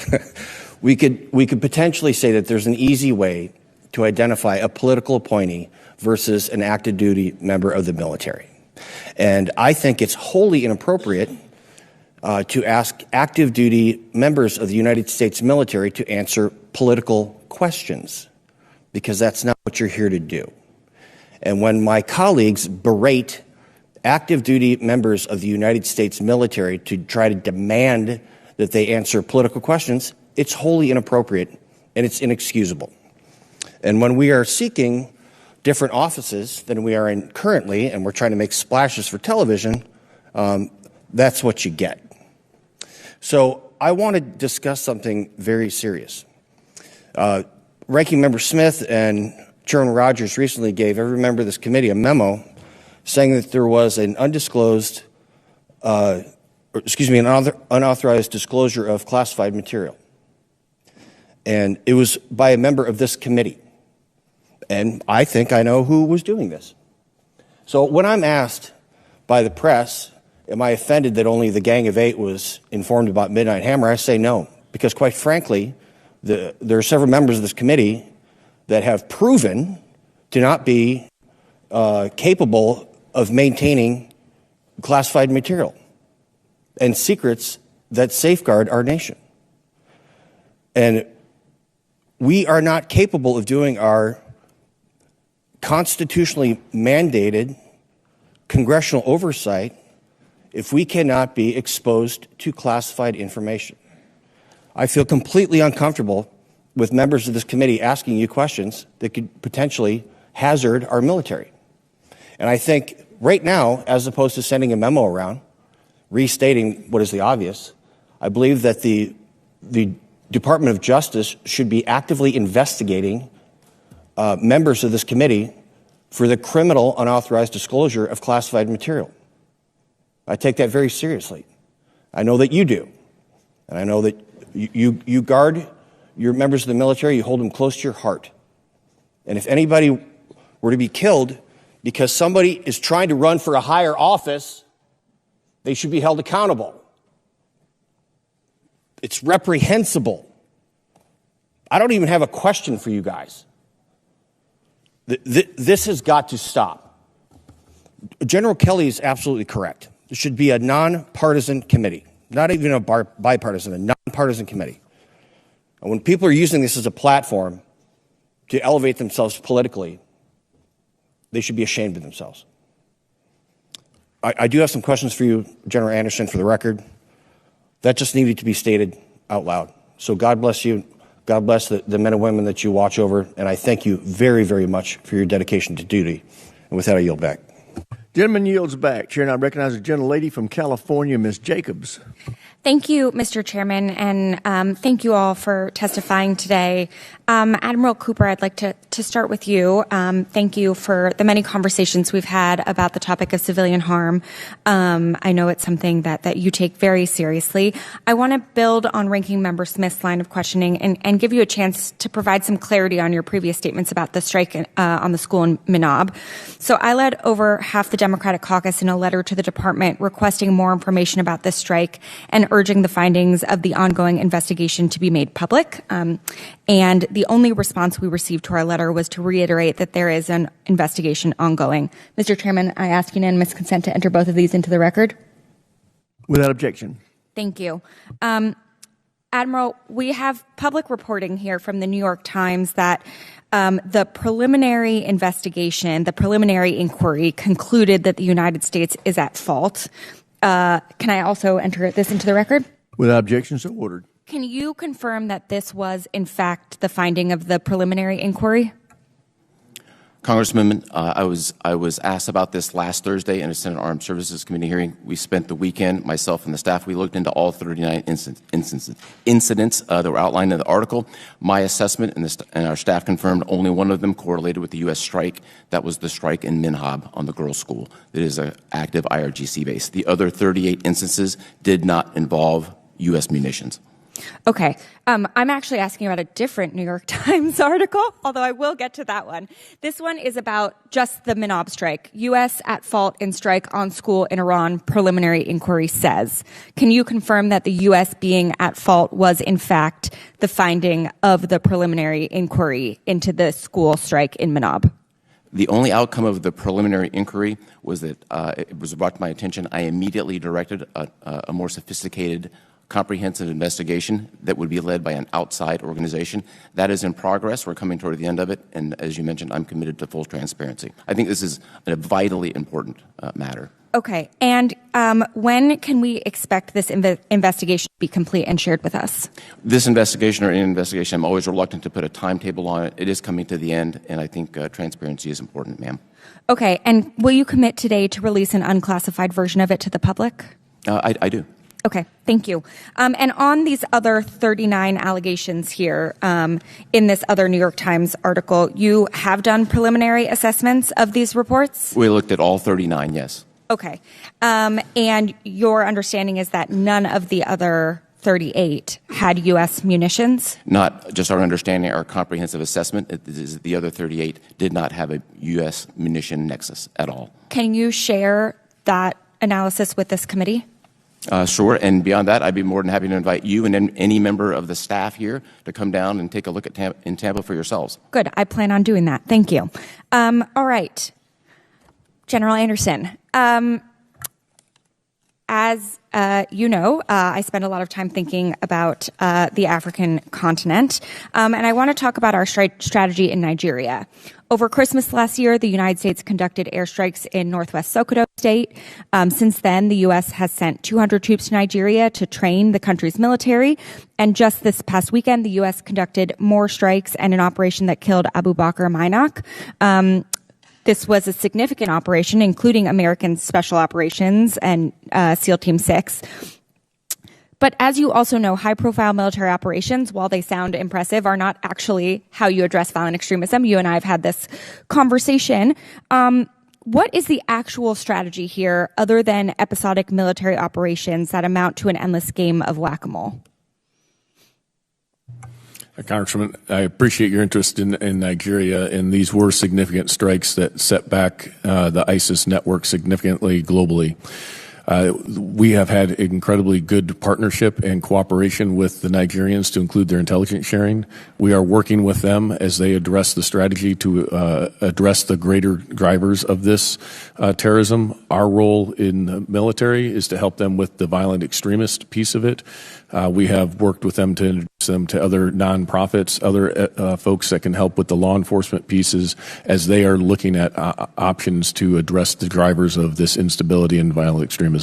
to. We could potentially say that there's an easy way to identify a political appointee versus an active duty member of the military. And I think it's wholly inappropriate to ask active duty members of the United States military to answer political questions, because that's not what you're here to do. And when my colleagues berate active duty members of the United States military to try to demand that they answer political questions, it's wholly inappropriate and it's inexcusable. And when we are seeking different offices than we are in currently, and we're trying to make splashes for television, that's what you get. So I want to discuss something very serious. Ranking Member Smith and Chairman Rogers recently gave every member of this committee a memo saying that there was an unauthorized disclosure of classified material. And it was by a member of this committee. And I think I know who was doing this. So when I'm asked by the press, am I offended that only the Gang of Eight was informed about Midnight Hammer, I say no. Because quite frankly, there are several members of this committee that have proven to not be capable of maintaining classified material and secrets that safeguard our nation. And we are not capable of doing our constitutionally mandated congressional oversight if we cannot be exposed to classified information. I feel completely uncomfortable with members of this committee asking you questions that could potentially hazard our military. And I think right now, as opposed to sending a memo around, restating what is the obvious, I believe that the Department of Justice should be actively investigating members of this committee for the criminal unauthorized disclosure of classified material. I take that very seriously. I know that you do. And I know that you guard your members of the military, you hold them close to your heart. And if anybody were to be killed because somebody is trying to run for a higher office, they should be held accountable. It's reprehensible. I don't even have a question for you guys. This has got to stop. General Kelly is absolutely correct. There should be a nonpartisan committee, not even a bipartisan, a nonpartisan committee. And when people are using this as a platform to elevate themselves politically, they should be ashamed of themselves. I do have some questions for you, General Anderson, for the record. That just needed to be stated out loud. So God bless you. God bless the men and women that you watch over. And I thank you very, very much for your dedication to duty. And with that, I yield back. Gentleman yields back. Chair, and I recognize a gentlelady from California, Ms. Jacobs. Thank you, Mr. Chairman, and thank you all for testifying today. Admiral Cooper, I'd like to start with you. Thank you for the many conversations we've had about the topic of civilian harm. I know it's something that you take very seriously. I want to build on Ranking Member Smith's line of questioning and give you a chance to provide some clarity on your previous statements about the strike on the school in Minab. So I led over half the Democratic caucus in a letter to the department requesting more information about this strike and urging the findings of the ongoing investigation to be made public. And the only response we received to our letter was to reiterate that there is an investigation ongoing. Mr. Chairman, I ask unanimous consent to enter both of these into the record. Without objection. Thank you. Admiral, we have public reporting here from the New York Times that the preliminary investigation, the preliminary inquiry concluded that the United States is at fault. Can I also enter this into the record? Without objection, so ordered. Can you confirm that this was, in fact, the finding of the preliminary inquiry? Congressman, I was asked about this last Thursday in a Senate Armed Services Committee hearing. We spent the weekend, myself and the staff, we looked into all 39 incidents that were outlined in the article. My assessment and our staff confirmed only one of them correlated with the U.S. strike. That was the strike in Minhab on the girls' school. It is an active IRGC base. The other 38 instances did not involve U.S. munitions. Okay. I'm actually asking about a different New York Times article, although I will get to that one. This one is about just the Minhab strike. U.S. at fault in strike on school in Iran, preliminary inquiry says. Can you confirm that the U.S. being at fault was, in fact, the finding of the preliminary inquiry into the school strike in Minhab? The only outcome of the preliminary inquiry was that it was brought to my attention. I immediately directed a more sophisticated, comprehensive investigation that would be led by an outside organization. That is in progress. We're coming toward the end of it. And as you mentioned, I'm committed to full transparency. I think this is a vitally important matter. Okay. And when can we expect this investigation to be complete and shared with us? This investigation or any investigation, I'm always reluctant to put a timetable on it. It is coming to the end, and I think transparency is important, ma'am. Okay. And will you commit today to release an unclassified version of it to the public? I do. Okay, thank you. And on these other 39 allegations here, in this other New York Times article, you have done preliminary assessments of these reports? We looked at all 39, yes. Okay. And your understanding is that none of the other 38 had U.S. munitions? Not just our understanding, our comprehensive assessment. The other 38 did not have a U.S. munition nexus at all. Can you share that analysis with this committee? Sure, and beyond that, I'd be more than happy to invite you and any member of the staff here to come down and take a look at in Tampa for yourselves. Good. I plan on doing that. Thank you. All right. General Anderson, as you know, I spend a lot of time thinking about the African continent, and I want to talk about our strategy in Nigeria. Over Christmas last year, the United States conducted airstrikes in northwest Sokoto State. Since then, the U.S. has sent 200 troops to Nigeria to train the country's military. And just this past weekend, the U.S. conducted more strikes and an operation that killed Abubakar Mainak. This was a significant operation, including American Special Operations and SEAL Team 6. But as you also know, high-profile military operations, while they sound impressive, are not actually how you address violent extremism. You and I have had this conversation. What is the actual strategy here other than episodic military operations that amount to an endless game of whack-a-mole? Congressman, I appreciate your interest in Nigeria, and these were significant strikes that set back the ISIS network significantly globally. We have had incredibly good partnership and cooperation with the Nigerians to include their intelligence sharing. We are working with them as they address the strategy to address the greater drivers of this terrorism. Our role in the military is to help them with the violent extremist piece of it. We have worked with them to introduce them to other nonprofits, other folks that can help with the law enforcement pieces as they are looking at options to address the drivers of this instability and violent extremism.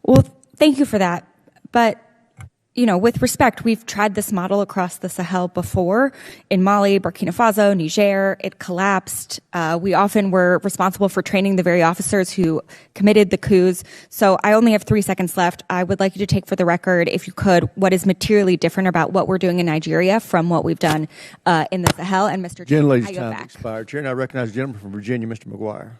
Well, thank you for that. But, you know, with respect, we've tried this model across the Sahel before. In Mali, Burkina Faso, Niger, it collapsed. We often were responsible for training the very officers who committed the coups. So I only have 3 seconds left. I would like you to take for the record, if you could, what is materially different about what we're doing in Nigeria from what we've done in the Sahel. And Mr. Chairman, I yield back. Expired. Chair, and I recognize the gentleman from Virginia, Mr. McGuire.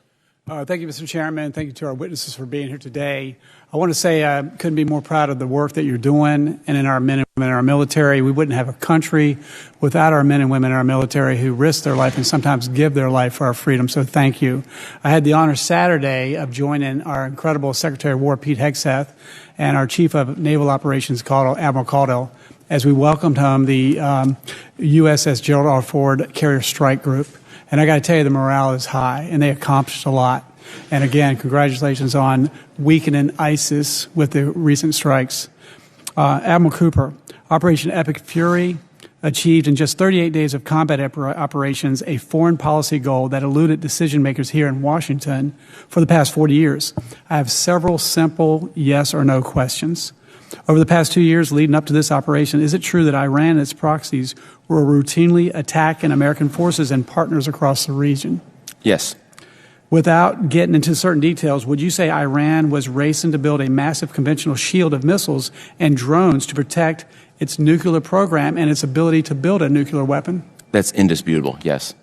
Thank you, Mr. Chairman. Thank you to our witnesses for being here today. I want to say I couldn't be more proud of the work that you're doing and in our men and women in our military. We wouldn't have a country without our men and women in our military who risk their life and sometimes give their life for our freedom. So thank you. I had the honor Saturday of joining our incredible Secretary of War, Pete Hegseth, and our Chief of Naval Operations, Admiral Caudill, as we welcomed home the USS Gerald R. Ford Carrier Strike Group. And I got to tell you, the morale is high, and they accomplished a lot. And again, congratulations on weakening ISIS with the recent strikes. Admiral Cooper, Operation Epic Fury achieved in just 38 days of combat operations a foreign policy goal that eluded decision makers here in Washington for the past 40 years. I have several simple yes or no questions. Over the past 2 years leading up to this operation, is it true that Iran and its proxies were routinely attacking American forces and partners across the region? Yes. Without getting into certain details, would you say Iran was racing to build a massive conventional shield of missiles and drones to protect its nuclear program and its ability to build a nuclear weapon? That's indisputable, yes.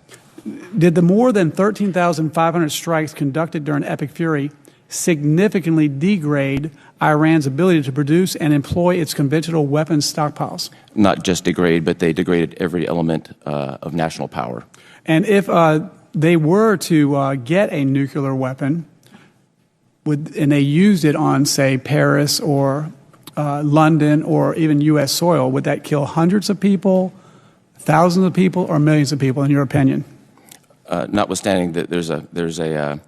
Did the more than 13,500 strikes conducted during Epic Fury significantly degrade Iran's ability to produce and employ its conventional weapons stockpiles? Not just degrade, but they degraded every element of national power. And if they were to get a nuclear weapon, and they used it on, say, Paris or London or even U.S. soil, would that kill hundreds of people, thousands of people, or millions of people, in your opinion? Notwithstanding that there's a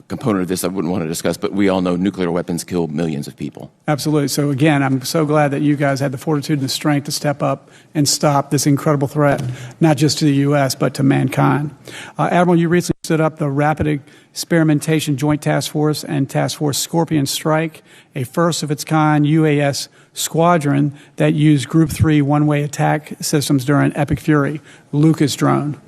component of this I wouldn't want to discuss, but we all know nuclear weapons kill millions of people. Absolutely. So again, I'm so glad that you guys had the fortitude and the strength to step up and stop this incredible threat, not just to the U.S., but to mankind. Admiral, you recently stood up the Rapid Experimentation Joint Task Force and Task Force Scorpion Strike, a first-of-its-kind UAS squadron that used Group 3 one-way attack systems during Epic Fury, Lucas drone.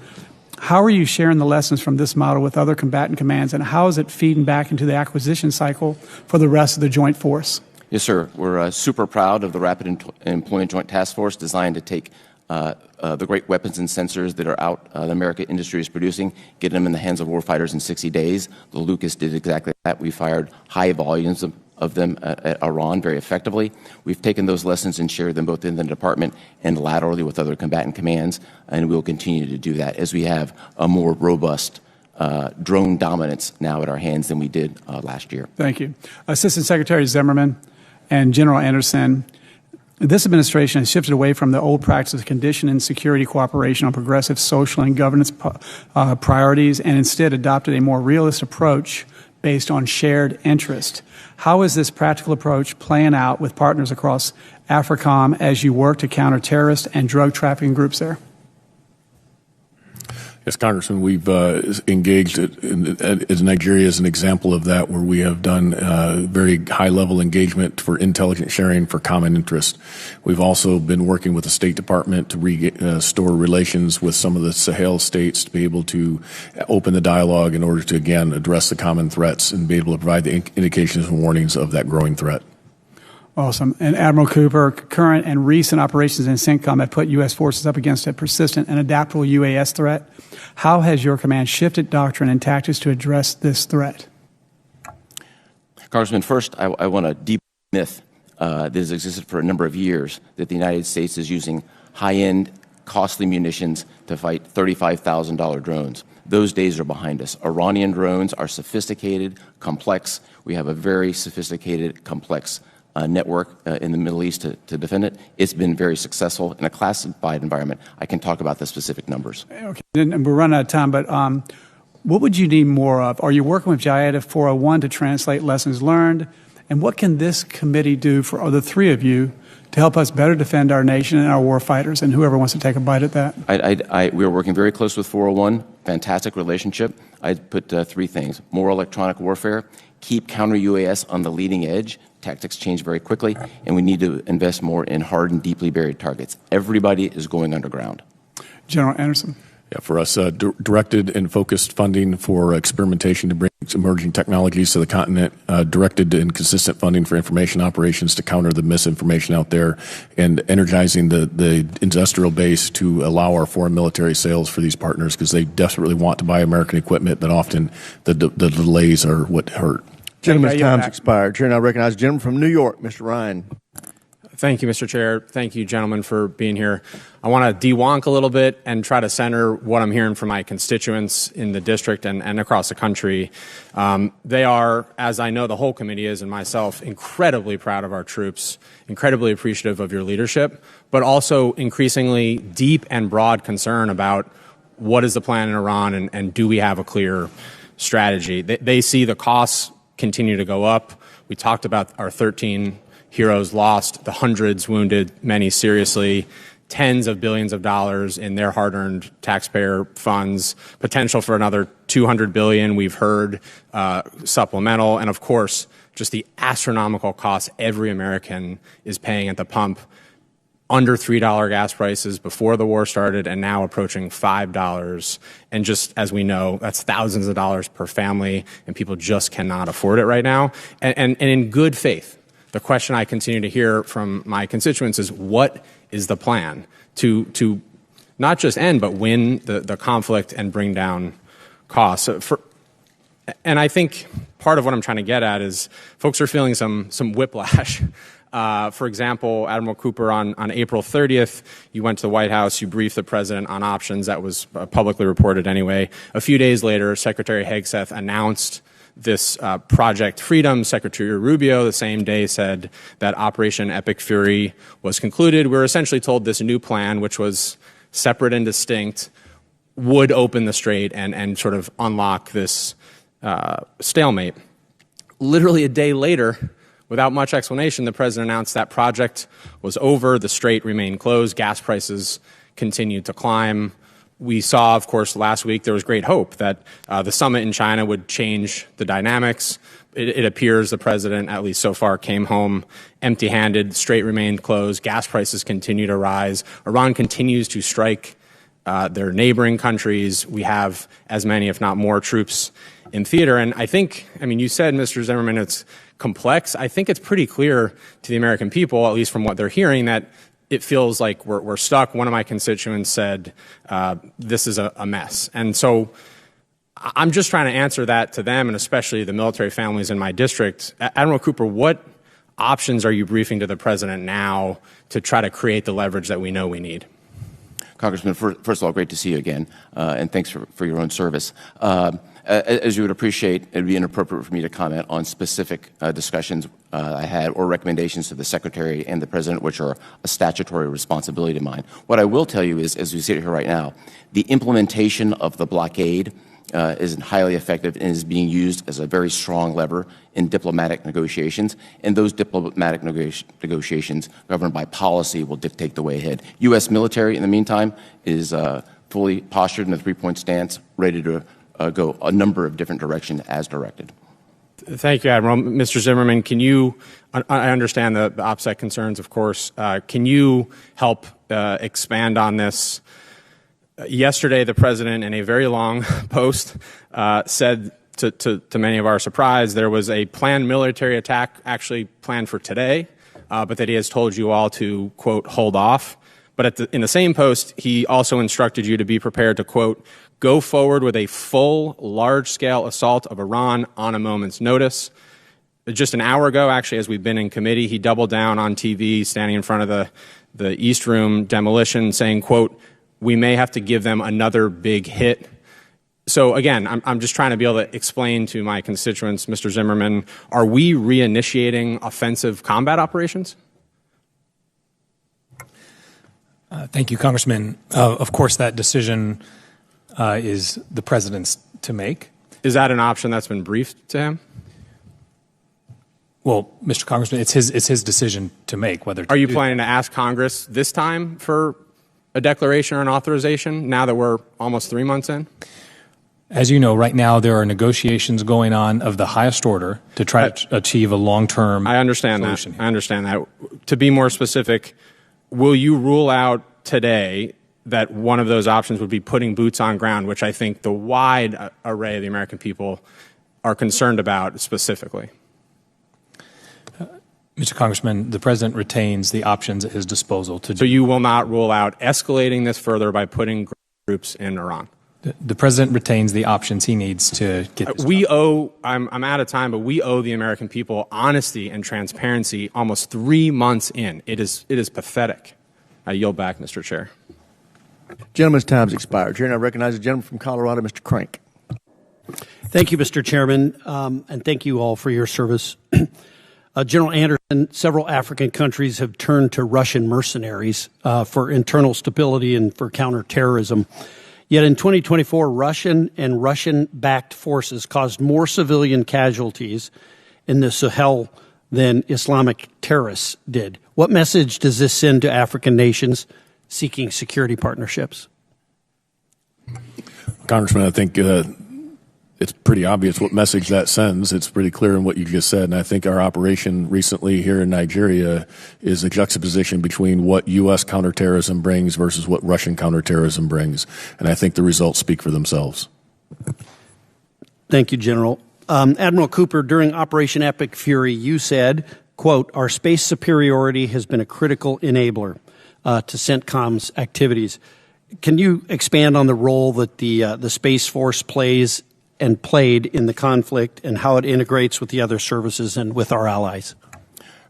How are you sharing the lessons from this model with other combatant commands, and how is it feeding back into the acquisition cycle for the rest of the Joint Force? Yes, sir. We're super proud of the Rapid Employment Joint Task Force designed to take the great weapons and sensors that are out the American industry is producing, get them in the hands of warfighters in 60 days. The Lucas did exactly that. We fired high volumes of them at Iran very effectively. We've taken those lessons and shared them both in the department and laterally with other combatant commands, and we'll continue to do that as we have a more robust drone dominance now at our hands than we did last year. Thank you. Assistant Secretary Zimmerman and General Anderson, this administration has shifted away from the old practice of condition and security cooperation on progressive social and governance priorities and instead adopted a more realist approach based on shared interest. How is this practical approach playing out with partners across AFRICOM as you work to counter terrorist and drug trafficking groups there? Yes, Congressman, we've engaged as Nigeria as an example of that, where we have done very high-level engagement for intelligence sharing for common interest. We've also been working with the State Department to restore relations with some of the Sahel states to be able to open the dialogue in order to, again, address the common threats and be able to provide the indications and warnings of that growing threat. Awesome. And Admiral Cooper, current and recent operations in CENTCOM have put U.S. forces up against a persistent and adaptable UAS threat. How has your command shifted doctrine and tactics to address this threat? Congressman, first, I want to deep myth that has existed for a number of years that the United States is using high-end, costly munitions to fight $35,000 drones. Those days are behind us. Iranian drones are sophisticated, complex. We have a very sophisticated, complex network in the Middle East to defend it. It's been very successful in a classified environment. I can talk about the specific numbers. Okay, and we're running out of time, but what would you need more of? Are you working with JIADA 401 to translate lessons learned? And what can this committee do for the three of you to help us better defend our nation and our war fighters, and whoever wants to take a bite at that? We are working very close with 401, fantastic relationship. I'd put three things: more electronic warfare, keep counter-UAS on the leading edge. Tactics change very quickly, and we need to invest more in hard and deeply buried targets. Everybody is going underground. General Anderson. Yeah, for us, directed and focused funding for experimentation to bring emerging technologies to the continent, directed and consistent funding for information operations to counter the misinformation out there, and energizing the industrial base to allow our foreign military sales for these partners, because they desperately want to buy American equipment, but often the delays are what hurt. Gentleman's time's expired. Chair now recognizes the gentleman from New York, Mr. Ryan. Thank you, Mr. Chair. Thank you, gentlemen, for being here. I want to de-wonk a little bit and try to center what I'm hearing from my constituents in the district and across the country. They are, as I know the whole committee is and myself, incredibly proud of our troops, incredibly appreciative of your leadership, but also increasingly deep and broad concern about what is the plan in Iran and do we have a clear strategy. They see the costs continue to go up. We talked about our 13 heroes lost, the hundreds wounded, many seriously, tens of billions of dollars in their hard-earned taxpayer funds, potential for another $200 billion, we've heard, supplemental, and of course, just the astronomical costs every American is paying at the pump. Under $3 gas prices before the war started and now approaching $5. And just as we know, that's thousands of dollars per family, and people just cannot afford it right now. And in good faith, the question I continue to hear from my constituents is, what is the plan to not just end, but win the conflict and bring down costs? And I think part of what I'm trying to get at is folks are feeling some whiplash. For example, Admiral Cooper, on April 30th, you went to the White House, you briefed the president on options. That was publicly reported anyway. A few days later, Secretary Hegseth announced this Project Freedom. Secretary Rubio the same day said that Operation Epic Fury was concluded. We were essentially told this new plan, which was separate and distinct, would open the strait and sort of unlock this stalemate. Literally a day later, without much explanation, the president announced that project was over, the strait remained closed, gas prices continued to climb. We saw, of course, last week there was great hope that the summit in China would change the dynamics. It appears the president, at least so far, came home empty-handed, strait remained closed, gas prices continue to rise. Iran continues to strike their neighboring countries. We have as many, if not more, troops in theater. And I think, you said, Mr. Zimmerman, it's complex. I think it's pretty clear to the American people, at least from what they're hearing, that it feels like we're stuck. One of my constituents said, this is a mess. And so I'm just trying to answer that to them, and especially the military families in my district. Admiral Cooper, what options are you briefing to the president now to try to create the leverage that we know we need? Congressman, first of all, great to see you again, and thanks for your own service. As you would appreciate, it would be inappropriate for me to comment on specific discussions I had or recommendations to the Secretary and the President, which are a statutory responsibility of mine. What I will tell you is, as we sit here right now, the implementation of the blockade is highly effective and is being used as a very strong lever in diplomatic negotiations, and those diplomatic negotiations governed by policy will dictate the way ahead. U.S. military, in the meantime, is fully postured in a three-point stance, ready to go a number of different directions as directed. Thank you, Admiral. Mr. Zimmerman, can you, I understand the OPSEC concerns, of course, can you help expand on this? Yesterday, the president, in a very long post, said to many of our surprise, there was a planned military attack actually planned for today, but that he has told you all to, quote, hold off. But in the same post, he also instructed you to be prepared to, quote, go forward with a full, large-scale assault of Iran on a moment's notice. Just an hour ago, actually, as we've been in committee, he doubled down on TV, standing in front of the East Room demolition, saying, quote, we may have to give them another big hit. So again, I'm just trying to be able to explain to my constituents, Mr. Zimmerman, are we reinitiating offensive combat operations? Thank you, Congressman. Of course, that decision is the president's to make. Is that an option that's been briefed to him? Well, Mr. Congressman, it's his decision to make. Whether are you planning to ask Congress this time for a declaration or an authorization now that we're almost 3 months in? As you know, right now there are negotiations going on of the highest order to try to achieve a long-term I understand solution. That. I understand that. To be more specific, will you rule out today that one of those options would be putting boots on ground, which I think the wide array of the American people are concerned about specifically? Mr. Congressman, the president retains the options at his disposal to do. So you will not rule out escalating this further by putting troops in Iran? The president retains the options he needs to get this done. I'm out of time, but we owe the American people honesty and transparency almost 3 months in. It is pathetic. I yield back, Mr. Chair. Gentleman's time's expired. Chair, and I recognize the gentleman from Colorado, Mr. Crank. Thank you, Mr. Chairman, and thank you all for your service. General Anderson, several African countries have turned to Russian mercenaries for internal stability and for counterterrorism. Yet in 2024, Russian and Russian-backed forces caused more civilian casualties in the Sahel than Islamic terrorists did. What message does this send to African nations seeking security partnerships? Congressman, I think it's pretty obvious what message that sends. It's pretty clear in what you just said. And I think our operation recently here in Nigeria is a juxtaposition between what U.S. counterterrorism brings versus what Russian counterterrorism brings. And I think the results speak for themselves. Thank you, General. Admiral Cooper, during Operation Epic Fury, you said, quote, "Our space superiority has been a critical enabler to CENTCOM's activities." Can you expand on the role that the Space Force plays and played in the conflict and how it integrates with the other services and with our allies?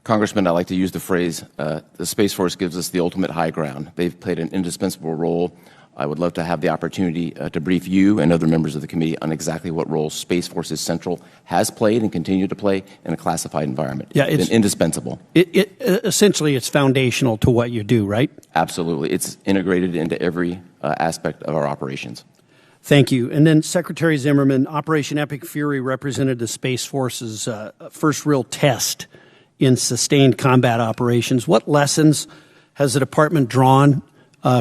Congressman, I like to use the phrase, the Space Force gives us the ultimate high ground. They've played an indispensable role. I would love to have the opportunity to brief you and other members of the committee on exactly what role Space Forces Central has played and continue to play in a classified environment. Yeah, it's been indispensable. Essentially, it's foundational to what you do, right? Absolutely. It's integrated into every aspect of our operations. Thank you. And then Secretary Zimmerman, Operation Epic Fury represented the Space Force's first real test in sustained combat operations. What lessons has the department drawn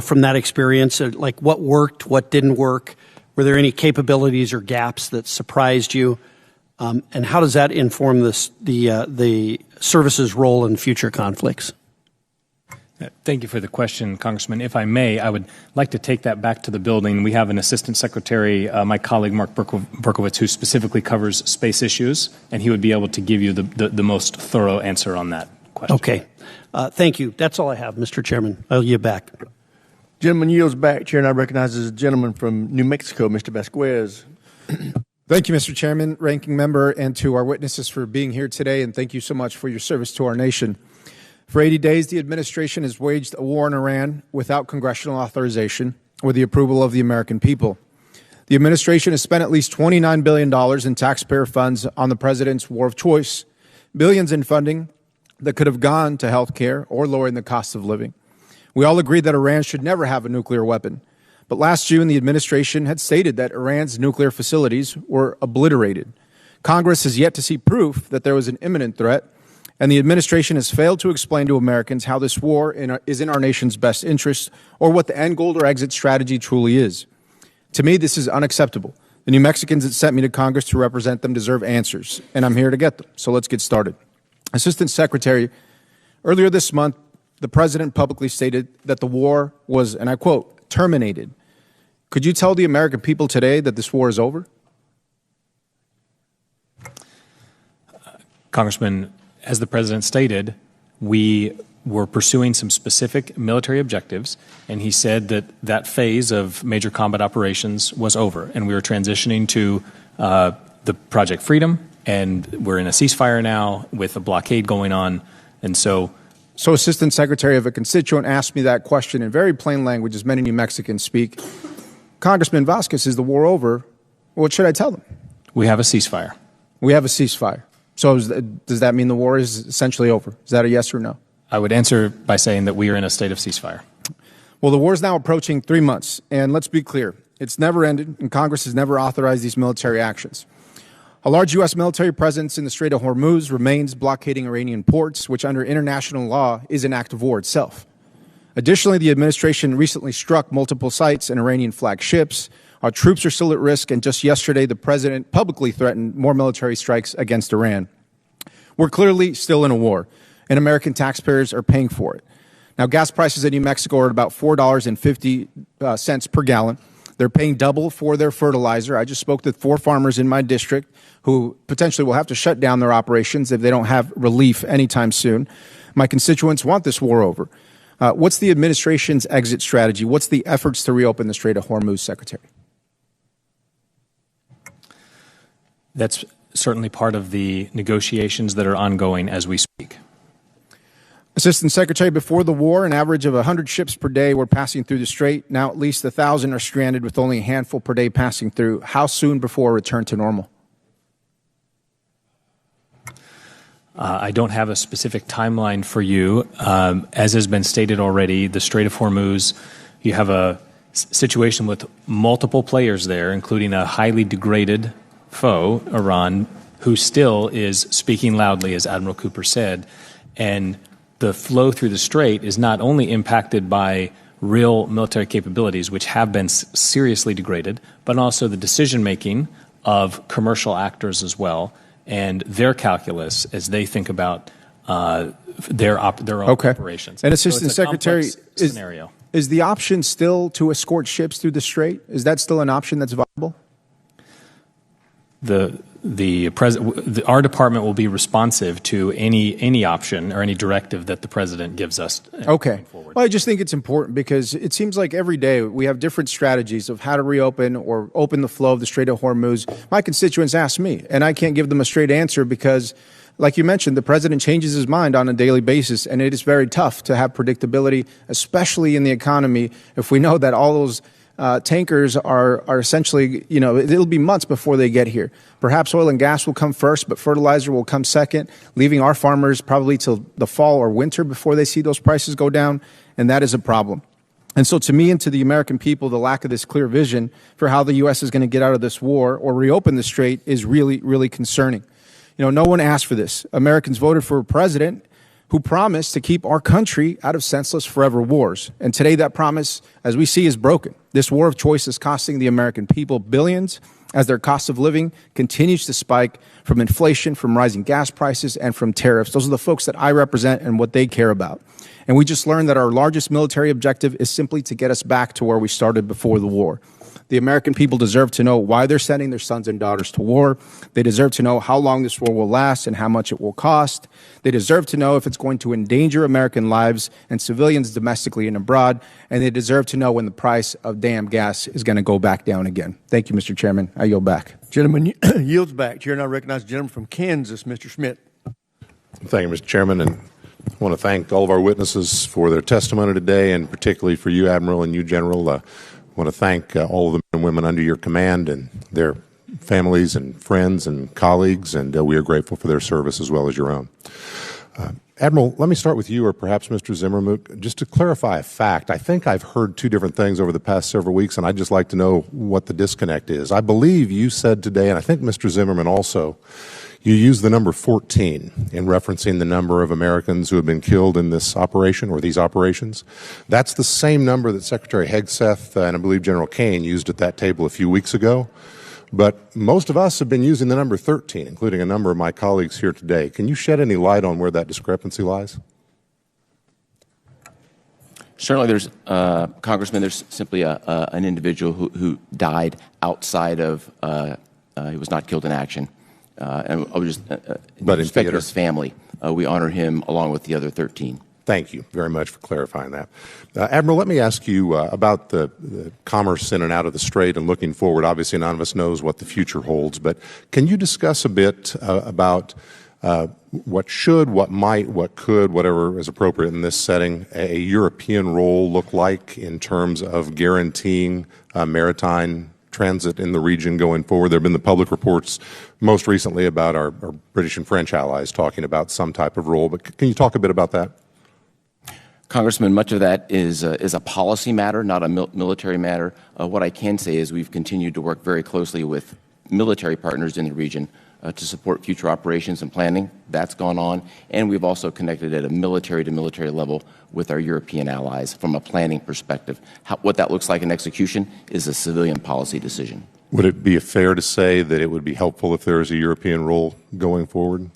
from that experience? Like what worked, what didn't work? Were there any capabilities or gaps that surprised you? And how does that inform the service's role in future conflicts? Thank you for the question, Congressman. If I may, I would like to take that back to the building. We have an Assistant Secretary, my colleague Mark Berkowitz, who specifically covers space issues, and he would be able to give you the most thorough answer on that question. Okay. Thank you. That's all I have, Mr. Chairman. I'll yield back. Gentleman yields back, Chair, and I recognize the gentleman from New Mexico, Mr. Vasquez. Thank you, Mr. Chairman, ranking member, and to our witnesses for being here today, and thank you so much for your service to our nation. For 80 days, the administration has waged a war in Iran without congressional authorization or the approval of the American people. The administration has spent at least $29 billion in taxpayer funds on the president's war of choice, billions in funding that could have gone to health care or lowering the cost of living. We all agree that Iran should never have a nuclear weapon. But last June, the administration had stated that Iran's nuclear facilities were obliterated. Congress has yet to see proof that there was an imminent threat, and the administration has failed to explain to Americans how this war is in our nation's best interest or what the end goal or exit strategy truly is. To me, this is unacceptable. The New Mexicans that sent me to Congress to represent them deserve answers, and I'm here to get them. So let's get started. Assistant Secretary, earlier this month, the president publicly stated that the war was, and I quote, terminated. Could you tell the American people today that this war is over? Congressman, as the president stated, we were pursuing some specific military objectives, and he said that that phase of major combat operations was over, and we were transitioning to the Project Freedom, and we're in a ceasefire now with a blockade going on, and so... So, Assistant Secretary, if a constituent asked me that question in very plain language, as many New Mexicans speak, Congressman Vasquez, is the war over? What should I tell them? We have a ceasefire. We have a ceasefire. So does that mean the war is essentially over? Is that a yes or no? I would answer by saying that we are in a state of ceasefire. Well, the war is now approaching 3 months, and let's be clear. It's never ended, and Congress has never authorized these military actions. A large U.S. military presence in the Strait of Hormuz remains blockading Iranian ports, which under international law is an act of war itself. Additionally, the administration recently struck multiple sites and Iranian flagged ships. Our troops are still at risk, and just yesterday, the president publicly threatened more military strikes against Iran. We're clearly still in a war, and American taxpayers are paying for it. Now, gas prices in New Mexico are at about $4.50 per gallon. They're paying double for their fertilizer. I just spoke to 4 farmers in my district who potentially will have to shut down their operations if they don't have relief anytime soon. My constituents want this war over. What's the administration's exit strategy? What's the efforts to reopen the Strait of Hormuz, Secretary? That's certainly part of the negotiations that are ongoing as we speak. Assistant Secretary, before the war, an average of 100 ships per day were passing through the strait. Now at least 1,000 are stranded with only a handful per day passing through. How soon before a return to normal? I don't have a specific timeline for you. As has been stated already, the Strait of Hormuz, you have a situation with multiple players there, including a highly degraded foe, Iran, who still is speaking loudly, as Admiral Cooper said, and the flow through the strait is not only impacted by real military capabilities, which have been seriously degraded, but also the decision-making of commercial actors as well, and their calculus as they think about their own operations. And Assistant so Secretary, scenario. Is the option still to escort ships through the strait? Is that still an option that's viable? Our department will be responsive to any option or any directive that the president gives us. Okay. Well, I just think it's important because it seems like every day we have different strategies of how to reopen or open the flow of the Strait of Hormuz. My constituents ask me, and I can't give them a straight answer because, like you mentioned, the president changes his mind on a daily basis, and it is very tough to have predictability, especially in the economy, if we know that all those tankers are essentially, it'll be months before they get here. Perhaps oil and gas will come first, but fertilizer will come second, leaving our farmers probably till the fall or winter before they see those prices go down, and that is a problem. And so to me and to the American people, the lack of this clear vision for how the U.S. is going to get out of this war or reopen the strait is really, really concerning. No one asked for this. Americans voted for a president who promised to keep our country out of senseless forever wars. And today that promise, as we see, is broken. This war of choice is costing the American people billions as their cost of living continues to spike from inflation, from rising gas prices, and from tariffs. Those are the folks that I represent and what they care about. And we just learned that our largest military objective is simply to get us back to where we started before the war. The American people deserve to know why they're sending their sons and daughters to war. They deserve to know how long this war will last and how much it will cost. They deserve to know if it's going to endanger American lives and civilians domestically and abroad. And they deserve to know when the price of damn gas is going to go back down again. Thank you, Mr. Chairman. I yield back. Gentleman yields back. Chair now recognizes the gentleman from Kansas, Mr. Schmidt. Thank you, Mr. Chairman. And I want to thank all of our witnesses for their testimony today, and particularly for you, Admiral, and you, General. I want to thank all of the men and women under your command and their families and friends and colleagues, and we are grateful for their service as well as your own. Admiral, let me start with you, or perhaps Mr. Zimmerman, just to clarify a fact. I think I've heard two different things over the past several weeks, and I'd just like to know what the disconnect is. I believe you said today, and I think Mr. Zimmerman also, you used the number 14 in referencing the number of Americans who have been killed in this operation or these operations. That's the same number that Secretary Hegseth and I believe General Kane used at that table a few weeks ago. But most of us have been using the number 13, including a number of my colleagues here today. Can you shed any light on where that discrepancy lies? Certainly, there's Congressman. There's simply an individual who died outside of. He was not killed in action. And I would just, but in respect to his family, we honor him along with the other 13. Thank you very much for clarifying that. Admiral, let me ask you about the commerce in and out of the strait and looking forward. Obviously, none of us knows what the future holds, but can you discuss a bit about what should, what might, what could, whatever is appropriate in this setting, a European role look like in terms of guaranteeing maritime transit in the region going forward? There have been the public reports most recently about our British and French allies talking about some type of role, but can you talk a bit about that? Congressman, much of that is a policy matter, not a military matter. What I can say is we've continued to work very closely with military partners in the region to support future operations and planning. That's gone on. And we've also connected at a military-to-military level with our European allies from a planning perspective. What that looks like in execution is a civilian policy decision. Would it be fair to say that it would be helpful if there is a European role going forward?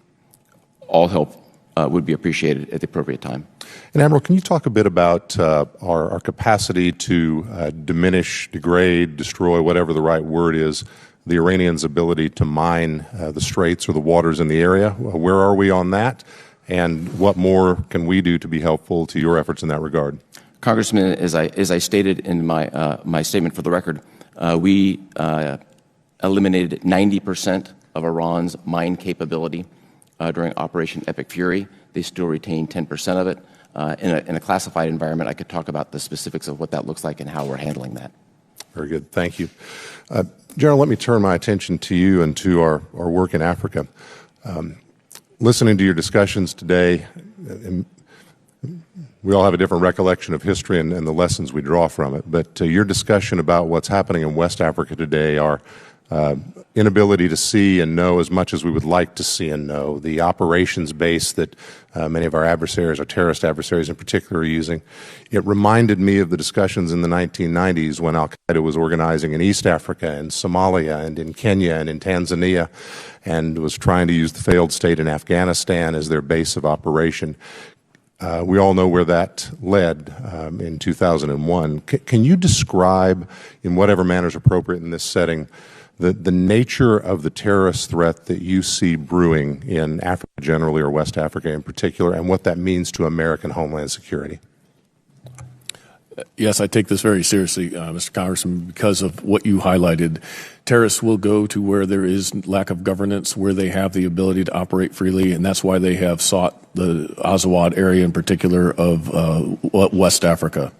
All help would be appreciated at the appropriate time. And Admiral, can you talk a bit about our capacity to diminish, degrade, destroy, whatever the right word is, the Iranians' ability to mine the straits or the waters in the area? Where are we on that? And what more can we do to be helpful to your efforts in that regard? Congressman, as I stated in my statement for the record, we eliminated 90% of Iran's mine capability during Operation Epic Fury. They still retain 10% of it. In a classified environment, I could talk about the specifics of what that looks like and how we're handling that. Very good. Thank you. General, let me turn my attention to you and to our work in Africa. Listening to your discussions today, we all have a different recollection of history and the lessons we draw from it, but your discussion about what's happening in West Africa today are inability to see and know as much as we would like to see and know, the operations base that many of our adversaries, our terrorist adversaries in particular, are using. It reminded me of the discussions in the 1990s when al-Qaeda was organizing in East Africa and Somalia and in Kenya and in Tanzania and was trying to use the failed state in Afghanistan as their base of operation. We all know where that led in 2001. Can you describe, in whatever manner is appropriate in this setting, the nature of the terrorist threat that you see brewing in Africa generally, or West Africa in particular, and what that means to American homeland security? Yes, I take this very seriously, Mr. Congressman, because of what you highlighted. Terrorists will go to where there is lack of governance, where they have the ability to operate freely, and that's why they have sought the Azawad area in particular of West Africa.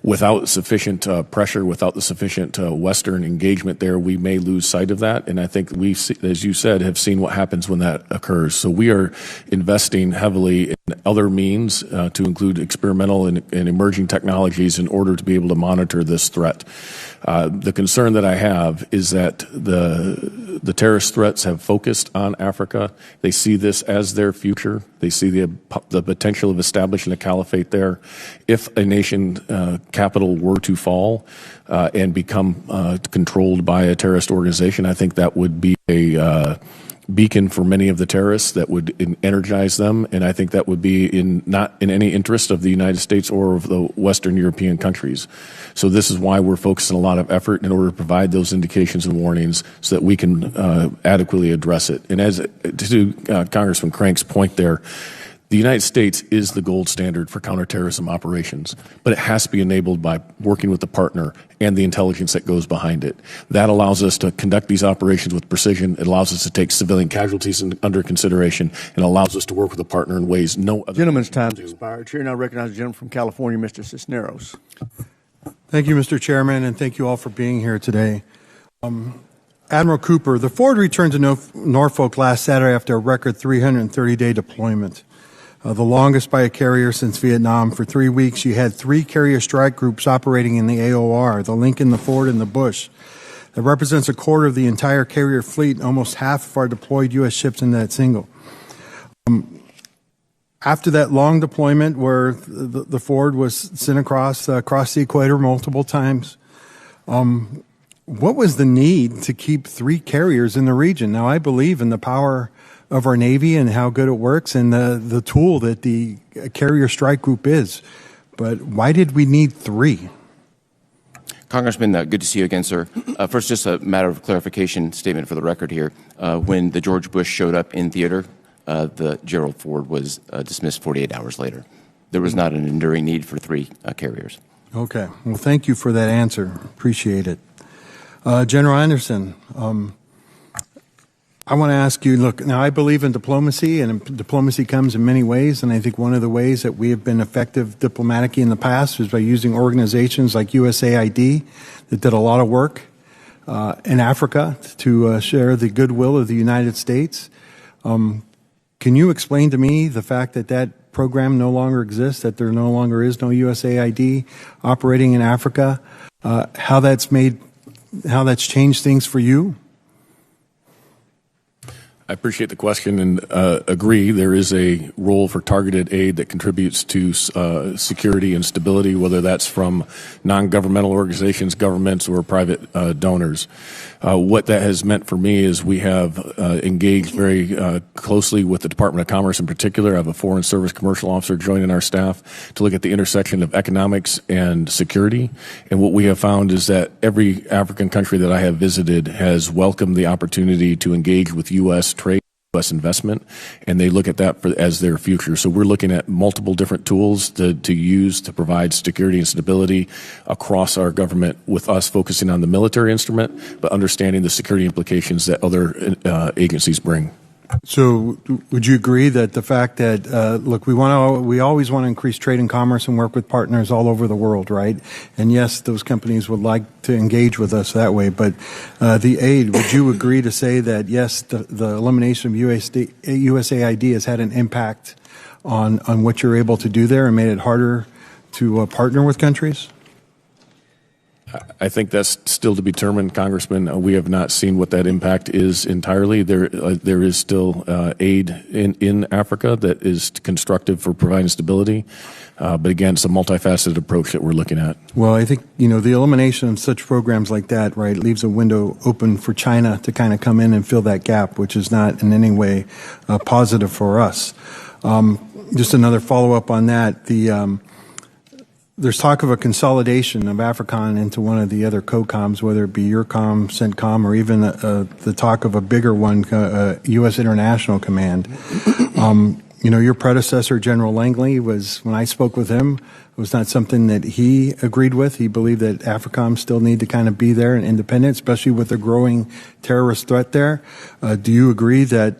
Without sufficient pressure, without the sufficient Western engagement there, we may lose sight of that. And I think we, as you said, have seen what happens when that occurs. So we are investing heavily in other means to include experimental and emerging technologies in order to be able to monitor this threat. The concern that I have is that the terrorist threats have focused on Africa. They see this as their future. They see the potential of establishing a caliphate there. If a nation capital were to fall and become controlled by a terrorist organization, I think that would be a beacon for many of the terrorists that would energize them, and I think that would be not in any interest of the United States or of the Western European countries. So this is why we're focusing a lot of effort in order to provide those indications and warnings so that we can adequately address it. And as to Congressman Crank's point there, the United States is the gold standard for counterterrorism operations, but it has to be enabled by working with the partner and the intelligence that goes behind it. That allows us to conduct these operations with precision. It allows us to take civilian casualties under consideration, and allows us to work with a partner in ways no other. Gentleman's time's expired. Chair now recognizes the gentleman from California, Mr. Cisneros. Thank you, Mr. Chairman, and thank you all for being here today. Admiral Cooper, the Ford returned to Norfolk last Saturday after a record 330-day deployment. The longest by a carrier since Vietnam. For 3 weeks, you had 3 carrier strike groups operating in the AOR, the Lincoln, the Ford, and the Bush. That represents a quarter of the entire carrier fleet, and almost half of our deployed U.S. ships in that single. After that long deployment where the Ford was sent across the equator multiple times, what was the need to keep 3 carriers in the region? Now, I believe in the power of our Navy and how good it works and the tool that the carrier strike group is. But why did we need 3? Congressman, good to see you again, sir. First, just a matter of clarification statement for the record here. When the George Bush showed up in theater, the Gerald Ford was dismissed 48 hours later. There was not an enduring need for 3 carriers. Okay. Well, thank you for that answer. Appreciate it. General Anderson, I want to ask you, look, now I believe in diplomacy, and diplomacy comes in many ways, and I think one of the ways that we have been effective diplomatically in the past is by using organizations like USAID that did a lot of work in Africa to share the goodwill of the United States. Can you explain to me the fact that that program no longer exists, that there no longer is no USAID operating in Africa, how that's changed things for you? I appreciate the question and agree there is a role for targeted aid that contributes to security and stability, whether that's from non-governmental organizations, governments, or private donors. What that has meant for me is we have engaged very closely with the Department of Commerce in particular. I have a Foreign Service Commercial Officer joining our staff to look at the intersection of economics and security. And what we have found is that every African country that I have visited has welcomed the opportunity to engage with U.S. trade, U.S. investment, and they look at that as their future. So we're looking at multiple different tools to use to provide security and stability across our government, with us focusing on the military instrument, but understanding the security implications that other agencies bring. So would you agree that the fact that, look, we always want to increase trade and commerce and work with partners all over the world, right? And yes, those companies would like to engage with us that way, but the aid, would you agree to say that, yes, the elimination of USAID has had an impact on what you're able to do there and made it harder to partner with countries? I think that's still to be determined, Congressman. We have not seen what that impact is entirely. There is still aid in Africa that is constructive for providing stability. But again, it's a multifaceted approach that we're looking at. Well, I think, the elimination of such programs like that, right, leaves a window open for China to kind of come in and fill that gap, which is not in any way positive for us. Just another follow-up on that. There's talk of a consolidation of AFRICOM into one of the other COCOMs, whether it be EURCOM, CENTCOM, or even the talk of a bigger one, U.S. International Command. Your predecessor, General Langley, when I spoke with him, it was not something that he agreed with. He believed that AFRICOM still need to kind of be there and independent, especially with the growing terrorist threat there. Do you agree that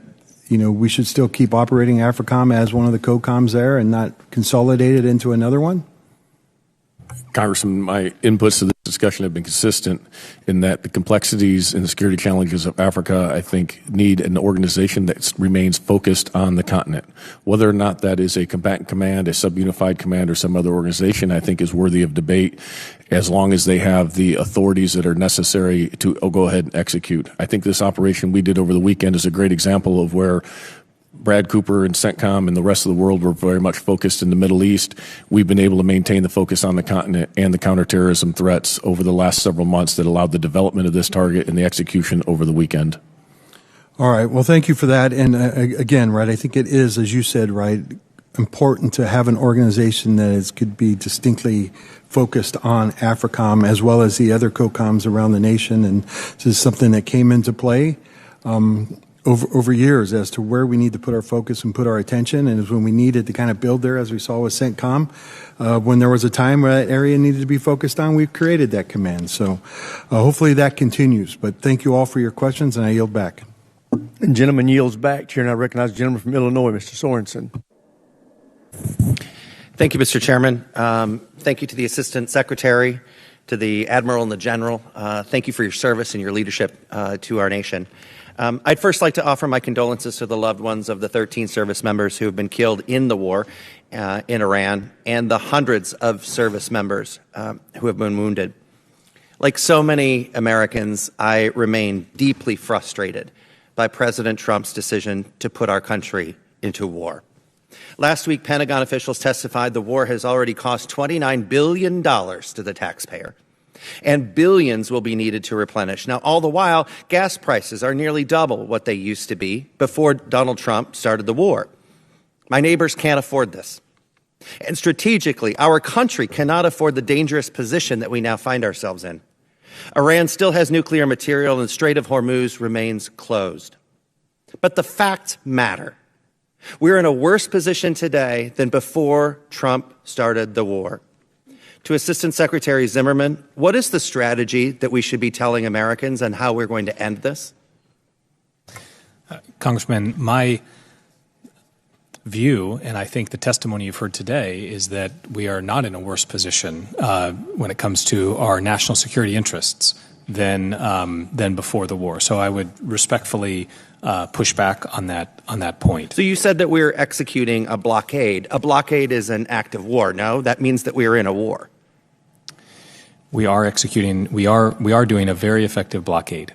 we should still keep operating AFRICOM as one of the COCOMs there and not consolidate it into another one? Congressman, my inputs to this discussion have been consistent in that the complexities and the security challenges of Africa, I think, need an organization that remains focused on the continent. Whether or not that is a combatant command, a subunified command, or some other organization, I think is worthy of debate as long as they have the authorities that are necessary to go ahead and execute. I think this operation we did over the weekend is a great example of where Brad Cooper and CENTCOM and the rest of the world were very much focused in the Middle East. We've been able to maintain the focus on the continent and the counterterrorism threats over the last several months that allowed the development of this target and the execution over the weekend. All right. Well, thank you for that. And again, right, I think it is, as you said, right, important to have an organization that could be distinctly focused on AFRICOM as well as the other COCOMs around the nation. And this is something that came into play over years as to where we need to put our focus and put our attention, and is when we needed to kind of build there, as we saw with CENTCOM. When there was a time where that area needed to be focused on, we've created that command. So hopefully that continues. But thank you all for your questions, and I yield back. The gentleman yields back. Chair, and I recognize the gentleman from Illinois, Mr. Sorensen. Thank you, Mr. Chairman. Thank you to the Assistant Secretary, to the Admiral and the General. Thank you for your service and your leadership to our nation. I'd first like to offer my condolences to the loved ones of the 13 service members who have been killed in the war in Iran and the hundreds of service members who have been wounded. Like so many Americans, I remain deeply frustrated by President Trump's decision to put our country into war. Last week, Pentagon officials testified the war has already cost $29 billion to the taxpayer, and billions will be needed to replenish. Now, all the while, gas prices are nearly double what they used to be before Donald Trump started the war. My neighbors can't afford this. And strategically, our country cannot afford the dangerous position that we now find ourselves in. Iran still has nuclear material, and the Strait of Hormuz remains closed. But the facts matter. We're in a worse position today than before Trump started the war. To Assistant Secretary Zimmerman, what is the strategy that we should be telling Americans and how we're going to end this? Congressman, my view, and I think the testimony you've heard today, is that we are not in a worse position when it comes to our national security interests than before the war. So I would respectfully push back on that point. So you said that we're executing a blockade. A blockade is an act of war. No, that means that we are in a war. We are doing a very effective blockade.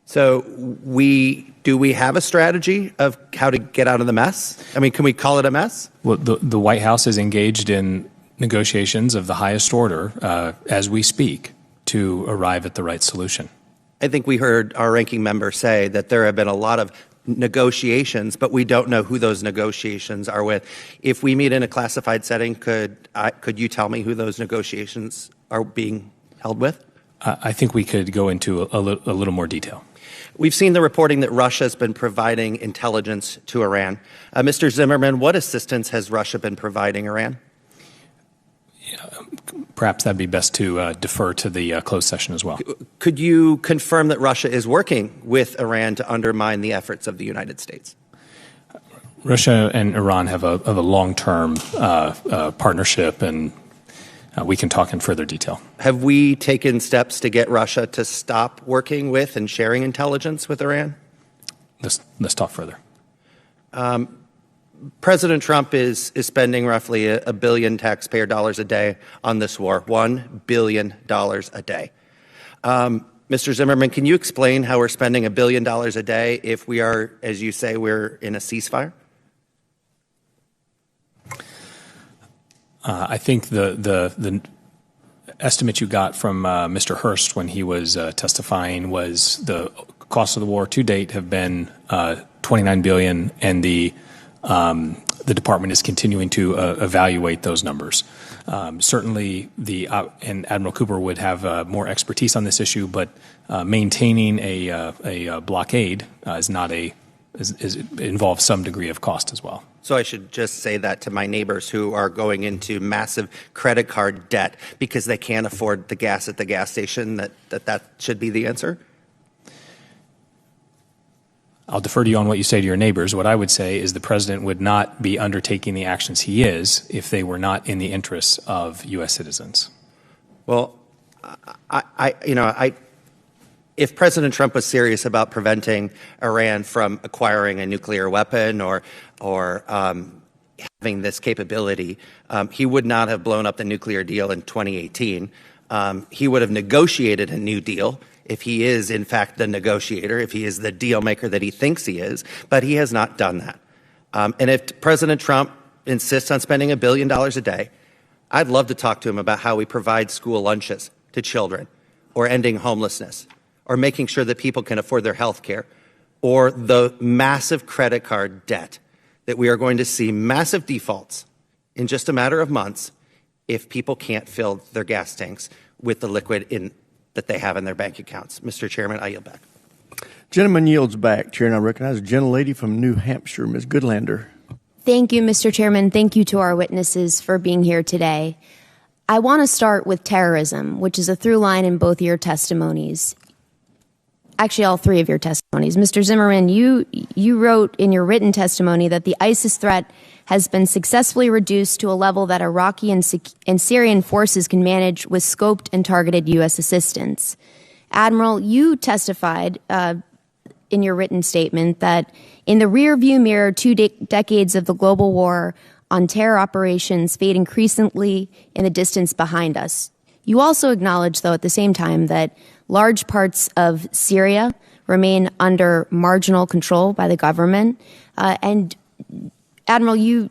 So do we have a strategy of how to get out of the mess? I mean, can we call it a mess? Well, the White House is engaged in negotiations of the highest order as we speak to arrive at the right solution. I think we heard our ranking member say that there have been a lot of negotiations, but we don't know who those negotiations are with. If we meet in a classified setting, could you tell me who those negotiations are being held with? I think we could go into a little more detail. We've seen the reporting that Russia has been providing intelligence to Iran. Mr. Zimmerman, what assistance has Russia been providing Iran? Perhaps that'd be best to defer to the closed session as well. Could you confirm that Russia is working with Iran to undermine the efforts of the United States? Russia and Iran have a long-term partnership, and we can talk in further detail. Have we taken steps to get Russia to stop working with and sharing intelligence with Iran? Let's talk further. President Trump is spending roughly a billion taxpayer dollars a day on this war, $1 billion a day. Mr. Zimmerman, can you explain how we're spending $1 billion a day if we are, as you say, we're in a ceasefire? I think the estimate you got from Mr. Hurst when he was testifying was the cost of the war to date have been $29 billion, and the department is continuing to evaluate those numbers. Certainly, and Admiral Cooper would have more expertise on this issue, but maintaining a blockade involves some degree of cost as well. So I should just say that to my neighbors who are going into massive credit card debt because they can't afford the gas at the gas station, that should be the answer? I'll defer to you on what you say to your neighbors. What I would say is the president would not be undertaking the actions he is if they were not in the interests of U.S. citizens. Well, if President Trump was serious about preventing Iran from acquiring a nuclear weapon or having this capability, he would not have blown up the nuclear deal in 2018. He would have negotiated a new deal if he is, in fact, the negotiator, if he is the deal maker that he thinks he is, but he has not done that. And if President Trump insists on spending $1 billion a day, I'd love to talk to him about how we provide school lunches to children, or ending homelessness, or making sure that people can afford their health care, or the massive credit card debt that we are going to see massive defaults in just a matter of months if people can't fill their gas tanks with the liquid that they have in their bank accounts. Mr. Chairman, I yield back. Gentleman yields back. Chair, and I recognize a gentlelady from New Hampshire, Ms. Goodlander. Thank you, Mr. Chairman. Thank you to our witnesses for being here today. I want to start with terrorism, which is a through line in both your testimonies. Actually, all three of your testimonies. Mr. Zimmerman, you wrote in your written testimony that the ISIS threat has been successfully reduced to a level that Iraqi and Syrian forces can manage with scoped and targeted U.S. assistance. Admiral, you testified in your written statement that in the rearview mirror, 2 decades of the global war on terror operations fade increasingly in the distance behind us. You also acknowledged, though, at the same time that large parts of Syria remain under marginal control by the government. And Admiral,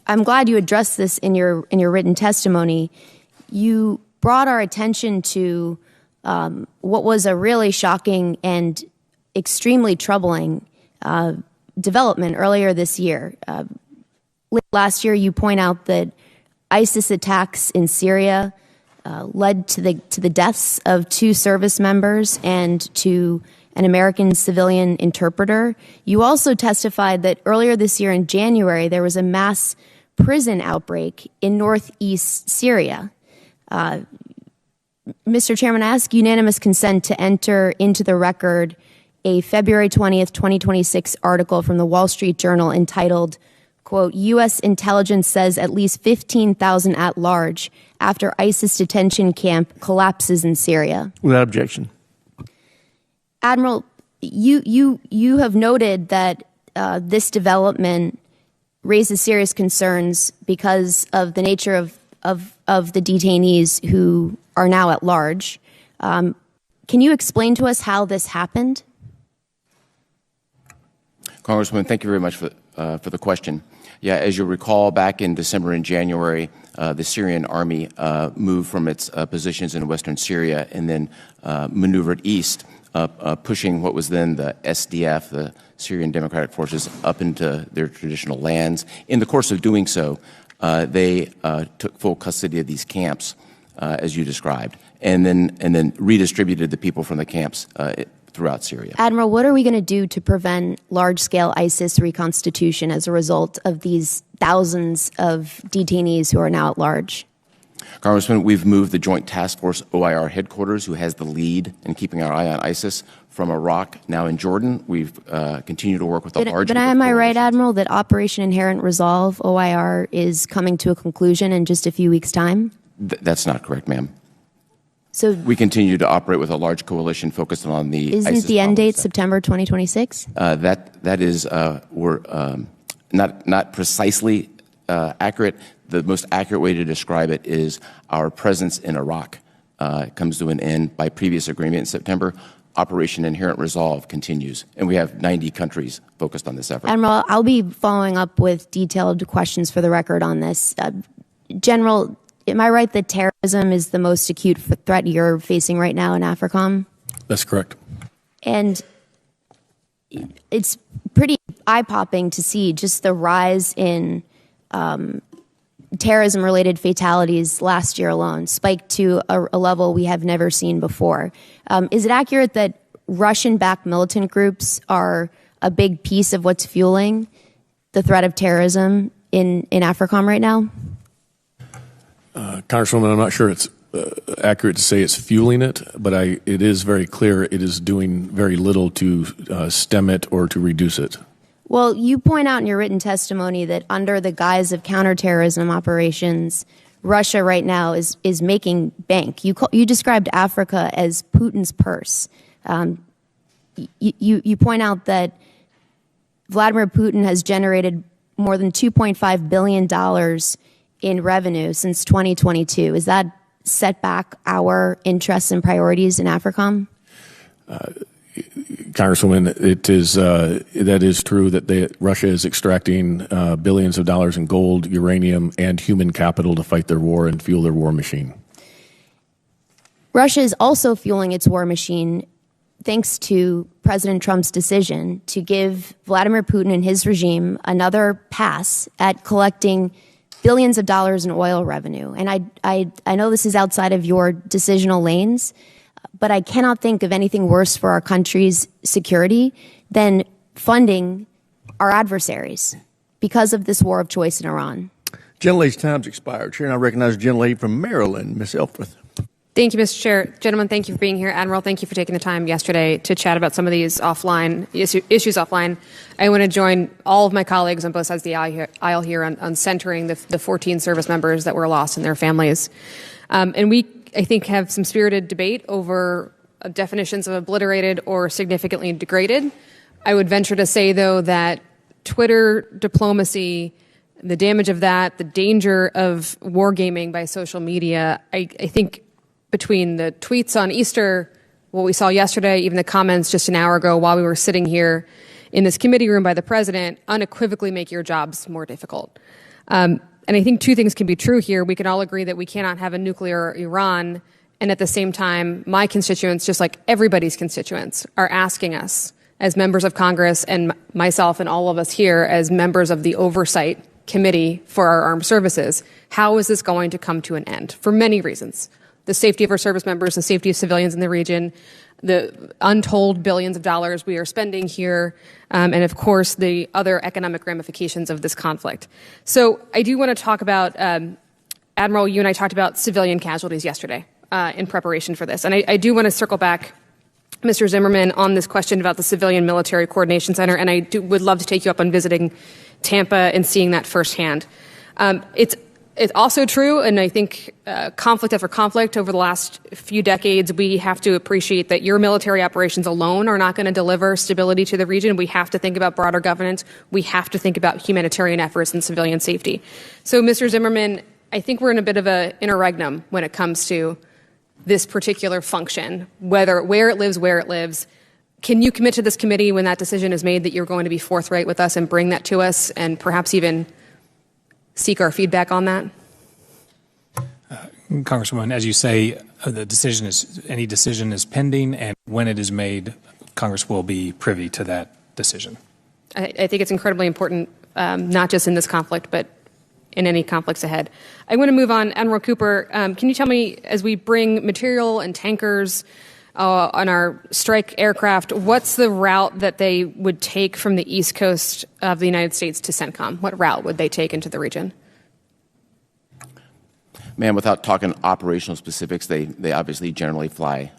I'm glad you addressed this in your written testimony. You brought our attention to what was a really shocking and extremely troubling development earlier this year. Last year, you point out that ISIS attacks in Syria led to the deaths of 2 service members and to an American civilian interpreter. You also testified that earlier this year in January, there was a mass prison outbreak in northeast Syria. Mr. Chairman, I ask unanimous consent to enter into the record a February 20th, 2026 article from the Wall Street Journal entitled, quote, U.S. intelligence says at least 15,000 at large after ISIS detention camp collapses in Syria. Without objection. Admiral, you have noted that this development raises serious concerns because of the nature of the detainees who are now at large. Can you explain to us how this happened? Congresswoman, thank you very much for the question. Yeah, as you recall, back in December and January, the Syrian army moved from its positions in western Syria and then maneuvered east, pushing what was then the SDF, the Syrian Democratic Forces, up into their traditional lands. In the course of doing so, they took full custody of these camps, as you described, and then redistributed the people from the camps throughout Syria. Admiral, what are we going to do to prevent large-scale ISIS reconstitution as a result of these thousands of detainees who are now at large? Congressman, we've moved the Joint Task Force OIR headquarters, who has the lead in keeping our eye on ISIS, from Iraq, now in Jordan. We've continued to work with a large group of am I right, Admiral, that Operation Inherent Resolve, OIR, is coming to a conclusion in just a few weeks' time? That's not correct, ma'am. So we continue to operate with a large coalition focused on the Isn't ISIS the end date September 2026? That is, we're not precisely accurate. The most accurate way to describe it is our presence in Iraq comes to an end by previous agreement in September. Operation Inherent Resolve continues, and we have 90 countries focused on this effort. Admiral, I'll be following up with detailed questions for the record on this. General, am I right that terrorism is the most acute threat you're facing right now in AFRICOM? That's correct. And it's pretty eye-popping to see just the rise in terrorism-related fatalities last year alone, spiked to a level we have never seen before. Is it accurate that Russian-backed militant groups are a big piece of what's fueling the threat of terrorism in AFRICOM right now? Congresswoman, I'm not sure it's accurate to say it's fueling it, but it is very clear it is doing very little to stem it or to reduce it. Well, you point out in your written testimony that under the guise of counterterrorism operations, Russia right now is making bank. You described Africa as Putin's purse. You point out that Vladimir Putin has generated more than $2.5 billion in revenue since 2022. Is that set back our interests and priorities in AFRICOM? Congresswoman, that is true that Russia is extracting billions of dollars in gold, uranium, and human capital to fight their war and fuel their war machine. Russia is also fueling its war machine thanks to President Trump's decision to give Vladimir Putin and his regime another pass at collecting billions of dollars in oil revenue. And I know this is outside of your decisional lanes, but I cannot think of anything worse for our country's security than funding our adversaries because of this war of choice in Iran. Gentlelady's time's expired. Chair, and I recognize the gentlelady from Maryland, Ms. Elfreth. Thank you, Mr. Chair. Gentlemen, thank you for being here. Admiral, thank you for taking the time yesterday to chat about some of these issues offline. I want to join all of my colleagues on both sides of the aisle here on centering the 14 service members that were lost and their families. And we, I think, have some spirited debate over definitions of obliterated or significantly degraded. I would venture to say, though, that Twitter diplomacy, the damage of that, the danger of wargaming by social media, I think between the tweets on Easter, what we saw yesterday, even the comments just an hour ago while we were sitting here in this committee room by the president, unequivocally make your jobs more difficult. And I think two things can be true here. We can all agree that we cannot have a nuclear Iran, and at the same time, my constituents, just like everybody's constituents, are asking us as members of Congress and myself and all of us here as members of the Oversight Committee for our armed services, how is this going to come to an end? For many reasons. The safety of our service members, the safety of civilians in the region, the untold billions of dollars we are spending here, and of course the other economic ramifications of this conflict. So I do want to talk about, Admiral, you and I talked about civilian casualties yesterday in preparation for this. And I do want to circle back, Mr. Zimmerman, on this question about the Civilian Military Coordination Center, and I would love to take you up on visiting Tampa and seeing that firsthand. It's also true, and I think conflict after conflict over the last few decades, we have to appreciate that your military operations alone are not going to deliver stability to the region. We have to think about broader governance. We have to think about humanitarian efforts and civilian safety. So, Mr. Zimmerman, I think we're in a bit of an interregnum when it comes to this particular function, where it lives. Can you commit to this committee when that decision is made that you're going to be forthright with us and bring that to us and perhaps even seek our feedback on that? Congresswoman, as you say, any decision is pending, and when it is made, Congress will be privy to that decision. I think it's incredibly important, not just in this conflict, but in any conflicts ahead. I want to move on. Admiral Cooper, can you tell me, as we bring material and tankers on our strike aircraft, what's the route that they would take from the East Coast of the United States to CENTCOM? What route would they take into the region? Ma'am, without talking operational specifics, they obviously generally fly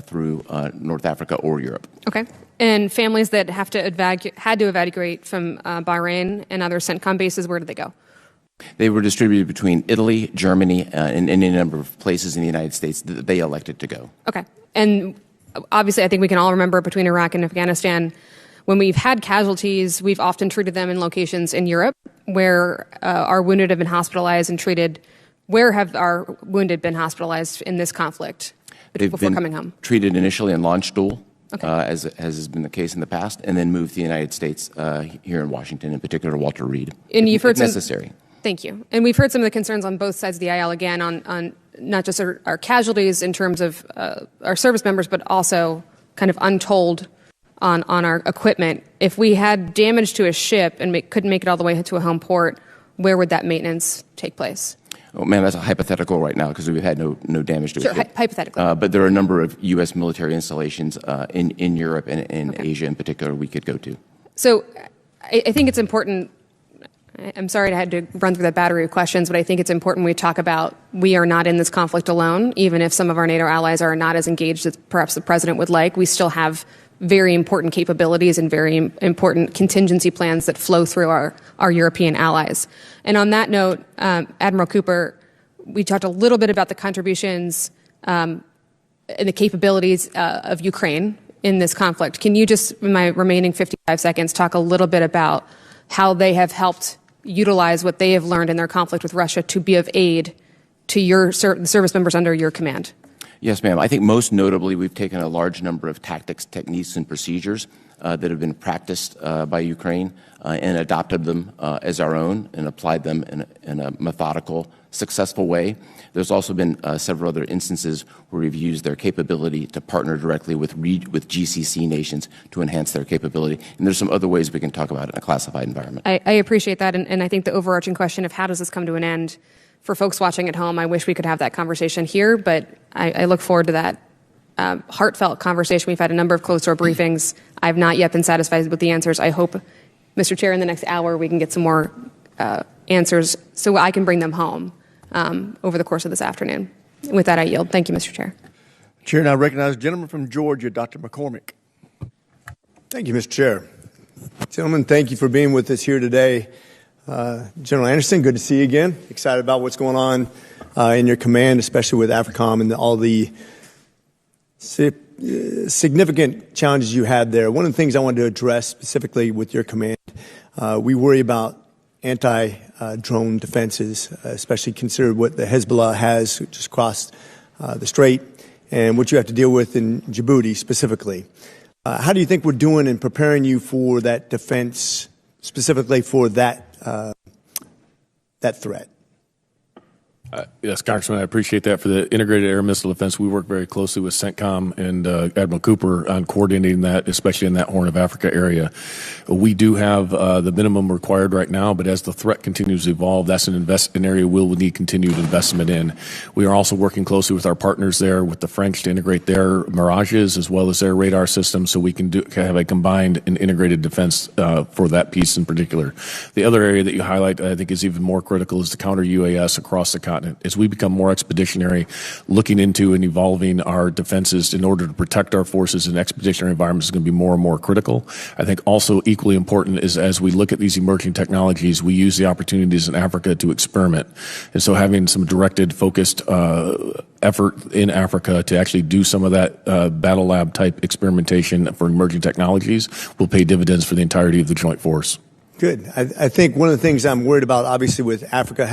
through North Africa or Europe. Okay. And families that had to evacuate from Bahrain and other CENTCOM bases, where did they go? They were distributed between Italy, Germany, and any number of places in the United States that they elected to go. Okay. And obviously, I think we can all remember between Iraq and Afghanistan when we've had casualties, we've often treated them in locations in Europe where our wounded have been hospitalized and treated. Where have our wounded been hospitalized in this conflict before coming home? Treated initially in Landstuhl, as has been the case in the past, and then moved to the United States here in Washington, in particular Walter Reed, and you've heard necessary. Thank you. And we've heard some of the concerns on both sides of the aisle, again, on not just our casualties in terms of our service members, but also kind of untold on our equipment. If we had damage to a ship and couldn't make it all the way to a home port, where would that maintenance take place? Oh, ma'am, that's a hypothetical right now because we've had no damage to it. Sure, hypothetically. But there are a number of U.S. military installations in Europe and in Asia in particular we could go to. So I think it's important. I'm sorry I had to run through that battery of questions, but I think it's important we talk about we are not in this conflict alone. Even if some of our NATO allies are not as engaged as perhaps the president would like, we still have very important capabilities and very important contingency plans that flow through our European allies. And on that note, Admiral Cooper, we talked a little bit about the contributions and the capabilities of Ukraine in this conflict. Can you just, in my remaining 55 seconds, talk a little bit about how they have helped utilize what they have learned in their conflict with Russia to be of aid to your service members under your command? Yes, ma'am. I think most notably we've taken a large number of tactics, techniques, and procedures that have been practiced by Ukraine and adopted them as our own and applied them in a methodical, successful way. There's also been several other instances where we've used their capability to partner directly with GCC nations to enhance their capability. And there's some other ways we can talk about it in a classified environment. I appreciate that. And I think the overarching question of how does this come to an end, for folks watching at home, I wish we could have that conversation here, but I look forward to that heartfelt conversation. We've had a number of closed-door briefings. I have not yet been satisfied with the answers. I hope, Mr. Chair, in the next hour we can get some more answers so I can bring them home over the course of this afternoon. With that, I yield. Thank you, Mr. Chair. Chair, now recognize the gentleman from Georgia, Dr. McCormick. Thank you, Mr. Chair. Gentlemen, thank you for being with us here today. General Anderson, good to see you again. Excited about what's going on in your command, especially with AFRICOM and all the significant challenges you had there. One of the things I wanted to address specifically with your command, we worry about anti-drone defenses, especially consider what the Hezbollah has just across the strait and what you have to deal with in Djibouti specifically. How do you think we're doing in preparing you for that defense, specifically for that threat? Yes, Congressman, I appreciate that. For the integrated air missile defense, we work very closely with CENTCOM and Admiral Cooper on coordinating that, especially in that Horn of Africa area. We do have the minimum required right now, but as the threat continues to evolve, that's an area we'll need continued investment in. We are also working closely with our partners there, with the French, to integrate their Mirages as well as their radar systems so we can have a combined and integrated defense for that piece in particular. The other area that you highlight that I think is even more critical is the counter-UAS across the continent. As we become more expeditionary, looking into and evolving our defenses in order to protect our forces in expeditionary environments is going to be more and more critical. I think also equally important is as we look at these emerging technologies, we use the opportunities in Africa to experiment. And so having some directed, focused effort in Africa to actually do some of that battle lab type experimentation for emerging technologies will pay dividends for the entirety of the joint force. Good. I think one of the things I'm worried about, obviously, with Africa,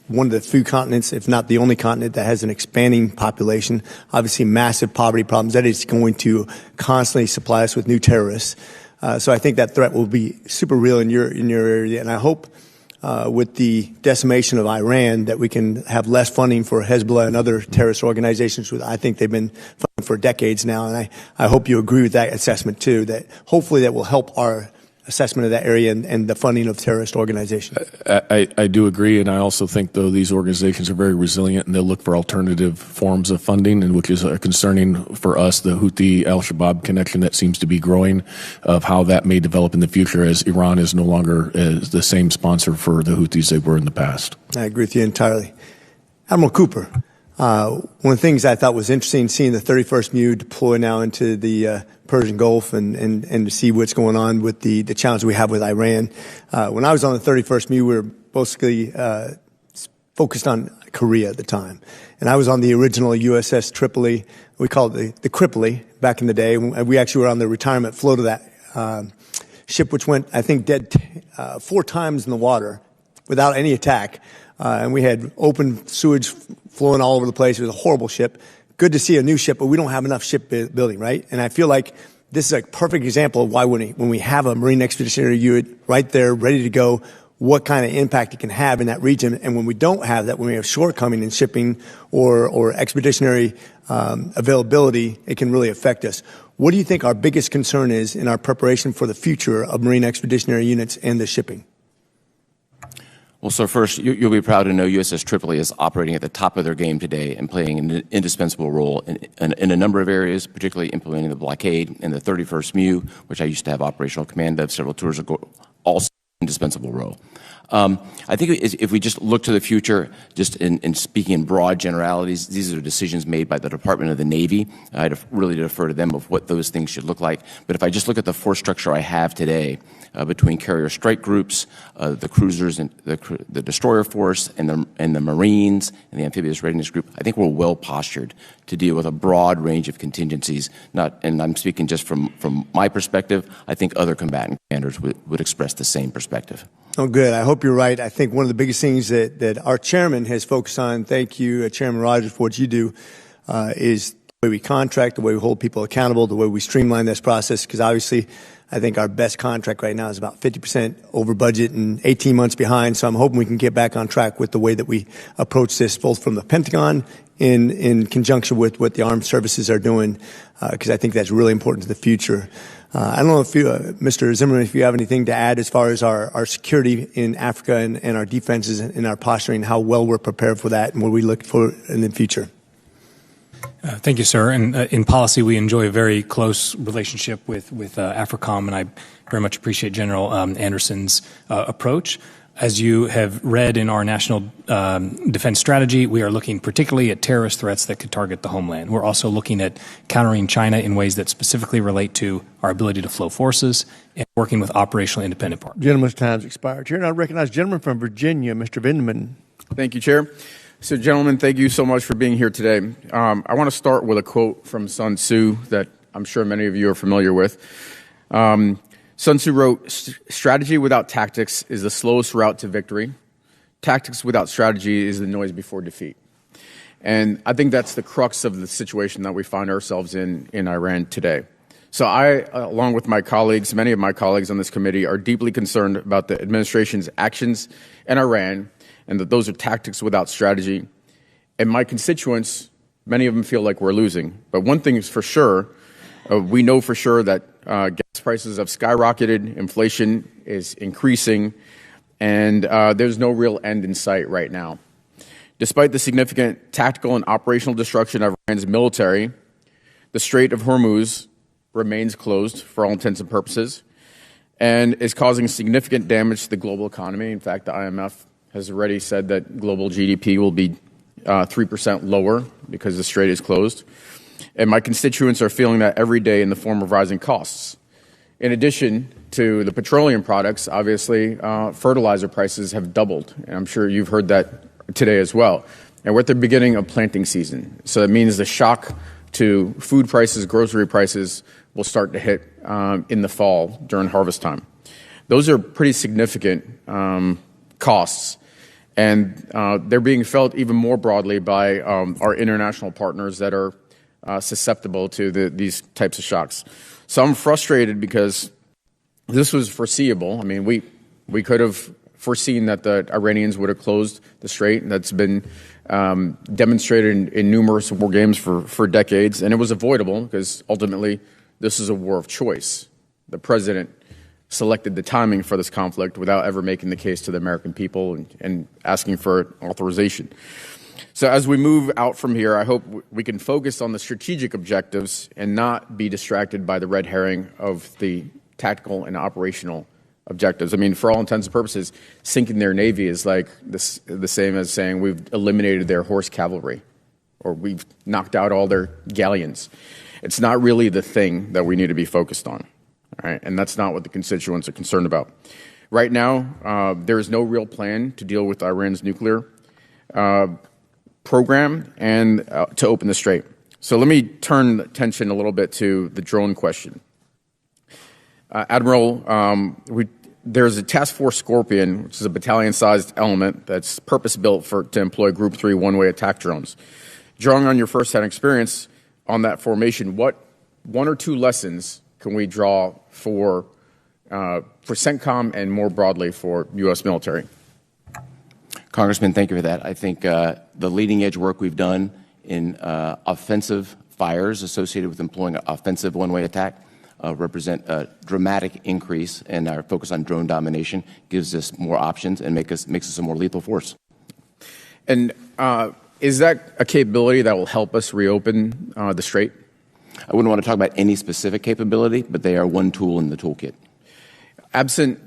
one of the few continents, if not the only continent, that has an expanding population, obviously massive poverty problems, that is going to constantly supply us with new terrorists. So I think that threat will be super real in your area. And I hope with the decimation of Iran that we can have less funding for Hezbollah and other terrorist organizations. I think they've been funding for decades now. And I hope you agree with that assessment, too, that hopefully that will help our assessment of that area and the funding of terrorist organizations. I do agree, and I also think, though, these organizations are very resilient and they'll look for alternative forms of funding, and which is concerning for us, the Houthi al-Shabaab connection that seems to be growing, of how that may develop in the future as Iran is no longer the same sponsor for the Houthis they were in the past. I agree with you entirely. Admiral Cooper, one of the things I thought was interesting, seeing the 31st MEU deploy now into the Persian Gulf and to see what's going on with the challenge we have with Iran. When I was on the 31st MEU, we were basically focused on Korea at the time. And I was on the original USS Tripoli. We called it the Cripoli back in the day. We actually were on the retirement float of that ship which went, I think, dead 4 times in the water without any attack. And we had open sewage flowing all over the place. It was a horrible ship. Good to see a new ship, but we don't have enough shipbuilding, right? And I feel like this is a perfect example of why when we have a Marine Expeditionary Unit right there ready to go, what kind of impact it can have in that region. And when we don't have that, when we have shortcoming in shipping or expeditionary availability, it can really affect us. What do you think our biggest concern is in our preparation for the future of Marine Expeditionary Units and the shipping? Well, so first, you'll be proud to know USS Tripoli is operating at the top of their game today and playing an indispensable role in a number of areas, particularly implementing the blockade and the 31st MU, which I used to have operational command of several tours ago, also indispensable role. I think if we just look to the future, just in speaking in broad generalities, these are decisions made by the Department of the Navy. I'd really defer to them of what those things should look like. But if I just look at the force structure I have today, between carrier strike groups, the cruisers and the destroyer force, and the Marines and the amphibious readiness group, I think we're well postured to deal with a broad range of contingencies. And I'm speaking just from my perspective. I think other combatant commanders would express the same perspective. Oh, good. I hope you're right. I think one of the biggest things that our chairman has focused on, thank you, Chairman Rogers, for what you do, is the way we contract, the way we hold people accountable, the way we streamline this process, because obviously I think our best contract right now is about 50% over budget and 18 months behind. So I'm hoping we can get back on track with the way that we approach this, both from the Pentagon in conjunction with what the armed services are doing, because I think that's really important to the future. I don't know if you, Mr. Zimmerman, if you have anything to add as far as our security in Africa and our defenses and our posturing, how well we're prepared for that and what we look for in the future. Thank you, sir. And in policy, we enjoy a very close relationship with AFRICOM, and I very much appreciate General Anderson's approach. As you have read in our national defense strategy, we are looking particularly at terrorist threats that could target the homeland. We're also looking at countering China in ways that specifically relate to our ability to flow forces and working with operational independent partners. Gentleman's time's expired. Chair, and I recognize the gentleman from Virginia, Mr. Vindeman. Thank you, Chair. So, gentlemen, thank you so much for being here today. I want to start with a quote from Sun Tzu that I'm sure many of you are familiar with. Sun Tzu wrote, "Strategy without tactics is the slowest route to victory. Tactics without strategy is the noise before defeat." And I think that's the crux of the situation that we find ourselves in Iran today. So I, along with my colleagues, many of my colleagues on this committee, are deeply concerned about the administration's actions in Iran, and that those are tactics without strategy. And my constituents, many of them feel like we're losing. But one thing is for sure, we know for sure that gas prices have skyrocketed, inflation is increasing, and there's no real end in sight right now. Despite the significant tactical and operational destruction of Iran's military, the Strait of Hormuz remains closed for all intents and purposes and is causing significant damage to the global economy. In fact, the IMF has already said that global GDP will be 3% lower because the strait is closed. And my constituents are feeling that every day in the form of rising costs. In addition to the petroleum products, obviously, fertilizer prices have doubled. And I'm sure you've heard that today as well. And we're at the beginning of planting season. So that means the shock to food prices, grocery prices will start to hit in the fall during harvest time. Those are pretty significant costs. And they're being felt even more broadly by our international partners that are susceptible to these types of shocks. So I'm frustrated because this was foreseeable. I mean, we could have foreseen that the Iranians would have closed the strait, and that's been demonstrated in numerous war games for decades, and it was avoidable because ultimately this is a war of choice. The president selected the timing for this conflict without ever making the case to the American people and asking for authorization. So as we move out from here, I hope we can focus on the strategic objectives and not be distracted by the red herring of the tactical and operational objectives. I mean, for all intents and purposes, sinking their navy is like the same as saying we've eliminated their horse cavalry or we've knocked out all their galleons. It's not really the thing that we need to be focused on. All right, and that's not what the constituents are concerned about. Right now, there is no real plan to deal with Iran's nuclear program and to open the strait. So let me turn attention a little bit to the drone question. Admiral, there's a Task Force Scorpion, which is a battalion-sized element that's purpose-built to employ Group 3 one-way attack drones. Drawing on your first-hand experience on that formation, what one or two lessons can we draw for CENTCOM and more broadly for U.S. military? Congressman, thank you for that. I think the leading-edge work we've done in offensive fires associated with employing an offensive one-way attack represent a dramatic increase in our focus on drone domination, gives us more options, and makes us a more lethal force. And is that a capability that will help us reopen the Strait? I wouldn't want to talk about any specific capability, but they are one tool in the toolkit. Absent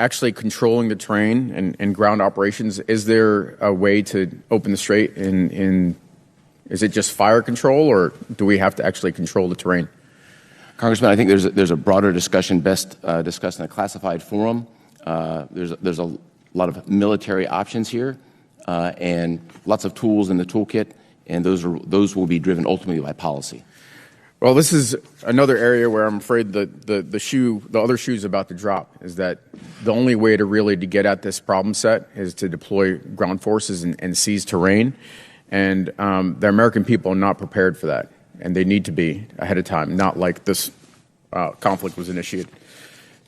actually controlling the terrain and ground operations, is there a way to open the Strait is it just fire control, or do we have to actually control the terrain? Congressman, I think there's a broader discussion best discussed in a classified forum. There's a lot of military options here and lots of tools in the toolkit, and those will be driven ultimately by policy. Well, this is another area where I'm afraid the other shoe is about to drop, is that the only way to get at this problem set is to deploy ground forces and seize terrain. And the American people are not prepared for that. And they need to be ahead of time, not like this conflict was initiated.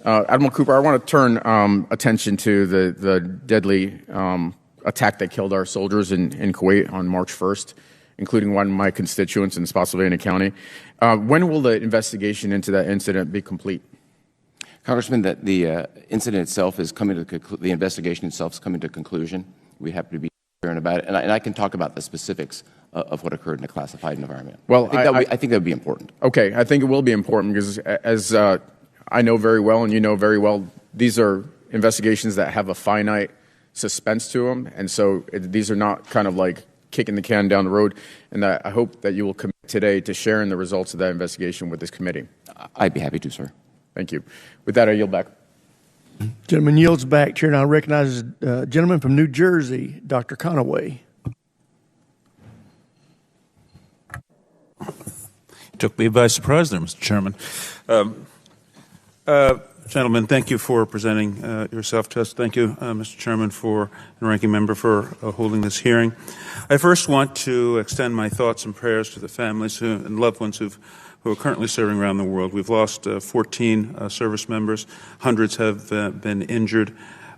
Admiral Cooper, I want to turn attention to the deadly attack that killed our soldiers in Kuwait on March 1st, including one of my constituents in Spotsylvania County. When will the investigation into that incident be complete? Congressman, the incident itself is coming to the investigation itself is coming to conclusion. We have to be transparent about it, and I can talk about the specifics of what occurred in a classified environment. Well, I think that would be important. Okay, I think it will be important because, as I know very well and you know very well, these are investigations that have a finite suspense to them, and so these are not kind of like kicking the can down the road. And I hope that you will commit today to sharing the results of that investigation with this committee. I'd be happy to, sir. Thank you. With that, I yield back. Gentleman yields back. Chair now recognizes a gentleman from New Jersey, Dr. Conaway. Took me by surprise there, Mr. Chairman. Gentlemen, thank you for presenting yourself to us. Thank you, Mr. Chairman, and Ranking Member, for holding this hearing. I first want to extend my thoughts and prayers to the families and loved ones who are currently serving around the world. We've lost 14 service members. Hundreds have been injured.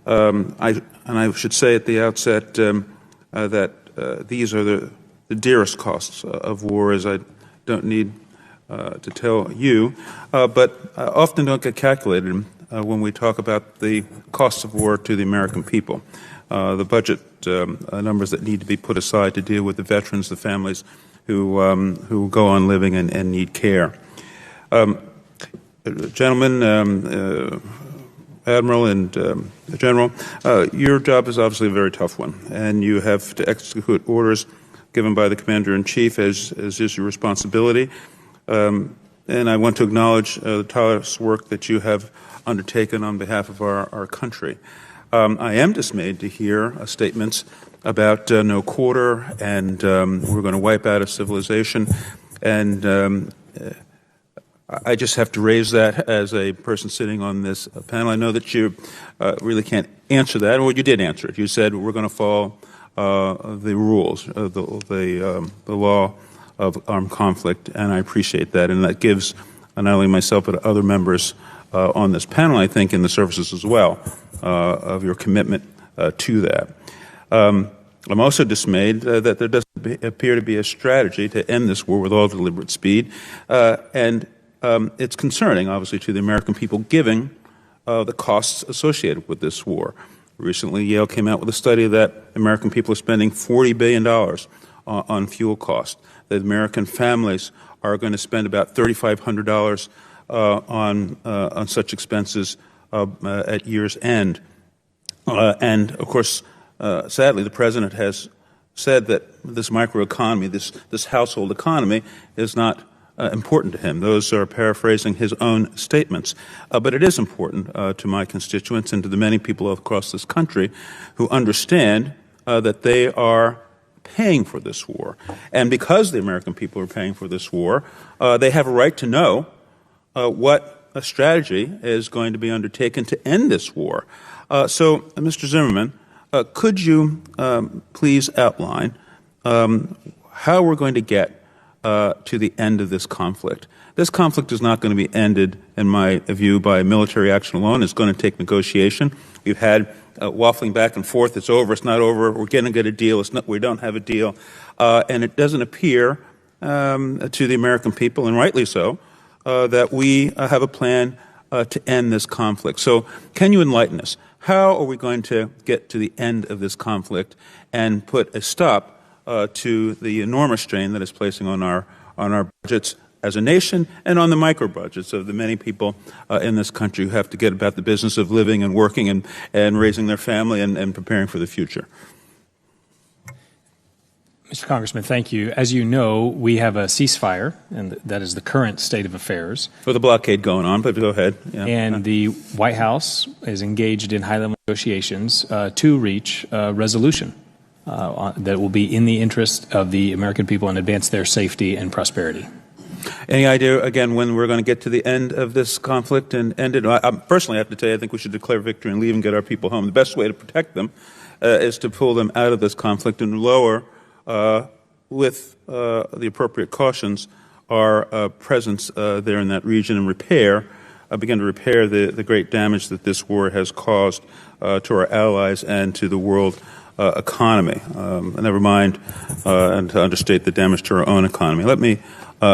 I should say at the outset that these are the dearest costs of war, as I don't need to tell you, but often don't get calculated when we talk about the costs of war to the American people. The budget numbers that need to be put aside to deal with the veterans, the families who go on living and need care. Gentlemen, Admiral and General, your job is obviously a very tough one, and you have to execute orders given by the Commander-in-Chief, as is your responsibility. And I want to acknowledge the tireless work that you have undertaken on behalf of our country. I am dismayed to hear statements about no quarter and we're going to wipe out a civilization. And I just have to raise that as a person sitting on this panel. I know that you really can't answer that. Well, you did answer it. You said we're going to follow the rules, the law of armed conflict, and I appreciate that. And that gives not only myself but other members on this panel, I think, in the services as well, of your commitment to that. I'm also dismayed that there doesn't appear to be a strategy to end this war with all deliberate speed, and it's concerning, obviously, to the American people, given the costs associated with this war. Recently, Yale came out with a study that American people are spending $40 billion on fuel costs. That American families are going to spend about $3,500 on such expenses at year's end. And, of course, sadly, the President has said that this microeconomy, this household economy, is not important to him. Those are paraphrasing his own statements. But it is important to my constituents and to the many people across this country who understand that they are paying for this war. And because the American people are paying for this war, they have a right to know what a strategy is going to be undertaken to end this war. Mr. Zimmerman, could you please outline how we're going to get to the end of this conflict? This conflict is not going to be ended, in my view, by military action alone. It's going to take negotiation. We've had waffling back and forth. It's over. It's not over. We're going to get a deal. We don't have a deal. And it doesn't appear to the American people, and rightly so, that we have a plan to end this conflict. So can you enlighten us? How are we going to get to the end of this conflict and put a stop to the enormous strain that it's placing on our budgets as a nation and on the micro budgets of the many people in this country who have to get about the business of living and working and raising their family and preparing for the future? Mr. Congressman, thank you. As you know, we have a ceasefire, and that is the current state of affairs. With a blockade going on, but go ahead. Yeah. And the White House is engaged in high-level negotiations to reach a resolution that will be in the interest of the American people and advance their safety and prosperity. Any idea, again, when we're going to get to the end of this conflict and end it? I personally have to tell you, I think we should declare victory and leave and get our people home. The best way to protect them is to pull them out of this conflict and lower, with the appropriate cautions, our presence there in that region and begin to repair the great damage that this war has caused to our allies and to the world economy. Never mind, and to understate the damage to our own economy. Let me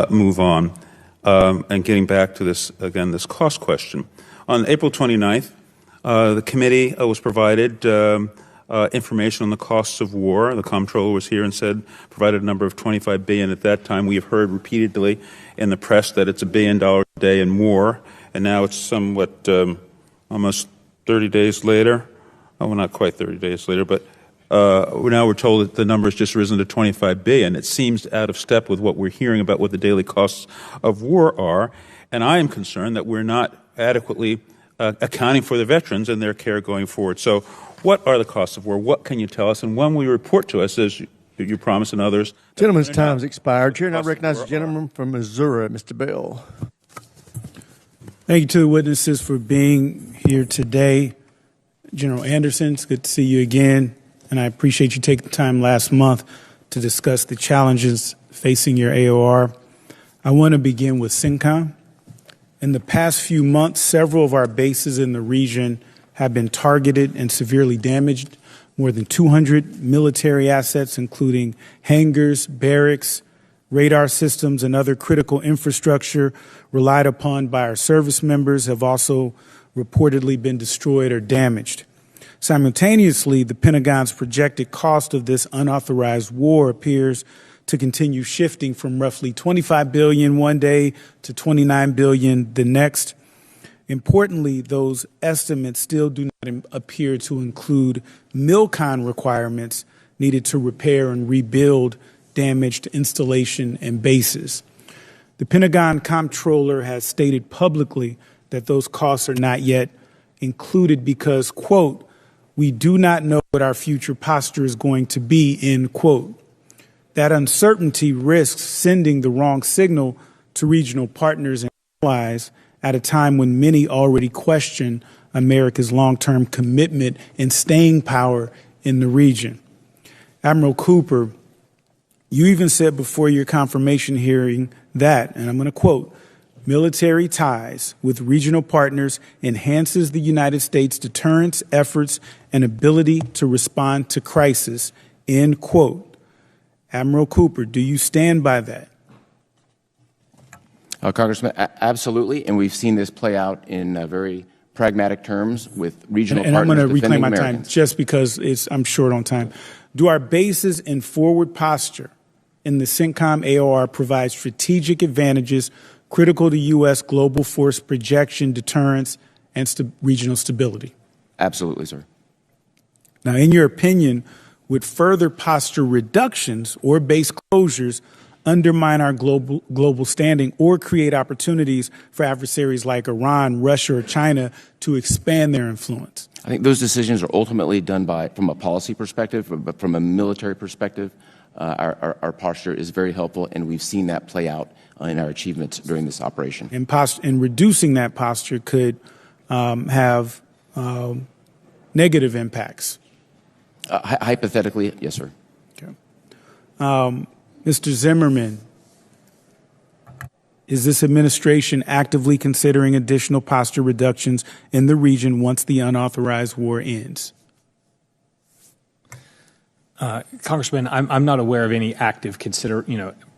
move on, and getting back to this, again, this cost question. On April 29th, the committee was provided information on the costs of war. The comptroller was here and provided a number of $25 billion at that time. We have heard repeatedly in the press that it's $1 billion a day and more, and now it's somewhat almost 30 days later. Well, not quite 30 days later, but now we're told that the number has just risen to $25 billion. It seems out of step with what we're hearing about what the daily costs of war are, and I am concerned that we're not adequately accounting for the veterans and their care going forward. So what are the costs of war? What can you tell us? And when will you report to us, as you promised and others? Gentleman's time's expired. Chair now recognizes the gentleman from Missouri, Mr. Bell. Thank you to the witnesses for being here today. General Anderson, it's good to see you again, and I appreciate you taking the time last month to discuss the challenges facing your AOR. I want to begin with CENTCOM. In the past few months, several of our bases in the region have been targeted and severely damaged. More than 200 military assets, including hangars, barracks, radar systems, and other critical infrastructure relied upon by our service members, have also reportedly been destroyed or damaged. Simultaneously, the Pentagon's projected cost of this unauthorized war appears to continue shifting from roughly $25 billion one day to $29 billion the next. Importantly, those estimates still do not appear to include MILCON requirements needed to repair and rebuild damaged installation and bases. The Pentagon comptroller has stated publicly that those costs are not yet included because, quote, we do not know what our future posture is going to be, end quote. That uncertainty risks sending the wrong signal to regional partners and allies at a time when many already question America's long-term commitment and staying power in the region. Admiral Cooper, you even said before your confirmation hearing that, and I'm going to quote, military ties with regional partners enhances the United States' deterrence efforts and ability to respond to crisis, end quote. Admiral Cooper, do you stand by that? Congressman, absolutely, and we've seen this play out in very pragmatic terms with regional and partners. And I'm going to reclaim my Americans. time just because I'm short on time. Do our bases in forward posture in the CENTCOM AOR provide strategic advantages critical to U.S. global force projection, deterrence, and regional stability? Absolutely, sir. Now, in your opinion, would further posture reductions or base closures undermine our global standing or create opportunities for adversaries like Iran, Russia, or China to expand their influence? I think those decisions are ultimately done from a policy perspective, but from a military perspective, our posture is very helpful, and we've seen that play out in our achievements during this operation. And reducing that posture could have negative impacts. Hypothetically, yes, sir. Okay. Mr. Zimmerman, is this administration actively considering additional posture reductions in the region once the unauthorized war ends? Congressman, I'm not aware of any active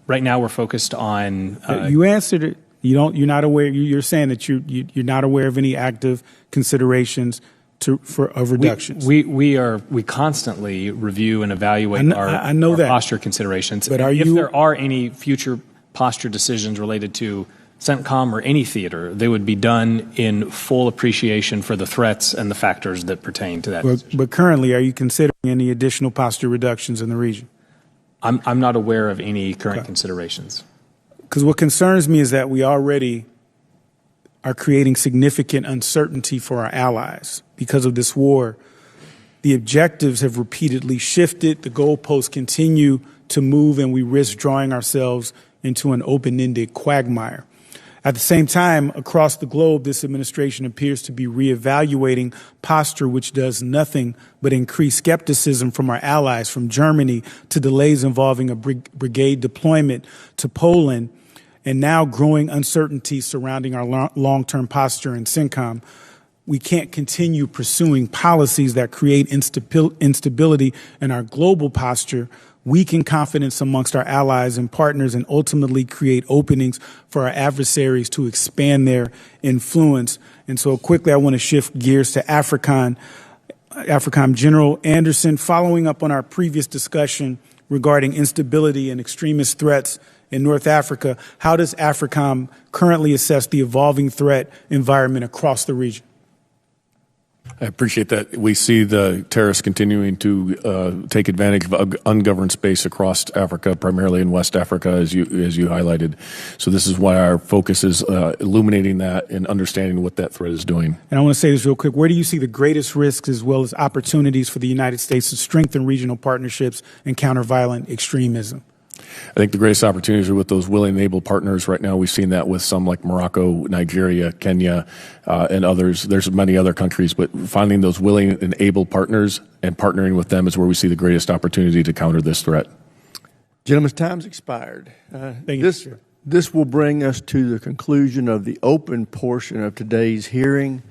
right now we're focused on. You answered it. You're not aware. You're saying that you're not aware of any active considerations of reductions. We constantly review and evaluate our posture considerations. But if there are any future posture decisions related to CENTCOM or any theater, they would be done in full appreciation for the threats and the factors that pertain to that. But currently, are you considering any additional posture reductions in the region? I'm not aware of any current considerations. Because what concerns me is that we already are creating significant uncertainty for our allies because of this war. The objectives have repeatedly shifted. The goalposts continue to move, and we risk drawing ourselves into an open-ended quagmire. At the same time, across the globe, this administration appears to be reevaluating posture, which does nothing but increase skepticism from our allies, from Germany to delays involving a brigade deployment to Poland, and now growing uncertainty surrounding our long-term posture in CENTCOM. We can't continue pursuing policies that create instability in our global posture, weaken confidence amongst our allies and partners, and ultimately create openings for our adversaries to expand their influence. And so quickly, I want to shift gears to AFRICOM General Anderson. Following up on our previous discussion regarding instability and extremist threats in North Africa, how does AFRICOM currently assess the evolving threat environment across the region? I appreciate that. We see the terrorists continuing to take advantage of ungoverned space across Africa, primarily in West Africa, as you highlighted. So this is why our focus is illuminating that and understanding what that threat is doing. And I want to say this real quick. Where do you see the greatest risks as well as opportunities for the United States to strengthen regional partnerships and counter violent extremism? I think the greatest opportunities are with those willing and able partners. Right now, we've seen that with some like Morocco, Nigeria, Kenya, and others. There's many other countries, but finding those willing and able partners and partnering with them is where we see the greatest opportunity to counter this threat. Gentlemen's time's expired. Thank you. This will bring us to the conclusion of the open portion of today's hearing.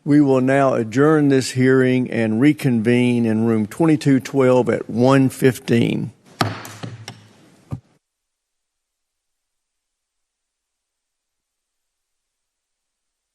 We will now adjourn this hearing and reconvene in room 2212 at 1:15.